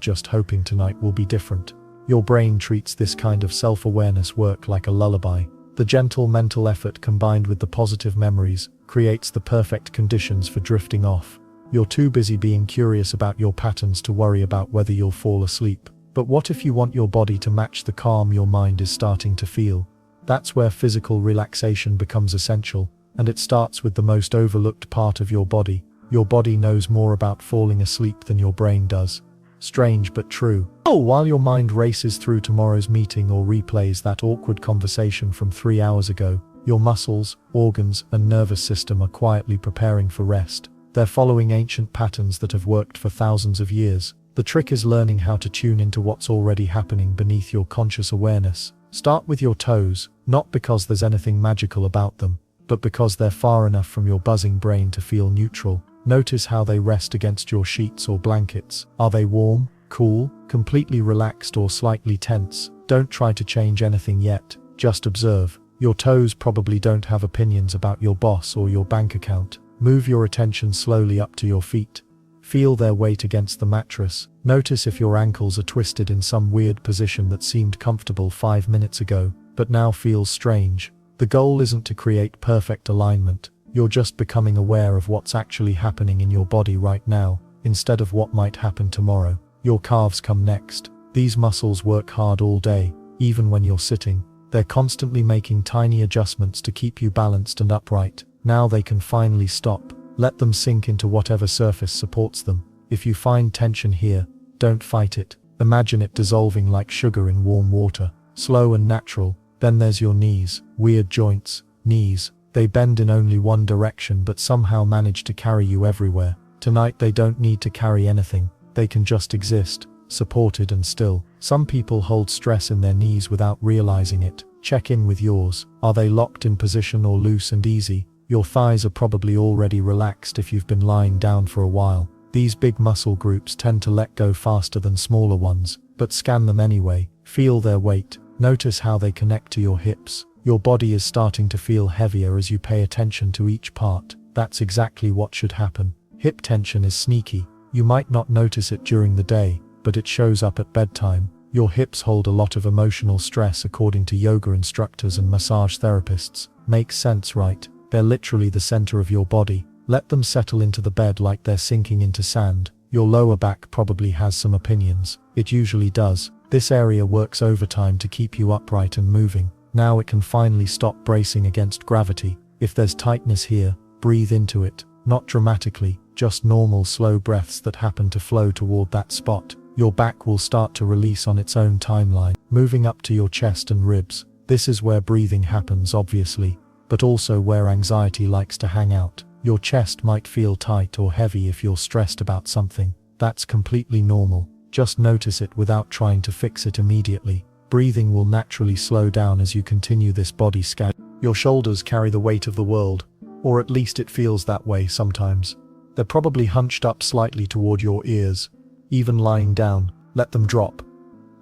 just hoping tonight will be different. Your brain treats this kind of self-awareness work like a lullaby. The gentle mental effort combined with the positive memories creates the perfect conditions for drifting off. You're too busy being curious about your patterns to worry about whether you'll fall asleep. But what if you want your body to match the calm your mind is starting to feel? That's where physical relaxation becomes essential, and it starts with the most overlooked part of your body. Your body knows more about falling asleep than your brain does. Strange but true. While your mind races through tomorrow's meeting or replays that awkward conversation from 3 hours ago, your muscles, organs, and nervous system are quietly preparing for rest. They're following ancient patterns that have worked for thousands of years. The trick is learning how to tune into what's already happening beneath your conscious awareness. Start with your toes, not because there's anything magical about them, but because they're far enough from your buzzing brain to feel neutral. Notice how they rest against your sheets or blankets. Are they warm, cool, completely relaxed, or slightly tense? Don't try to change anything yet, just observe. Your toes probably don't have opinions about your boss or your bank account. Move your attention slowly up to your feet. Feel their weight against the mattress. Notice if your ankles are twisted in some weird position that seemed comfortable 5 minutes ago, but now feels strange. The goal isn't to create perfect alignment. You're just becoming aware of what's actually happening in your body right now, instead of what might happen tomorrow. Your calves come next. These muscles work hard all day, even when you're sitting. They're constantly making tiny adjustments to keep you balanced and upright. Now they can finally stop. Let them sink into whatever surface supports them. If you find tension here, don't fight it. Imagine it dissolving like sugar in warm water. Slow and natural. Then there's your knees. Weird joints. Knees. They bend in only one direction but somehow manage to carry you everywhere. Tonight they don't need to carry anything. They can just exist, supported and still. Some people hold stress in their knees without realizing it. Check in with yours. Are they locked in position or loose and easy? Your thighs are probably already relaxed if you've been lying down for a while. These big muscle groups tend to let go faster than smaller ones, but scan them anyway. Feel their weight. Notice how they connect to your hips. Your body is starting to feel heavier as you pay attention to each part. That's exactly what should happen. Hip tension is sneaky. You might not notice it during the day, but it shows up at bedtime. Your hips hold a lot of emotional stress according to yoga instructors and massage therapists. Makes sense, right? They're literally the center of your body. Let them settle into the bed like they're sinking into sand. Your lower back probably has some opinions. It usually does. This area works overtime to keep you upright and moving. Now it can finally stop bracing against gravity. If there's tightness here, breathe into it. Not dramatically, just normal slow breaths that happen to flow toward that spot. Your back will start to release on its own timeline, moving up to your chest and ribs. This is where breathing happens, obviously, but also where anxiety likes to hang out. Your chest might feel tight or heavy if you're stressed about something. That's completely normal. Just notice it without trying to fix it immediately. Breathing will naturally slow down as you continue this body scan. Your shoulders carry the weight of the world, or at least it feels that way sometimes. They're probably hunched up slightly toward your ears. Even lying down, let them drop.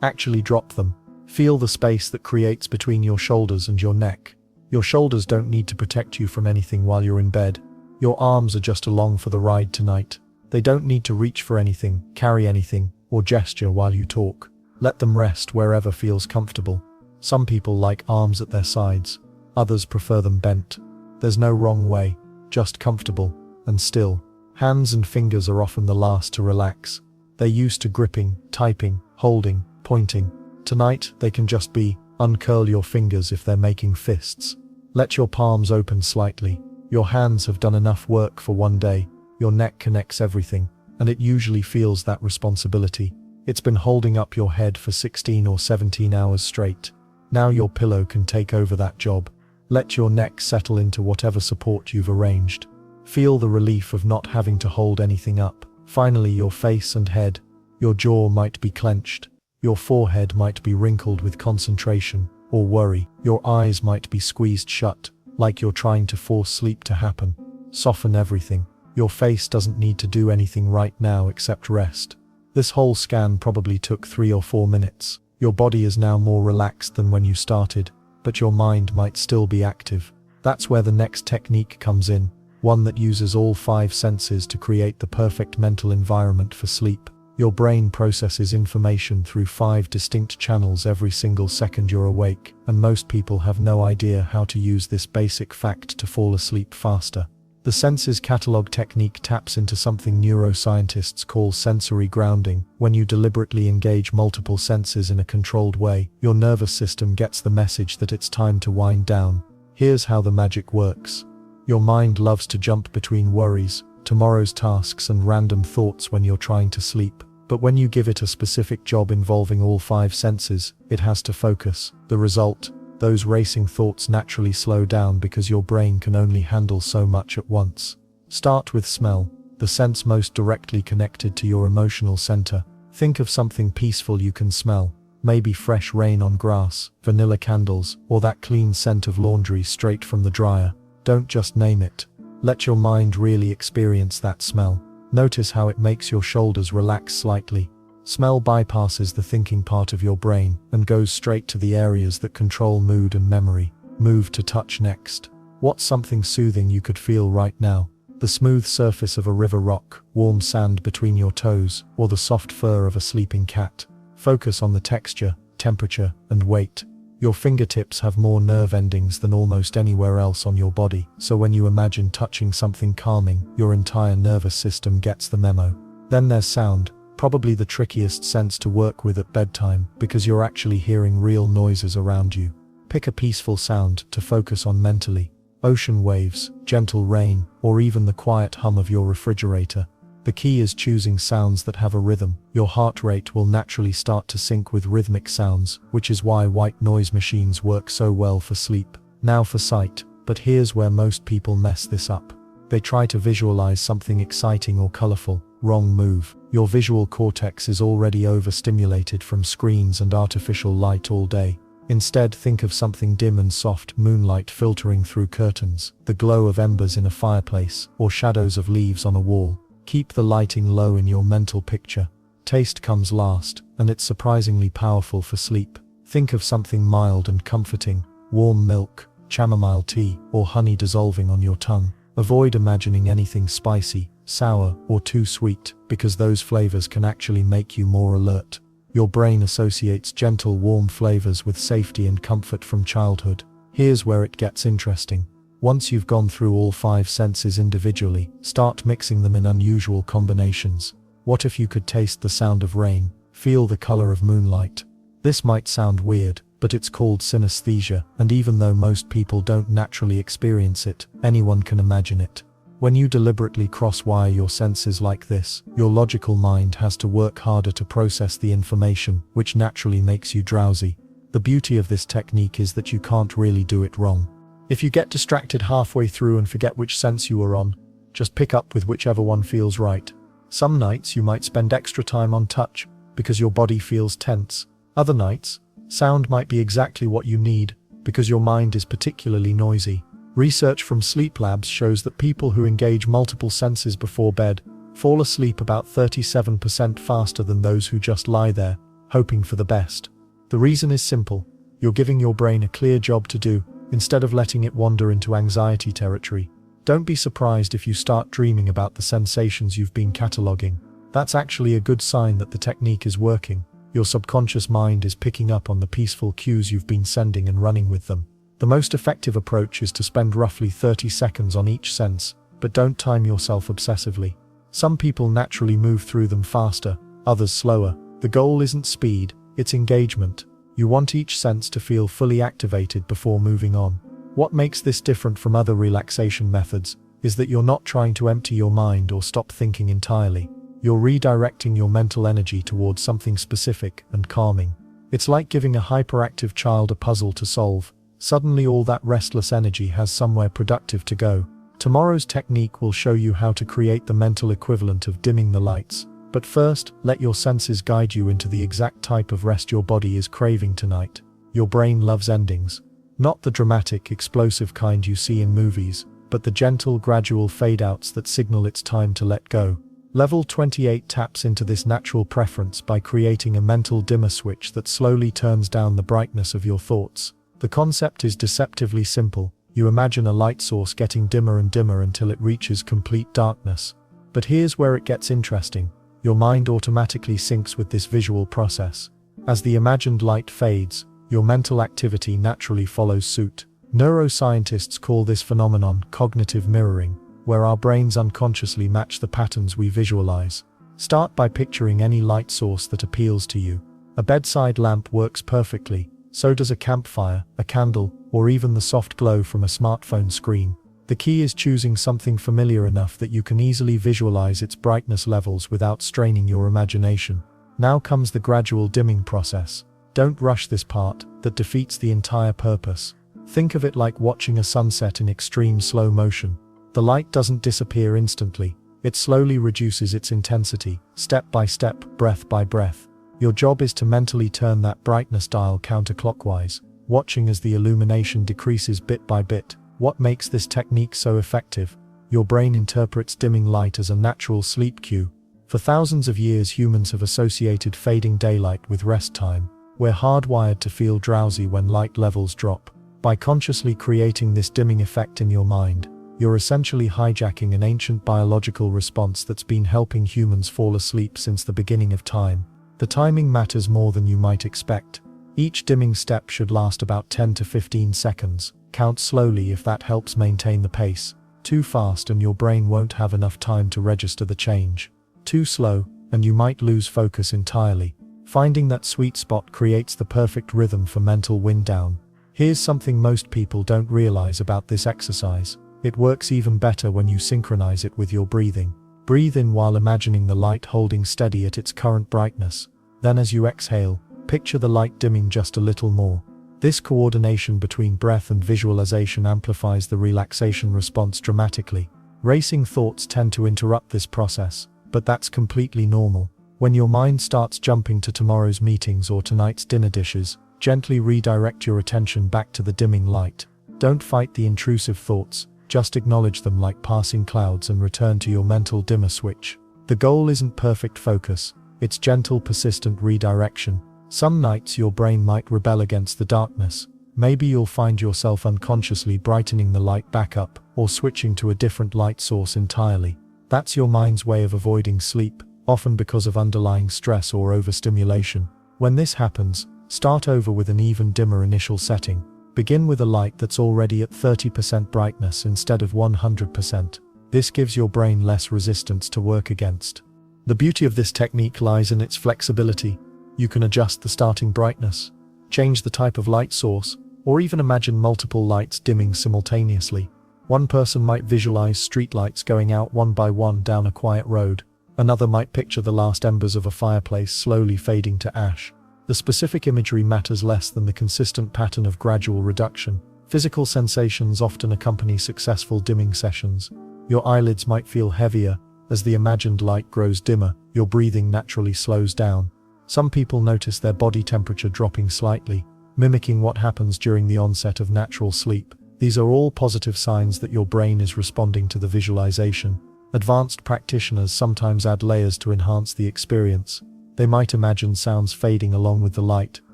Actually drop them. Feel the space that creates between your shoulders and your neck. Your shoulders don't need to protect you from anything while you're in bed. Your arms are just along for the ride tonight. They don't need to reach for anything, carry anything, or gesture while you talk. Let them rest wherever feels comfortable. Some people like arms at their sides. Others prefer them bent. There's no wrong way, just comfortable and still. Hands and fingers are often the last to relax. They're used to gripping, typing, holding, pointing. Tonight, they can just be. Uncurl your fingers if they're making fists. Let your palms open slightly. Your hands have done enough work for one day. Your neck connects everything, and it usually feels that responsibility. It's been holding up your head for 16 or 17 hours straight. Now your pillow can take over that job. Let your neck settle into whatever support you've arranged. Feel the relief of not having to hold anything up. Finally, your face and head. Your jaw might be clenched. Your forehead might be wrinkled with concentration or worry. Your eyes might be squeezed shut, like you're trying to force sleep to happen. Soften everything. Your face doesn't need to do anything right now except rest. This whole scan probably took 3 or 4 minutes. Your body is now more relaxed than when you started, but your mind might still be active. That's where the next technique comes in, one that uses all 5 senses to create the perfect mental environment for sleep. Your brain processes information through 5 distinct channels every single second you're awake, and most people have no idea how to use this basic fact to fall asleep faster. The senses catalog technique taps into something neuroscientists call sensory grounding. When you deliberately engage multiple senses in a controlled way, your nervous system gets the message that it's time to wind down. Here's how the magic works. Your mind loves to jump between worries, tomorrow's tasks, and random thoughts when you're trying to sleep. But when you give it a specific job involving all 5 senses, it has to focus. The result? Those racing thoughts naturally slow down because your brain can only handle so much at once. Start with smell, the sense most directly connected to your emotional center. Think of something peaceful you can smell, maybe fresh rain on grass, vanilla candles, or that clean scent of laundry straight from the dryer. Don't just name it. Let your mind really experience that smell. Notice how it makes your shoulders relax slightly. Smell bypasses the thinking part of your brain and goes straight to the areas that control mood and memory. Move to touch next. What's something soothing you could feel right now? The smooth surface of a river rock, warm sand between your toes, or the soft fur of a sleeping cat. Focus on the texture, temperature, and weight. Your fingertips have more nerve endings than almost anywhere else on your body, so when you imagine touching something calming, your entire nervous system gets the memo. Then there's sound. Probably the trickiest sense to work with at bedtime, because you're actually hearing real noises around you. Pick a peaceful sound to focus on mentally. Ocean waves, gentle rain, or even the quiet hum of your refrigerator. The key is choosing sounds that have a rhythm. Your heart rate will naturally start to sync with rhythmic sounds, which is why white noise machines work so well for sleep. Now for sight, but here's where most people mess this up. They try to visualize something exciting or colorful. Wrong move. Your visual cortex is already overstimulated from screens and artificial light all day. Instead, think of something dim and soft, moonlight filtering through curtains, the glow of embers in a fireplace, or shadows of leaves on a wall. Keep the lighting low in your mental picture. Taste comes last, and it's surprisingly powerful for sleep. Think of something mild and comforting, warm milk, chamomile tea, or honey dissolving on your tongue. Avoid imagining anything spicy, sour, or too sweet, because those flavors can actually make you more alert. Your brain associates gentle, warm flavors with safety and comfort from childhood. Here's where it gets interesting. Once you've gone through all 5 senses individually, start mixing them in unusual combinations. What if you could taste the sound of rain, feel the color of moonlight? This might sound weird, but it's called synesthesia, and even though most people don't naturally experience it, anyone can imagine it. When you deliberately cross-wire your senses like this, your logical mind has to work harder to process the information, which naturally makes you drowsy. The beauty of this technique is that you can't really do it wrong. If you get distracted halfway through and forget which sense you were on, just pick up with whichever one feels right. Some nights you might spend extra time on touch, because your body feels tense. Other nights, sound might be exactly what you need, because your mind is particularly noisy. Research from sleep labs shows that people who engage multiple senses before bed fall asleep about 37% faster than those who just lie there, hoping for the best. The reason is simple. You're giving your brain a clear job to do, instead of letting it wander into anxiety territory. Don't be surprised if you start dreaming about the sensations you've been cataloging. That's actually a good sign that the technique is working. Your subconscious mind is picking up on the peaceful cues you've been sending and running with them. The most effective approach is to spend roughly 30 seconds on each sense, but don't time yourself obsessively. Some people naturally move through them faster, others slower. The goal isn't speed, it's engagement. You want each sense to feel fully activated before moving on. What makes this different from other relaxation methods is that you're not trying to empty your mind or stop thinking entirely. You're redirecting your mental energy towards something specific and calming. It's like giving a hyperactive child a puzzle to solve. Suddenly all that restless energy has somewhere productive to go. Tomorrow's technique will show you how to create the mental equivalent of dimming the lights. But first, let your senses guide you into the exact type of rest your body is craving tonight. Your brain loves endings. Not the dramatic, explosive kind you see in movies, but the gentle, gradual fade-outs that signal it's time to let go. Level 28 taps into this natural preference by creating a mental dimmer switch that slowly turns down the brightness of your thoughts. The concept is deceptively simple. You imagine a light source getting dimmer and dimmer until it reaches complete darkness. But here's where it gets interesting. Your mind automatically syncs with this visual process. As the imagined light fades, your mental activity naturally follows suit. Neuroscientists call this phenomenon cognitive mirroring, where our brains unconsciously match the patterns we visualize. Start by picturing any light source that appeals to you. A bedside lamp works perfectly. So does a campfire, a candle, or even the soft glow from a smartphone screen. The key is choosing something familiar enough that you can easily visualize its brightness levels without straining your imagination. Now comes the gradual dimming process. Don't rush this part, that defeats the entire purpose. Think of it like watching a sunset in extreme slow motion. The light doesn't disappear instantly. It slowly reduces its intensity, step by step, breath by breath. Your job is to mentally turn that brightness dial counterclockwise, watching as the illumination decreases bit by bit. What makes this technique so effective? Your brain interprets dimming light as a natural sleep cue. For thousands of years, humans have associated fading daylight with rest time. We're hardwired to feel drowsy when light levels drop. By consciously creating this dimming effect in your mind, you're essentially hijacking an ancient biological response that's been helping humans fall asleep since the beginning of time. The timing matters more than you might expect. Each dimming step should last about 10 to 15 seconds. Count slowly if that helps maintain the pace. Too fast and your brain won't have enough time to register the change. Too slow, and you might lose focus entirely. Finding that sweet spot creates the perfect rhythm for mental wind down. Here's something most people don't realize about this exercise. It works even better when you synchronize it with your breathing. Breathe in while imagining the light holding steady at its current brightness. Then as you exhale, picture the light dimming just a little more. This coordination between breath and visualization amplifies the relaxation response dramatically. Racing thoughts tend to interrupt this process, but that's completely normal. When your mind starts jumping to tomorrow's meetings or tonight's dinner dishes, gently redirect your attention back to the dimming light. Don't fight the intrusive thoughts. Just acknowledge them like passing clouds and return to your mental dimmer switch. The goal isn't perfect focus, it's gentle, persistent redirection. Some nights your brain might rebel against the darkness. Maybe you'll find yourself unconsciously brightening the light back up, or switching to a different light source entirely. That's your mind's way of avoiding sleep, often because of underlying stress or overstimulation. When this happens, start over with an even dimmer initial setting. Begin with a light that's already at 30% brightness instead of 100%. This gives your brain less resistance to work against. The beauty of this technique lies in its flexibility. You can adjust the starting brightness, change the type of light source, or even imagine multiple lights dimming simultaneously. One person might visualize streetlights going out one by one down a quiet road. Another might picture the last embers of a fireplace slowly fading to ash. The specific imagery matters less than the consistent pattern of gradual reduction. Physical sensations often accompany successful dimming sessions. Your eyelids might feel heavier. As the imagined light grows dimmer, your breathing naturally slows down. Some people notice their body temperature dropping slightly, mimicking what happens during the onset of natural sleep. These are all positive signs that your brain is responding to the visualization. Advanced practitioners sometimes add layers to enhance the experience. They might imagine sounds fading along with the light,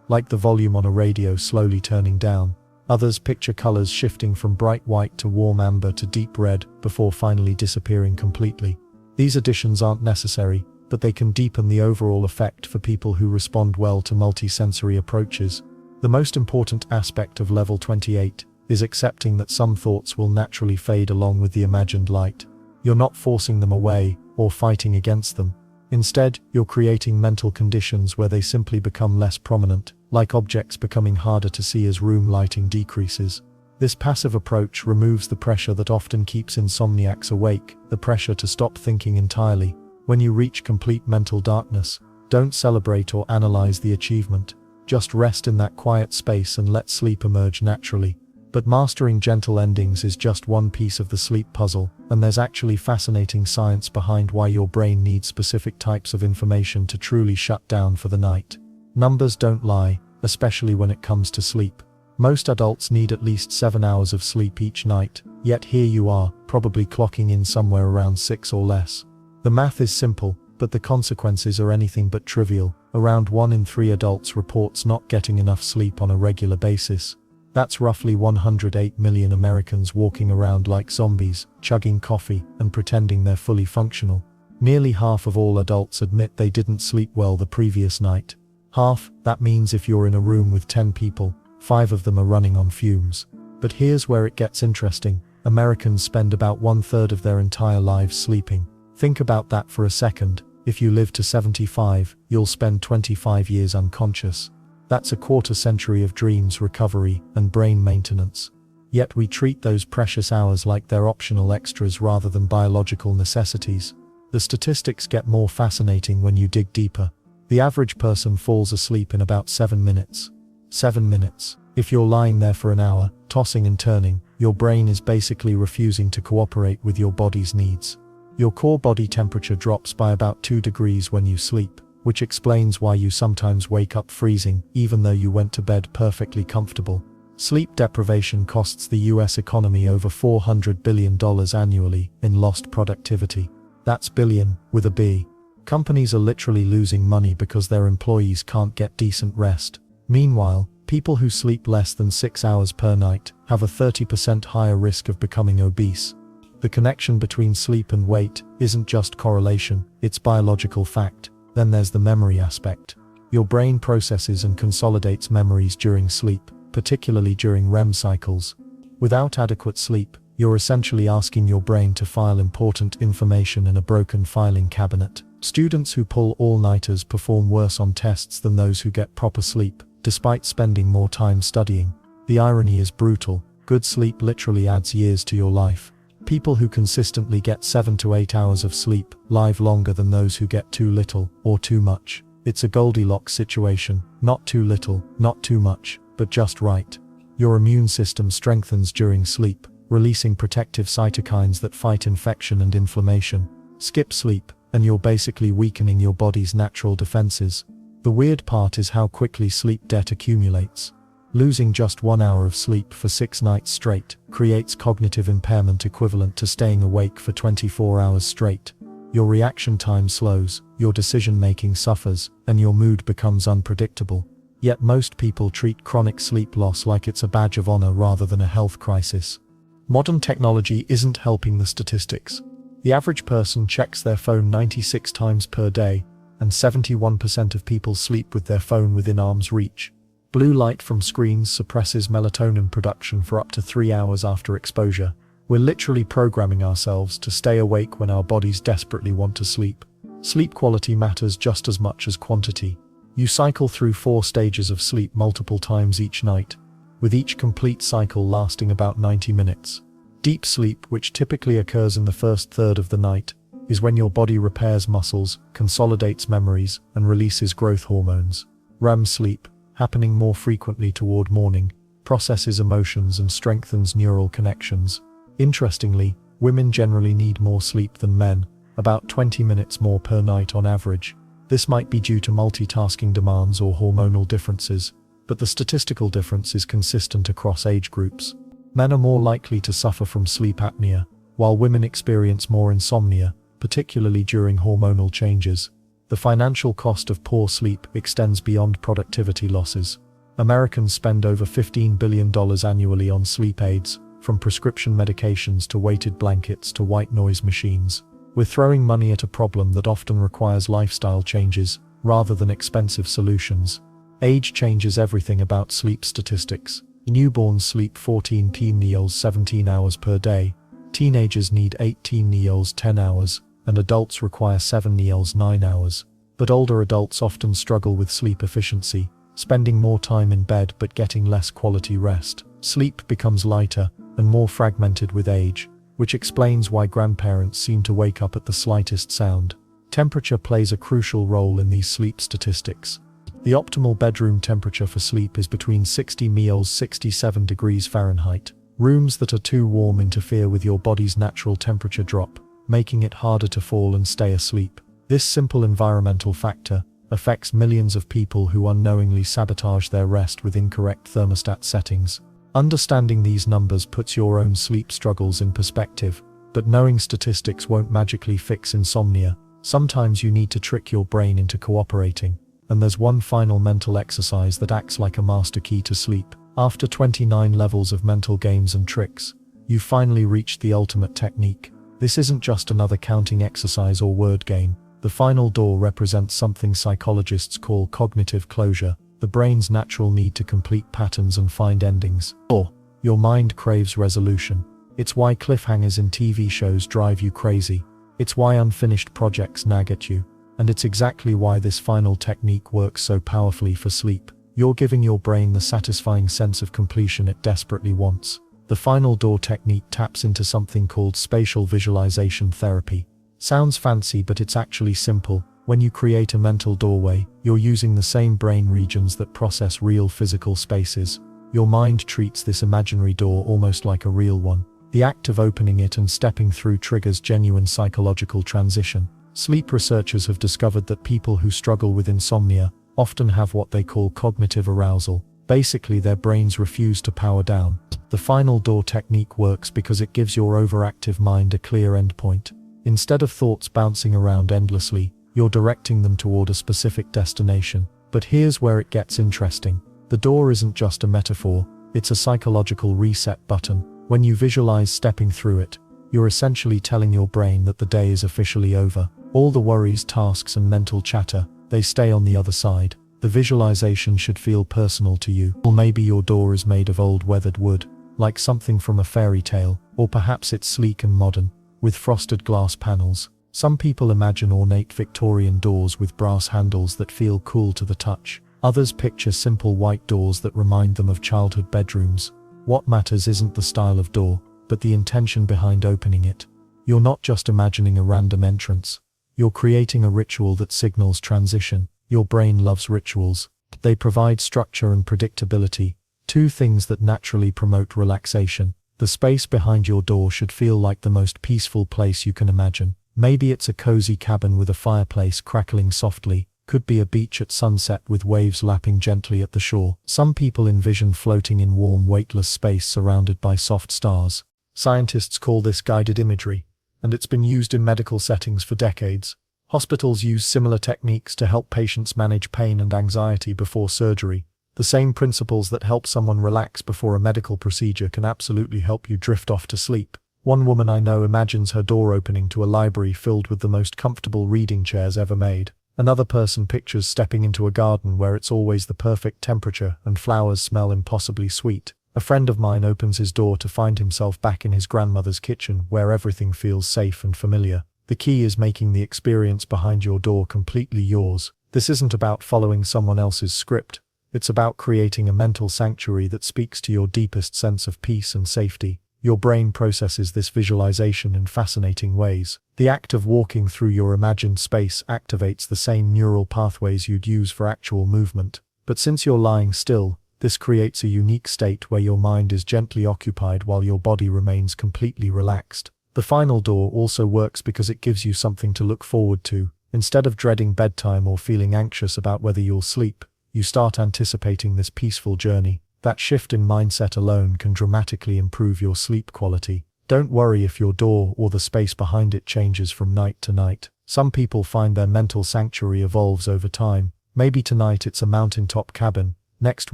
like the volume on a radio slowly turning down. Others picture colors shifting from bright white to warm amber to deep red before finally disappearing completely. These additions aren't necessary, but they can deepen the overall effect for people who respond well to multi-sensory approaches. The most important aspect of level 28 is accepting that some thoughts will naturally fade along with the imagined light. You're not forcing them away or fighting against them. Instead, you're creating mental conditions where they simply become less prominent, like objects becoming harder to see as room lighting decreases. This passive approach removes the pressure that often keeps insomniacs awake, the pressure to stop thinking entirely. When you reach complete mental darkness, don't celebrate or analyze the achievement. Just rest in that quiet space and let sleep emerge naturally. But mastering gentle endings is just one piece of the sleep puzzle, and there's actually fascinating science behind why your brain needs specific types of information to truly shut down for the night. Numbers don't lie, especially when it comes to sleep. Most adults need at least 7 hours of sleep each night, yet here you are, probably clocking in somewhere around 6 or less. The math is simple, but the consequences are anything but trivial. Around 1 in 3 adults reports not getting enough sleep on a regular basis. That's roughly 108 million Americans walking around like zombies, chugging coffee, and pretending they're fully functional. Nearly half of all adults admit they didn't sleep well the previous night. Half, that means if you're in a room with 10 people, 5 of them are running on fumes. But here's where it gets interesting. Americans spend about 1/3 of their entire lives sleeping. Think about that for a second. If you live to 75, you'll spend 25 years unconscious. That's a quarter century of dreams, recovery, and brain maintenance. Yet we treat those precious hours like they're optional extras rather than biological necessities. The statistics get more fascinating when you dig deeper. The average person falls asleep in about 7 minutes. 7 minutes. If you're lying there for an hour, tossing and turning, your brain is basically refusing to cooperate with your body's needs. Your core body temperature drops by about 2 degrees when you sleep, which explains why you sometimes wake up freezing, even though you went to bed perfectly comfortable. Sleep deprivation costs the US economy over $400 billion annually in lost productivity. That's billion, with a B. Companies are literally losing money because their employees can't get decent rest. Meanwhile, people who sleep less than 6 hours per night have a 30% higher risk of becoming obese. The connection between sleep and weight isn't just correlation, it's biological fact. Then there's the memory aspect. Your brain processes and consolidates memories during sleep, particularly during REM cycles. Without adequate sleep, you're essentially asking your brain to file important information in a broken filing cabinet. Students who pull all-nighters perform worse on tests than those who get proper sleep, despite spending more time studying. The irony is brutal. Good sleep literally adds years to your life. People who consistently get 7 to 8 hours of sleep live longer than those who get too little or too much. It's a Goldilocks situation, not too little, not too much, but just right. Your immune system strengthens during sleep, releasing protective cytokines that fight infection and inflammation. Skip sleep, and you're basically weakening your body's natural defenses. The weird part is how quickly sleep debt accumulates. Losing just 1 hour of sleep for 6 nights straight creates cognitive impairment equivalent to staying awake for 24 hours straight. Your reaction time slows, your decision-making suffers, and your mood becomes unpredictable. Yet most people treat chronic sleep loss like it's a badge of honor rather than a health crisis. Modern technology isn't helping the statistics. The average person checks their phone 96 times per day, and 71% of people sleep with their phone within arm's reach. Blue light from screens suppresses melatonin production for up to 3 hours after exposure. We're literally programming ourselves to stay awake when our bodies desperately want to sleep. Sleep quality matters just as much as quantity. You cycle through 4 stages of sleep multiple times each night, with each complete cycle lasting about 90 minutes. Deep sleep, which typically occurs in the first third of the night, is when your body repairs muscles, consolidates memories, and releases growth hormones. REM sleep, happening more frequently toward morning, processes emotions and strengthens neural connections. Interestingly, women generally need more sleep than men, about 20 minutes more per night on average. This might be due to multitasking demands or hormonal differences, but the statistical difference is consistent across age groups. Men are more likely to suffer from sleep apnea, while women experience more insomnia, particularly during hormonal changes. The financial cost of poor sleep extends beyond productivity losses. Americans spend over $15 billion annually on sleep aids, from prescription medications to weighted blankets to white noise machines. We're throwing money at a problem that often requires lifestyle changes, rather than expensive solutions. Age changes everything about sleep statistics. Newborns sleep 14 teen-year-olds 17 hours per day, teenagers need 18-year-olds 10 hours, and adults require 7-year-olds 9 hours. But older adults often struggle with sleep efficiency, spending more time in bed but getting less quality rest. Sleep becomes lighter and more fragmented with age, which explains why grandparents seem to wake up at the slightest sound. Temperature plays a crucial role in these sleep statistics. The optimal bedroom temperature for sleep is between 60 - 67 degrees Fahrenheit. Rooms that are too warm interfere with your body's natural temperature drop, making it harder to fall and stay asleep. This simple environmental factor affects millions of people who unknowingly sabotage their rest with incorrect thermostat settings. Understanding these numbers puts your own sleep struggles in perspective, but knowing statistics won't magically fix insomnia. Sometimes you need to trick your brain into cooperating. And there's one final mental exercise that acts like a master key to sleep. After 29 levels of mental games and tricks, you've finally reached the ultimate technique. This isn't just another counting exercise or word game. The final door represents something psychologists call cognitive closure, the brain's natural need to complete patterns and find endings. Or, your mind craves resolution. It's why cliffhangers in TV shows drive you crazy. It's why unfinished projects nag at you. And it's exactly why this final technique works so powerfully for sleep. You're giving your brain the satisfying sense of completion it desperately wants. The final door technique taps into something called spatial visualization therapy. Sounds fancy, but it's actually simple. When you create a mental doorway, you're using the same brain regions that process real physical spaces. Your mind treats this imaginary door almost like a real one. The act of opening it and stepping through triggers genuine psychological transition. Sleep researchers have discovered that people who struggle with insomnia often have what they call cognitive arousal. Basically, their brains refuse to power down. The final door technique works because it gives your overactive mind a clear endpoint. Instead of thoughts bouncing around endlessly, you're directing them toward a specific destination. But here's where it gets interesting. The door isn't just a metaphor, it's a psychological reset button. When you visualize stepping through it, you're essentially telling your brain that the day is officially over. All the worries, tasks, and mental chatter, they stay on the other side. The visualization should feel personal to you. Or maybe your door is made of old weathered wood, like something from a fairy tale, or perhaps it's sleek and modern, with frosted glass panels. Some people imagine ornate Victorian doors with brass handles that feel cool to the touch. Others picture simple white doors that remind them of childhood bedrooms. What matters isn't the style of door, but the intention behind opening it. You're not just imagining a random entrance. You're creating a ritual that signals transition. Your brain loves rituals. They provide structure and predictability, two things that naturally promote relaxation. The space behind your door should feel like the most peaceful place you can imagine. Maybe it's a cozy cabin with a fireplace crackling softly. Could be a beach at sunset with waves lapping gently at the shore. Some people envision floating in warm, weightless space surrounded by soft stars. Scientists call this guided imagery, and it's been used in medical settings for decades. Hospitals use similar techniques to help patients manage pain and anxiety before surgery. The same principles that help someone relax before a medical procedure can absolutely help you drift off to sleep. One woman I know imagines her door opening to a library filled with the most comfortable reading chairs ever made. Another person pictures stepping into a garden where it's always the perfect temperature and flowers smell impossibly sweet. A friend of mine opens his door to find himself back in his grandmother's kitchen where everything feels safe and familiar. The key is making the experience behind your door completely yours. This isn't about following someone else's script. It's about creating a mental sanctuary that speaks to your deepest sense of peace and safety. Your brain processes this visualization in fascinating ways. The act of walking through your imagined space activates the same neural pathways you'd use for actual movement. But since you're lying still, this creates a unique state where your mind is gently occupied while your body remains completely relaxed. The final door also works because it gives you something to look forward to. Instead of dreading bedtime or feeling anxious about whether you'll sleep, you start anticipating this peaceful journey. That shift in mindset alone can dramatically improve your sleep quality. Don't worry if your door or the space behind it changes from night to night. Some people find their mental sanctuary evolves over time. Maybe tonight it's a mountaintop cabin, next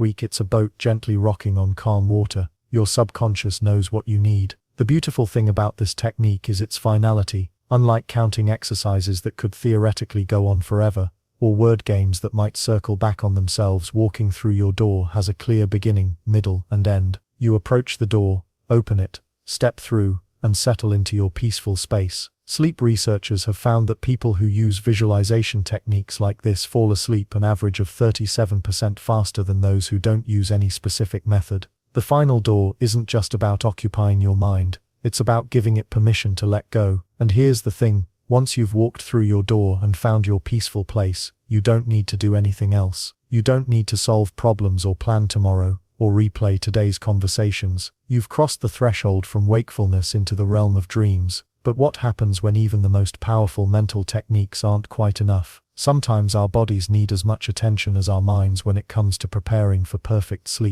week it's a boat gently rocking on calm water. Your subconscious knows what you need. The beautiful thing about this technique is its finality. Unlike counting exercises that could theoretically go on forever, or word games that might circle back on themselves, walking through your door has a clear beginning, middle, and end. You approach the door, open it, step through, and settle into your peaceful space. Sleep researchers have found that people who use visualization techniques like this fall asleep an average of 37% faster than those who don't use any specific method. The final door isn't just about occupying your mind, it's about giving it permission to let go. And here's the thing, once you've walked through your door and found your peaceful place, you don't need to do anything else. You don't need to solve problems or plan tomorrow, or replay today's conversations. You've crossed the threshold from wakefulness into the realm of dreams. But what happens when even the most powerful mental techniques aren't quite enough? Sometimes our bodies need as much attention as our minds when it comes to preparing for perfect sleep.